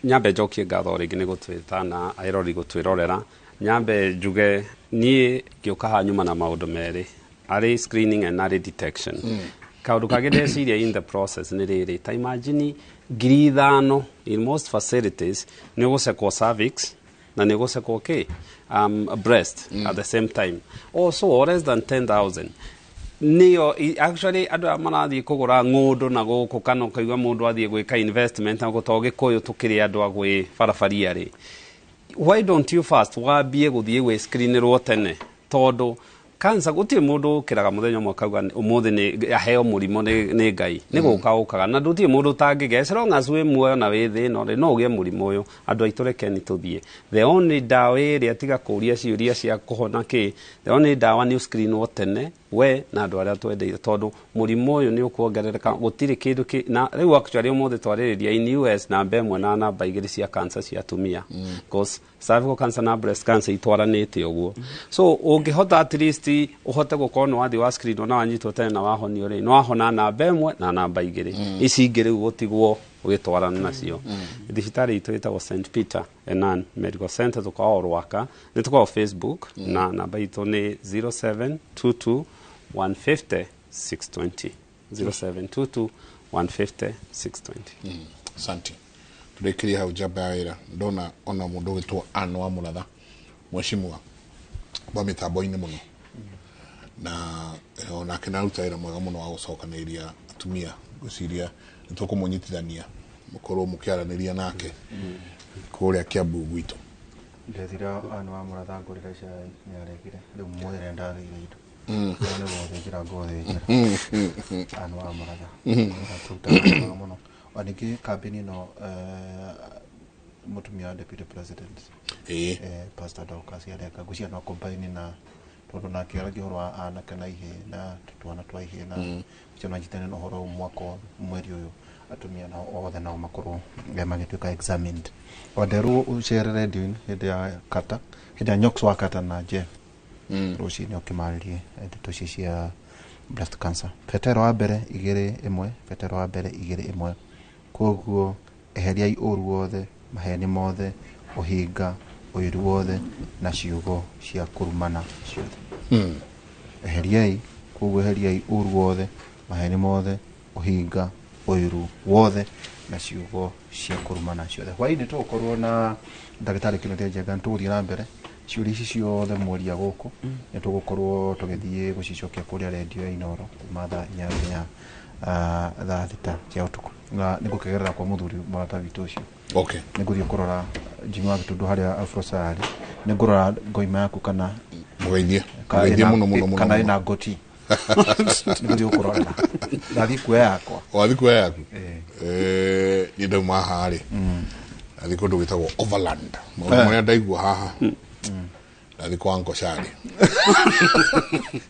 nyambe njokie ngatho ringi ni gutwita na airori gutwirorera. Nyambe njuge nie ngioka hanyuma na maundu meri ari screening and early detection. Kaundu kagedeciria in the process ni riri ta imagine 5,000 in most facilities ni gusekwo cervix na ni gusekwo breast at the same time, also less than 10,000 niyo actually andu marathie kugura ngundu na guku kana ukaigua mundu athie gwika investment na gutoge kuyu tukiri andu agwi barabaria ri. Why don't you first wambie guthie gwe screenerwo tene tondu cancer guti mundu kiraga muthenya mwe kauga umuthi ni aheo murimo ni ngai ni guka ukaga na nduti mundu tangigecera nga cwe muoyo na withi no ugie murimo uyu andu aitureke ni tuthie. The only dawa iri atiga kuria ciuria cia kuhona the only dawa ni screen tene we na andu aria twendeire tondu murimo uyu ni ukuongerereka gutiri kindu na riu actually umuthi twaririria in US na mbemwe na namba igiri cia cancer cia tumia because cervical cancer na breast cancer itwaranite uguo. So ungihota at least uhote gukorwo wathi wa screen na wanyitwo tene na wahonio ri no wahona namba ĩmwe na namba igiri ici ingiri gutigwo ugitwarana nacio. Thibitari itu itagwo St Peter Enan Medical Center tukao Rwaka ni tukao Facebook na namba itu ni 0722 150 620 0722 150 620. Asante. Turekiria hau jaba wira ndona ona mundu gitwo Anwa Muratha mweshimwa ba mitambo-ini muno na ona kinaruta ira mwega muno wa gucokaniria atumia guciria nitukumũnyitithania mukorwo mukiaraniria nake kuria Kiambu gwitu. Ndethira Anwa Muratha ngurira cia nyaregire riu mwere ndagire itu ne bo thira ngothe Anwa Muratha tuta muno aniki campaign no mutumia deputy president Pastor Daukas yareka gucia no campaign na tondu na kiara gihorwa ana kana ihe na tutwana twa ihe na ciona jitene no horo mwaka mweri uyu atumia na othe na makuru magituka examined oderu uchere radio hede ya kata hede nyoks wa kata na Jeff ruci ni okimaririe tucisia breast cancer fetero wa mbere 2-1 fetero wa mbere 2-1 koguo eheriai uru wothe maheni mothe uhinga uiru wothe na ciugo cia kurumana ciothe eheriai koguo eheriai uru wothe maheni mothe uhinga uiru wothe na ciugo cia kurumana ciothe. Hwaini tukorwo na ndagitari Kenneth Njenga nturi na mbere ciuri ici ciothe mworia guku ni tugukorwo tugithie gucicokia kuria radio ya Inoro matha nyanya thaa thita cia utuku na nigukegerera kwa muthuri marata witu ucio. Okay, niguthie kurora Jimwa Gitundu haria Afrosari nigurora ngoima yaku kana mugeithie muno kana ina ngoti niguthie kurora ndathi kuoya yakwa wathi kuoya yaku ni ndauma hari athi kundu gitagwo Overland mwana ndaigua haha ndathi kwa Uncle Shari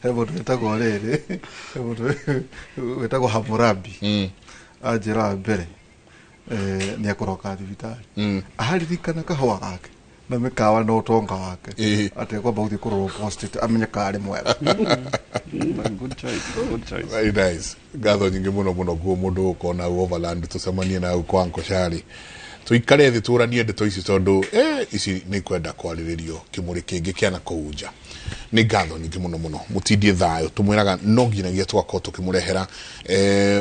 hebo twetagwo riri hebo twetagwo Hammurabi ajira mbere ni akoroka thibitari aharirikana kahwa gake na mikawa no tonga wake atekwa bauthi kurwo Prostate amenyeka ari mwega. Good choice. Very nice. Gatho nyingi muno guo mundu ukona Overland tucemanie na kwa Uncle Shari tuikare thi turanie ndeto ici tondu ici ni kwenda kwariririo kimuri kingi kiana kuunja ni gatho nyingi muno mutindie thayo tumwiraga no nginagia twako tukimurehera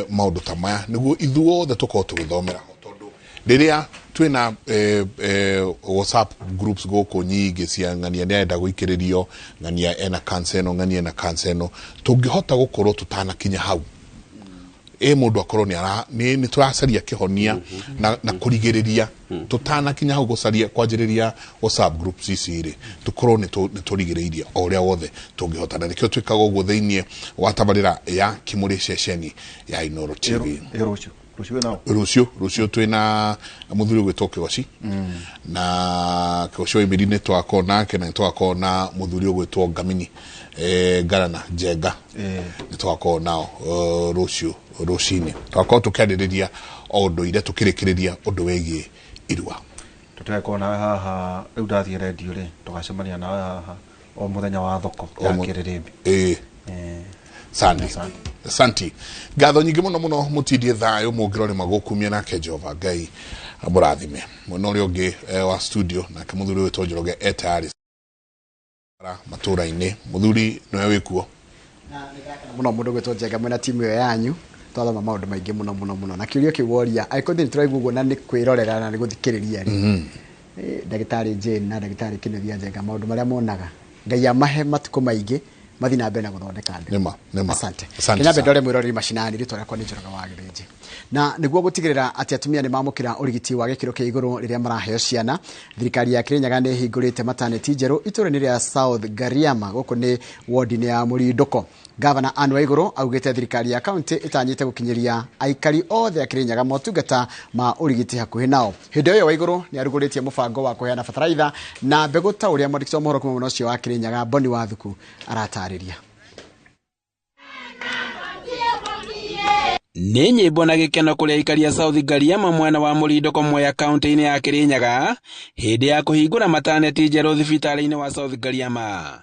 maundu ta maya niguo ithuothe tukorwo tugithomera tondu riria twina WhatsApp groups goko nyingi cia ngania nenda guikiririo ngania ena cancer no ngania ena cancer no tungihota gukorwo tutana kinya hau mundu akorwo ni turacaria kihonia na kurigiriria tutana kinya hau gucaria kwanjiriria o sub groups ici ri tukorwo ni turigiriria o uria wothe tungihotana nikio twikaga uguo theinie wa tabarira ya Kimuri ceceni ya Inoro TV Rucio twina muthuri gwitwo Kigoci na Kigoci imirine twako nake na twako na muthuri gwitwo Ngamini Garana Jenga twako nao Rucini twako tukiaririria undu ire tukirikiriria undu wegie irua tuteko na haha riu ndathie radio ri tugacemania na haha o muthenya wa thoko ya Kiririmbi Santi ngatho nyingi muno mutindie thayo mungirore magukumia nake Jehova Ngai amurathime muno ri ungi wa studio na muthuri wetwo Njoroge etari matura-ini muthuri noe wikuo muno mundu gwetwo Njenga mwena timu yo yanyu twathoma maundu maingi muno na kiurio kiworia aikothi turaiguo na ni kwirorera na ni guthikiriria ri ndagitari Jane na ndagitari Kinethia Njenga maundu maria monaga Ngai amahe matuko maingi mathina mbere na guthondeka andu nima asante kinyambe ndore mwirori mashinani ritwara kwa Njoroge wa Girenje na niguo gutigirira ati atumia ni mamukira urigiti wa gikiro kia iguru riria maraheo ciana thirikari ya Kirinyaga ni hingurite maternity njeru itura-ini ria South Gariama guku ni ward-ini ya Murindoko Governor Anne Waiguru augite thirikari ya county itanyite gukinyiria aikari othe ya Kirinyaga motungata ma urigiti hakuhi nao hindi yo Waiguru ni aruguritie mubango wa kuheana fertilizer na mbegu ta uria mwandiki wa mohoro kuma mwena ucio wa Kirinyaga Boni Wathuku aratariria ni nyimbo na gikeno kuria aikari ya South Gariama mwena wa Murindoko Mwea county-ini ya Kirinyaga hindi ya kuhingura maternity njeru thibitari-ini wa South Gariama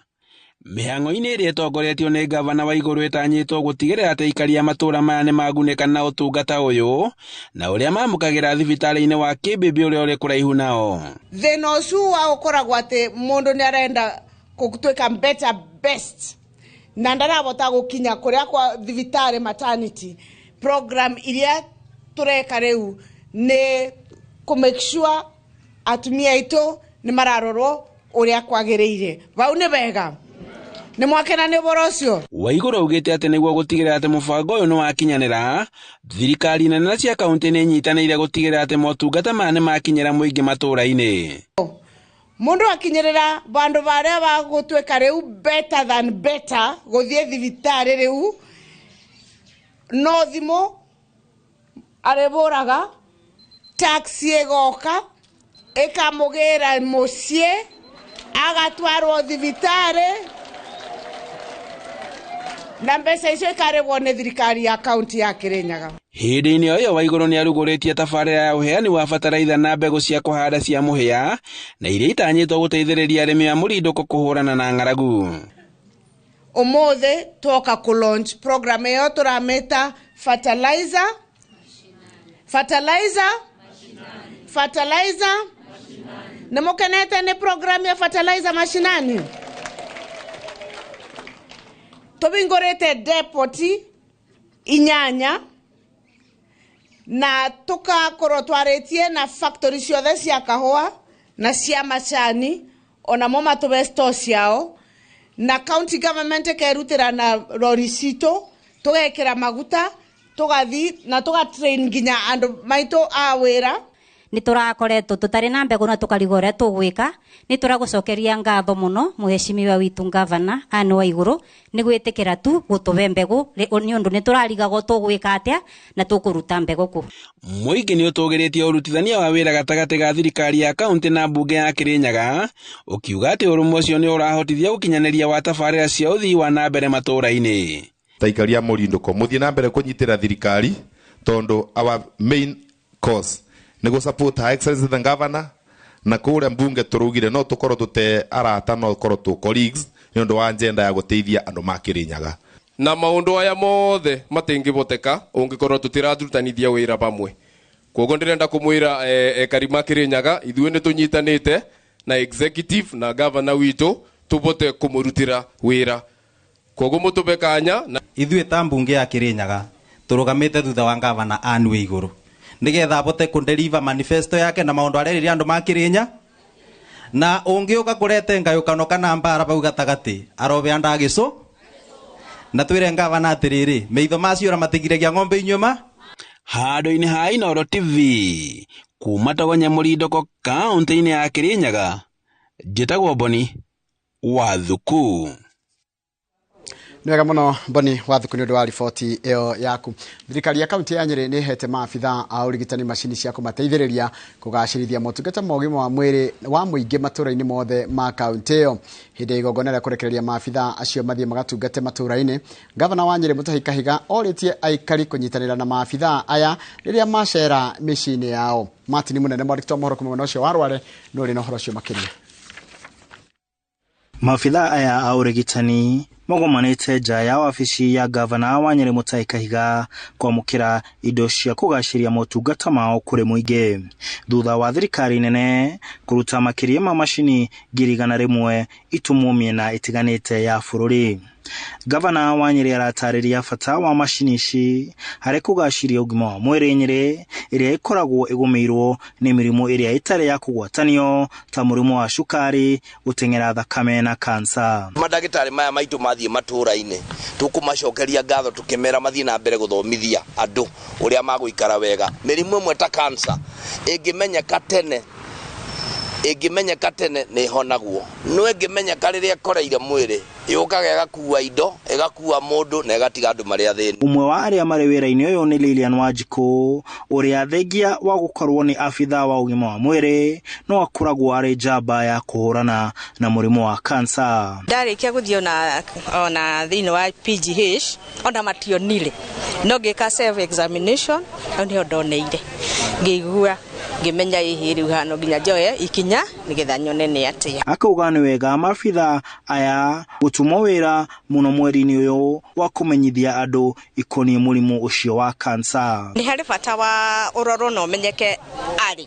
mihang'o-ini iria itongoretio ni gavana Waiguru itanyitwo gutigirira ati aikari ya matura maya ni maguneka na utungata uyu na uria mamukagira thibitari-ini wa Kibibi uria uri kuraihu nao thina ucio wa ukoragwo ati mundu ni arenda gutwika better best na ndarabota gukinya kuria kwa thibitari maternity program iria tureka riu ni ku make sure atumia itu ni mararorwo uria kwagiriire vau ni vega ni mwakena ni borocio Waiguru augite ati niguo gutigirira ati mubango uyu ni wakinyanira thirikari nene cia kaunti ni nyitanire gutigirira ati motungata maya ni makinyira muingi matura-ini mundu akinyirira bandu baria bagutwika riu better than better guthie thibitari riu no thimo areburaga taxi egoka ekamugira mucie agatwarwo thibitari na mbeca icio ikarĩhwo nĩ thirikari ya kaunti ya Kirinyaga hindi-ini oyo Waiguru ni aruguritie tabarira ya uheani wa fertilizer na mbegu cia kuhanda cia muhia na iria itanyitwo guteithiriria arimi a Murindoko kuhurana na ng'aragu umuthi twoka ku launch program iyo turameta fertilizer ni mukenete ni program ya fertilizer mashinani tubingorete depot inyanya na tukakorwo twaritie na factory ciothe cia kahua na cia macani ona mo matube store ciao na county government kerutira na lori cito tugekira maguta tugathi na tugatrain nginya andu maito a wira ni turakoretwo tutari na mbegu na tukarigore tugwika ni turagucokeria ngatho muno muheshimiwa witu gavana Anne Waiguru ni gwitikira tu gutuve mbegu ni undu ni turarigago tugwika atia na tukuruta mbegu ku muingi ni utugiritie urutithania wa wira gatagati ga thirikari ya kaunti na mbunge ya Kirinyaga ukiuga ati urumwe ucio ni urahotithia gukinyaniria wa tabarira cia uthii wa na mbere matura-ini taikari ya Murindoko muthie na mbere kunyitira thirikari tondu our main cause nego support her excellency the governor na kuria mbunge turugire no tukoro tute arata no tukoro tu colleagues ni undu wa agenda ya guteithia andu ma Kirinyaga na maundu aya mothe matingiboteka ungikorwo tutirarutanithia wira pamwe koguo ndirenda kumwira ekari ma Kirinyaga ithuĩ ni tunyitanite na executive na governor witu tubote kumurutira wira koguo mutube kanya ithuĩ ta mbunge ya Kirinyaga turugamite thutha wa governor Anne Waiguru nigetha abote kundeliver manifesto yake na maundu areriria andu ma Kirinyaga na ungiuka kurete ngayukano kana mbara bau gatagati arobe anda agico na twire ngavana atiriri meitho maciora matigiragia ng'ombe inyuma handũ-inĩ ha Inooro TV kuma Togonya Mũrindoko kaunti-inĩ ya Kirinyaga njĩtagwo Boni Wathuku. Nwega muno Boni Wathuku ni undu wa riboti iyo yaku. Thirikari ya kaunti ya Nyeri ni hete maabitha a urigitani macini cia kumateithĩrĩria kugacĩrithia motungata ma ũgima wa mwĩrĩ wa mũingĩ matũra-inĩ mothe ma kaunti iyo. Hĩndĩ ya igongona rĩa kũrekereria maabitha acio mathiĩ magatungate matũra-inĩ, gavana wa Nyeri Mutahi Kahiga orĩtie aikari kũnyitanĩra na maabitha aya rĩrĩa macera mĩciĩ-inĩ yao. Martin Munene mwandĩki wa mohoro kuma mwena ũcio wa Rware nĩ ũrĩ na ũhoro ũcio makĩria. Maabitha aya a urigitani mogomanite nja ya wabici ya gavana wa Nyeri Mutahi Kahiga kwamũkĩra indo cia kũgacĩria motungata mao kũrĩ mũingĩ thutha wa thirikari nene kũruta makĩria ma macini 100,000 itumwo mĩena ĩtiganĩte ya bũrũri. Gavana wa Nyeri aratarĩria bata wa macini ici harĩ kũgacĩria ũgima wa mwĩrĩ Nyeri ĩrĩa ĩkoragwo ĩgũmĩirwo nĩ mĩrimũ ĩrĩa ĩtarĩ ya kũgwatanio ta mũrimũ wa cukari, gũteng'era thakame na kansa. Mandagĩtarĩ maya maitũ mathiĩ matũra-inĩ tũkũmacokeria ngatho tũkĩmera mathiĩ na mbere gũthomithia andũ ũrĩa magũikara wega. Mĩrimũ ĩmwe ta kansa ĩngĩmenyeka tene nĩ honagwo, no ĩngĩmenyeka rĩrĩa ĩkoreire mwĩrĩ yũkaga ĩgakuua indo, ĩgakuua mũndũ na ĩgatiga andũ marĩa thĩni. Umwe wa arĩa marĩ wĩra-inĩ ũyũ nĩ Lilian Wanjikũ ũrĩa thengia wa gũkorwo nĩ abitha wa ũgima wa mwĩrĩ no akoragwo arĩ njamba ya kũhũrana na mũrimũ wa kansa. Ndarĩkia gũthiĩ ona thĩinĩ wa PGH ona mationire no ngĩka self examination nĩ ndoneire ngĩigua ngĩmenya ĩhĩ rĩu hano nginya njoye ikinya nĩgetha nyone nĩ atĩa. Akauga nĩ wega maabitha aya gũtumwo wĩra mũno mweri-inĩ ũyũ wa kũmenyithia andũ ikoniĩ mũrimũ ũcio wa kansa. Nĩ harĩ bata wa ũrorwo na ũmenyeke arĩ,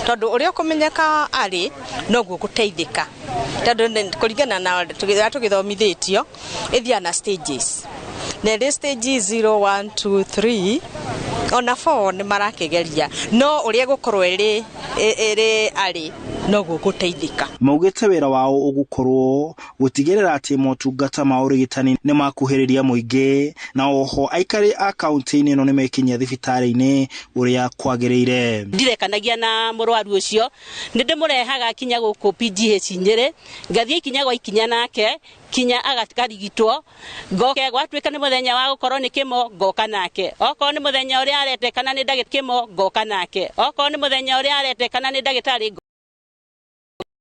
tondũ ũrĩa ũkũmenyeka arĩ noguo gũteithĩka, tondũ kũringana na tũgĩthomithĩtio ĩthiaga na stages. Nĩ stage 0, 1, 2, 3 ona 4 nĩ marakĩgeria, no ũrĩa gũkorwo ĩrĩ arĩ noguo gũteithĩka. Maugĩte wĩra wao ũgũkorwo gũtigĩrĩra atĩ motungata ma ũrigitani nĩ makuhĩrĩria mũingĩ na oho aikari a kaunti-inĩ ĩno nĩ mekinyia thibitarĩ-inĩ ũrĩa kwagĩrĩire. Ndirekanagia na mũrwaru ũcio nĩ ndĩmũrehaga kinya gũkũ PGH Nyeri, ngathiĩ ikinya gwa ikinya nake kinya agakarigitwo, ngoke gwatuĩka nĩ mũthenya wa gũkorwo nĩ kĩmo ngoka nake, okorwo nĩ mũthenya ũrĩa aretekana nĩ ndagĩtarĩ kĩmo ngoka nake, okorwo nĩ mũthenya ũrĩa aretekana nĩ ndagĩtarĩ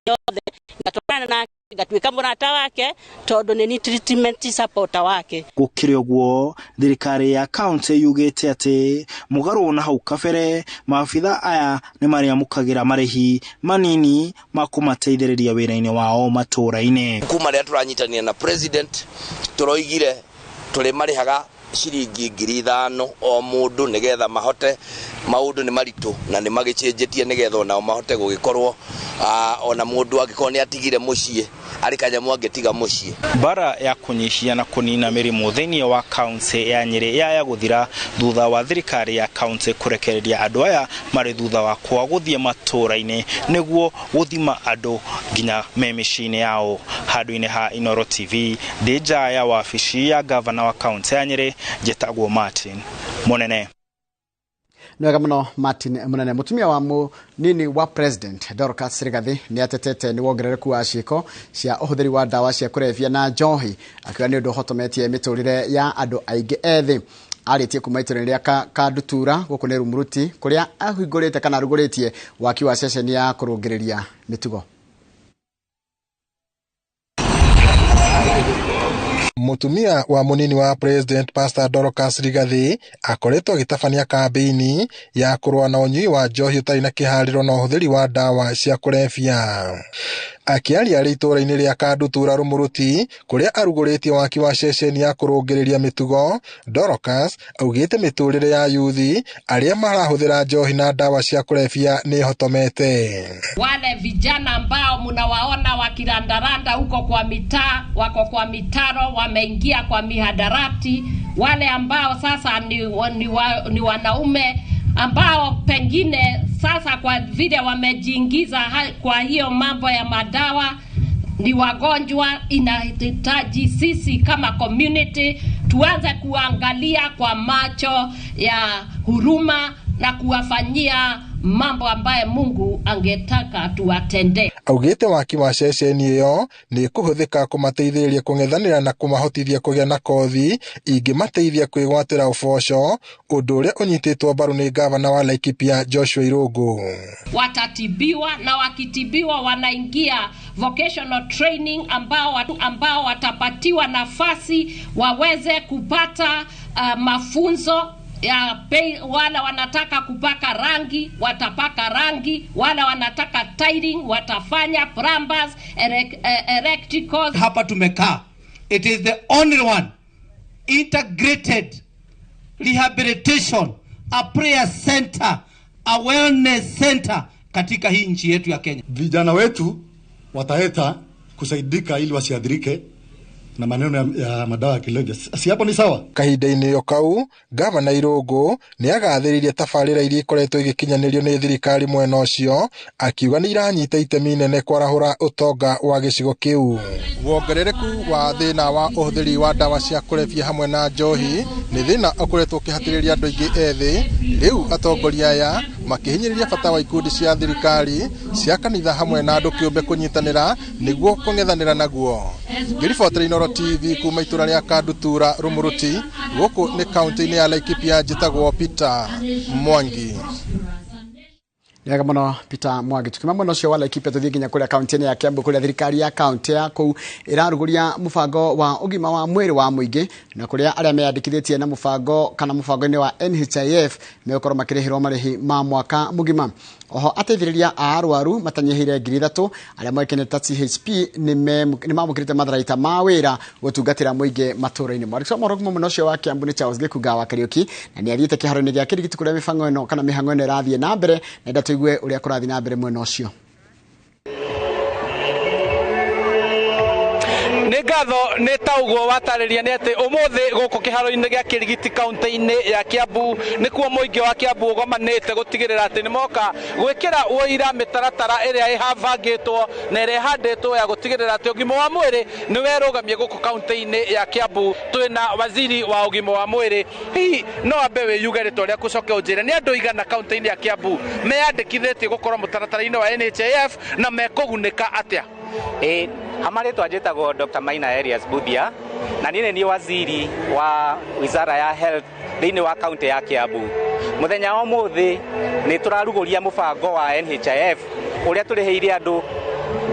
yothe ngatwarana nake ngatuĩka mũrata wake tondũ nĩ treatment supporter wake. Gũkĩrĩ ũguo thirikari ya kaunti yugĩte atĩ mũgarũ na hau kabere maabitha aya nĩ marĩamũkagĩra marĩhi manini ma kũmateithĩrĩria wĩra-inĩ wao matũra-inĩ. Kuma rĩrĩa tũranyitanĩra na president tũroigire tũrĩ marĩhaga ciringi 5,000 o mũndũ nĩgetha mahote maũndũ nĩ maritũ na nĩ magĩcenjetie nĩgetha onao mahote gũgĩkorwo ona mũndũ angĩkorwo nĩ atigire mũciĩ arĩ kanyamũ angĩtiga mũciĩ. Bara ya kũnyihia na kũnina mĩrimũ thĩinĩ wa kaunti ya Nyeri ya gũthira thutha wa thirikari ya kaunti kũrekereria andũ aya marĩ thutha wa kwa gũthiĩ matũra-inĩ nĩguo gũthima andũ nginya me mĩciĩ-inĩ yao. Handũ-inĩ ha Inooro TV ndĩ nja ya wabici ya gavana wa kaunti ya Nyeri njĩtagwo Martin Munene. Nwega muno Martin Munene. Mutumia wa munini wa president Dorcas Rigathi nĩ atetete nĩ wongerereku wa ciĩko cia ũhũthĩri wa ndawa cia kũrebia na njohi, akiuga nĩ ũndũ ũhotometie mĩtũrĩre ya andũ aingĩ ethĩ. Arĩtie kuma itũra rĩa Kandutura gũkũ nĩ Rumuruti kũrĩa ahingũrĩte kana arugũrĩtie waki wa ceceni ya kũrũngĩrĩria mĩtugo. Mutumia wa munini wa president Pastor Dorcas Rigathi akoretwo agĩtabania kambĩini ya kũrũa na ũnyui wa njohi ũtarĩ na kĩharĩro na ũhũthĩri wa ndawa cia kũrebia. Akiaria arĩ itũra-inĩ rĩa Kandutura Rumuruti kũrĩa arugũrĩtie waki wa ceceni ya kũrũngĩrĩria mĩtugo, Dorcas augĩte mĩtũrĩre ya yuthi arĩa marahũthĩra njohi na ndawa cia kũrebia nĩ hotomete. Wale vijana ambao mnawaona wakirandaranda huko kwa mitaa, wako kwa mitaro, wameingia kwa mihadarati, wale ambao sasa ni wanaume ambao pengine sasa kwa vile wamejiingiza kwa hiyo mambo ya madawa, ni wagonjwa. Inahitaji sisi kama community tuanze kuangalia kwa macho ya huruma na kuwafanyia mambo ambaye Mungu angetaka tuwatendee. Augite waki wa ceceni iyo ni kuhuthika kumateithĩrĩria kung'ethanĩra na kumahotithia kũgĩa na kothi ingĩmateithia kwĩgwatĩra ũboco, ũndũ ũrĩa ũnyitĩtwo mbaru nĩ gavana wa Laikipia Joshua Irungu. Watatibiwa na wakitibiwa wanaingia vocational training ambao watapatiwa nafasi waweze kupata mafunzo ya wale wanataka kupaka rangi watapaka rangi, wale wanataka tiling watafanya, plumbers, electricals. Hapa tumekaa, it is the only one integrated rehabilitation, a prayer center, a wellness center katika hii nchi yetu ya Kenya. Vijana wetu wataeta kusaidika ili wasiadhirike na maneno ya madawa ya kulevya. Si hapo ni sawa? Kahinda-inĩ yo kau, gavana Irungu ni agathĩrĩirie tabarĩra iria ikoretwo igĩkinyanĩrio nĩ thirikari mwena ũcio, akiuga nĩ iranyita itemi inene kwarahũra ũtonga wa gĩcigo kĩu. Wongerereku wa thĩna wa ũhũthĩri wa ndawa cia kũrebia hamwe na njohi nĩ thĩna ũkoretwo ũkĩhatĩrĩria andũ aingĩ ethĩ. Rĩu atongoria aya makĩhinyĩrĩria bata wa ikundi cia thirikari cia kanitha hamwe na andũ kĩũmbe kũnyitanĩra nĩguo kũng'ethanĩra naguo. Ngĩribotera Inoro TV kuma itũra rĩa Kandutura Rumuruti, gũkũ nĩ kaunti-inĩ ya Laikipia, njĩtagwo Peter Mwangi. Nĩega mũno Peter Mwangi. Tukima mũno ũcio wa Laikipia tuthiĩ nginya kũrĩa kaunti-inĩ ya Kiambu, kũrĩa thirikari ya kaunti ya kũu ĩrarugũria mũbango wa ũgima wa mwĩrĩ wa mũingĩ, na kũrĩa arĩa meyandĩkithĩtie na mũbango-inĩ wa NHIF megũkorwo makĩrĩhĩrwo marĩhi ma mwaka mũgima. Oho ateithĩrĩria a arwaru matanyihĩire 3,000 arĩa moĩkaine ta CHP nĩ mamũkĩrĩte matharaita ma wĩra gũtungatĩra mũingĩ matũũra-inĩ. Mwandĩki wa mohoro mũno ũcio wa Kiambu nĩ Charles Gĩkuga wa Kariuki, na nĩ athiĩte kĩharo-inĩ gĩa Kĩrigiti kũrĩa mĩbango ĩno kana mĩhang'o ĩno ĩrathiĩ na mbere, na enda tũigue ũrĩa kũrathiĩ na mbere mwena ũcio. Ngatho nĩ taũguo watarĩria nĩ atĩ ũmũthĩ gũkũ kĩharo-inĩ gĩa Kĩrigiti kaunti-inĩ ya Kiambu nĩkuo mũingĩ wa Kiambu ũgomanĩte gũtigĩrĩra atĩ nĩ moka gwĩkĩra ũira mĩtaratara ĩrĩa ĩhabangĩtwo na ĩrĩa ĩhandĩtwo ya gũtigĩrĩra atĩ ũgima wa mwĩrĩ nĩ werũgamie gũkũ kaunti-inĩ ya Kiambu. Twĩna waziri wa ũgima wa mwĩrĩ, hihi no ambe wĩyuge rĩtwa rĩaku ũcoke ũnjĩre nĩ andũ igana kaunti-inĩ ya Kiambu meyandĩkithĩtie gũkorwo mũtaratara-inĩ wa NHIF na mekũgunĩka atĩa? Hamaretwa njĩtagwo Dr. Maina Elias Budia, na niĩ nĩ waziri wa wizara ya health thĩinĩ wa kaunti ya Kiambu. Mũthenya wa ũmũthĩ nĩ tũrarugũria mũbango wa NHIF ũrĩa tũrĩhĩire andũ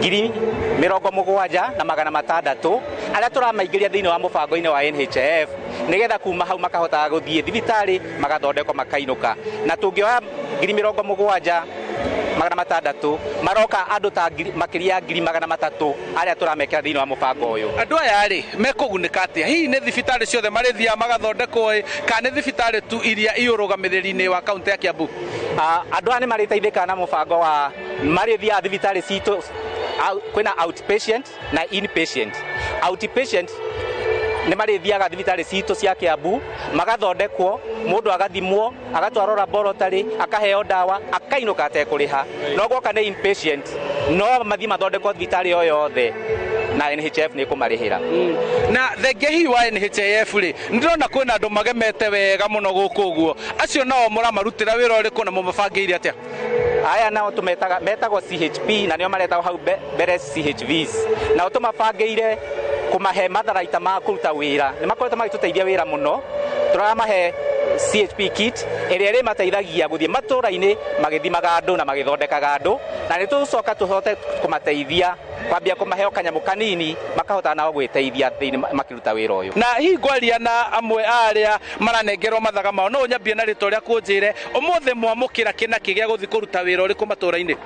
70,600 arĩa tũramaingĩria thĩinĩ wa mũbango-inĩ wa NHIF nĩgetha kuma hau makahotaga gũthiĩ thibitarĩ magathondekwo makainũka. Na tũngĩoya 70,600 maroka andũ ta makĩria 300,000 arĩa tũramekĩra thĩinĩ wa mũbango ũyũ. Andũ aya rĩ mekũgunĩka atĩa? Hihi nĩ thibitarĩ ciothe marĩthiaga magathondekwo kana nĩ thibitarĩ tu iria iũrũgamĩrĩri-inĩ wa kaunti ya Kiambu? Andũ aya nĩ marĩteithĩka na mũbango wa marĩthiaga thibitarĩ citũ. Kwĩna outpatient na inpatient. Outpatient nĩ marĩthiaga thibitarĩ citũ cia Kiambu magathondekwo, mũndũ agathimwo, agatwarwo laboratory, akaheo ndawa, akainũka atekũrĩha. No gwoka nĩ inpatient, no mathiĩ mathondekwo thibitarĩ o yothe na NHIF nĩ kũmarĩhĩra. Na thengia hihi wa NHIF rĩ, ndĩrona kwĩna andũ magemete wega mũno gũkũ ũguo. Acio nao mũramarutĩra wĩra ũrĩkũ na mũmabangĩire atĩa? Aya nao metagwo CHP na nĩo maretagwo hau mbere CHVs. Nao tũmabangĩire kũmahe matharaita ma kũruta wĩra. Nĩ makoretwo magĩtũteithia wĩra mũno. Tũramahe CHP kit ĩrĩa ĩrĩmateithagia gũthiĩ matũũra-inĩ magĩthimaga andũ na magĩthondekaga andũ, na nĩ tũcoka tũhote kũmateithia kwambia kũmahe kanyamũ kanini makahota nao gwĩteithia thĩinĩ makĩruta wĩra ũyũ. Na hihi ngwaria na amwe arĩa maranengerwo mathaga mao, no nyambie na rĩtwa rĩaku ũnjĩre ũmũthĩ mwamũkĩra kĩnaki gĩa gũthiĩ kũruta wĩra ũrĩkũ matũũra-inĩ?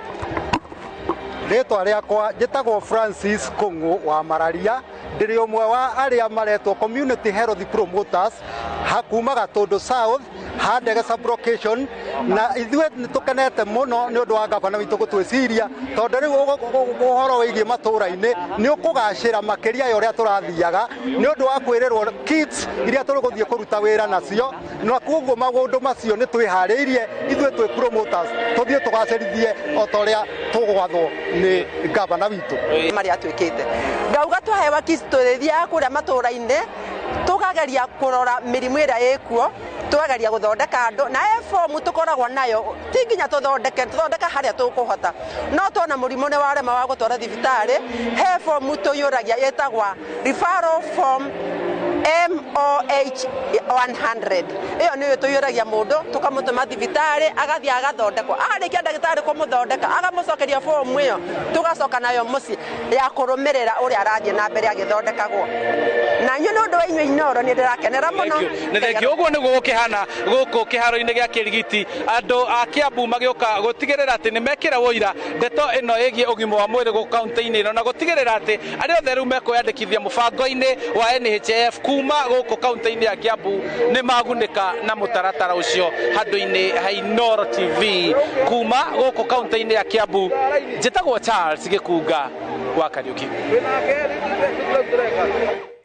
Rĩtwa rĩakwa njĩtagwo Francis Kũng'ũ wa Mararia, ndĩrĩ ũmwe wa arĩa maretwo community health promoters hakuma Gatũndũ South handege sublocation, na ithuĩ nĩ tũkenete mũno nĩ ũndũ wa gavana witũ gũtwĩciria, tondũ rĩu ũhoro wĩgiĩ matũũra-inĩ nĩ ũkũgacĩra makĩria ya ũrĩa tũrathiaga nĩ ũndũ wa kwĩrĩrwo kits iria tũgũthiĩ kũruta wĩra nacio, na koguo maũndũ macio nĩ twĩharĩirie ithuĩ twĩ promoters tũthiĩ tũgacĩrithie o ta ũrĩa tũgwathwo nĩ gavana witũ. Marĩa twĩkĩte ngauga twahewa kits tũrĩthiaga kũrĩa matũũra-inĩ tukageria kurora mirimu ira ikuo tukageria guthondeka andu na form tukoragwo nayo tinginya tuthondeka haria tukuhota no tona murimu ni warema wa gutwara thibitari he form tuyuragia yetagwa referral form MOH 100 iyo niyo tuyuragia mundu tukamutuma thibitari agathie agathondekwo arikia ndagitari kumuthondeka agamucokeria form iyo tugacoka nayo muci ya kurumirira uria arathie na mbere agithondekagwo na nyu nundu wa inyu inoro ni ndirakenera muno ne thengio uguo niguo gukihana guku kiharo-ini gia kirigiti andu a Kiambu magioka gutigirira ati ni mekira woira ndeto ino yegie ugimo wa mwiri gu county-ini ino na gutigirira ati ari othe riu mekwiyandikithia mubango-ini wa NHIF kuma guku county-ini ya Kiambu ni magunika na mutaratara ucio handu-ini ha Inoro TV kuma guku county-ini ya Kiambu njitagwo Charles Gikunga wa Kariuki.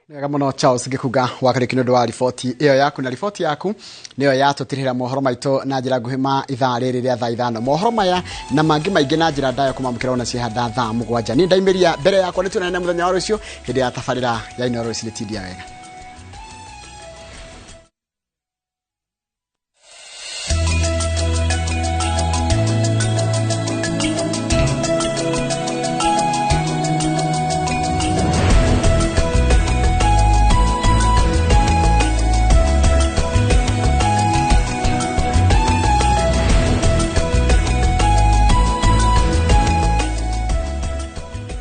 Nega muno Charles Gikunga wa Kariuki nĩ ũndũ wa riboti ĩyo yaku na riboti yaku nĩyo yatũtirĩra mohoro maitũ na njĩra nguhĩ ma ithaa rĩrĩ rĩa thaa ithano mohoro maya na mangĩ maingĩ na njĩra ndayo kũmamũkĩra ona ciehanda thaa mũgwanja ni ndaimeria mbere yakwa nĩ tuonane mũthenya wa rũciũ hĩndĩ ya tabarĩra ya Inoro City wega.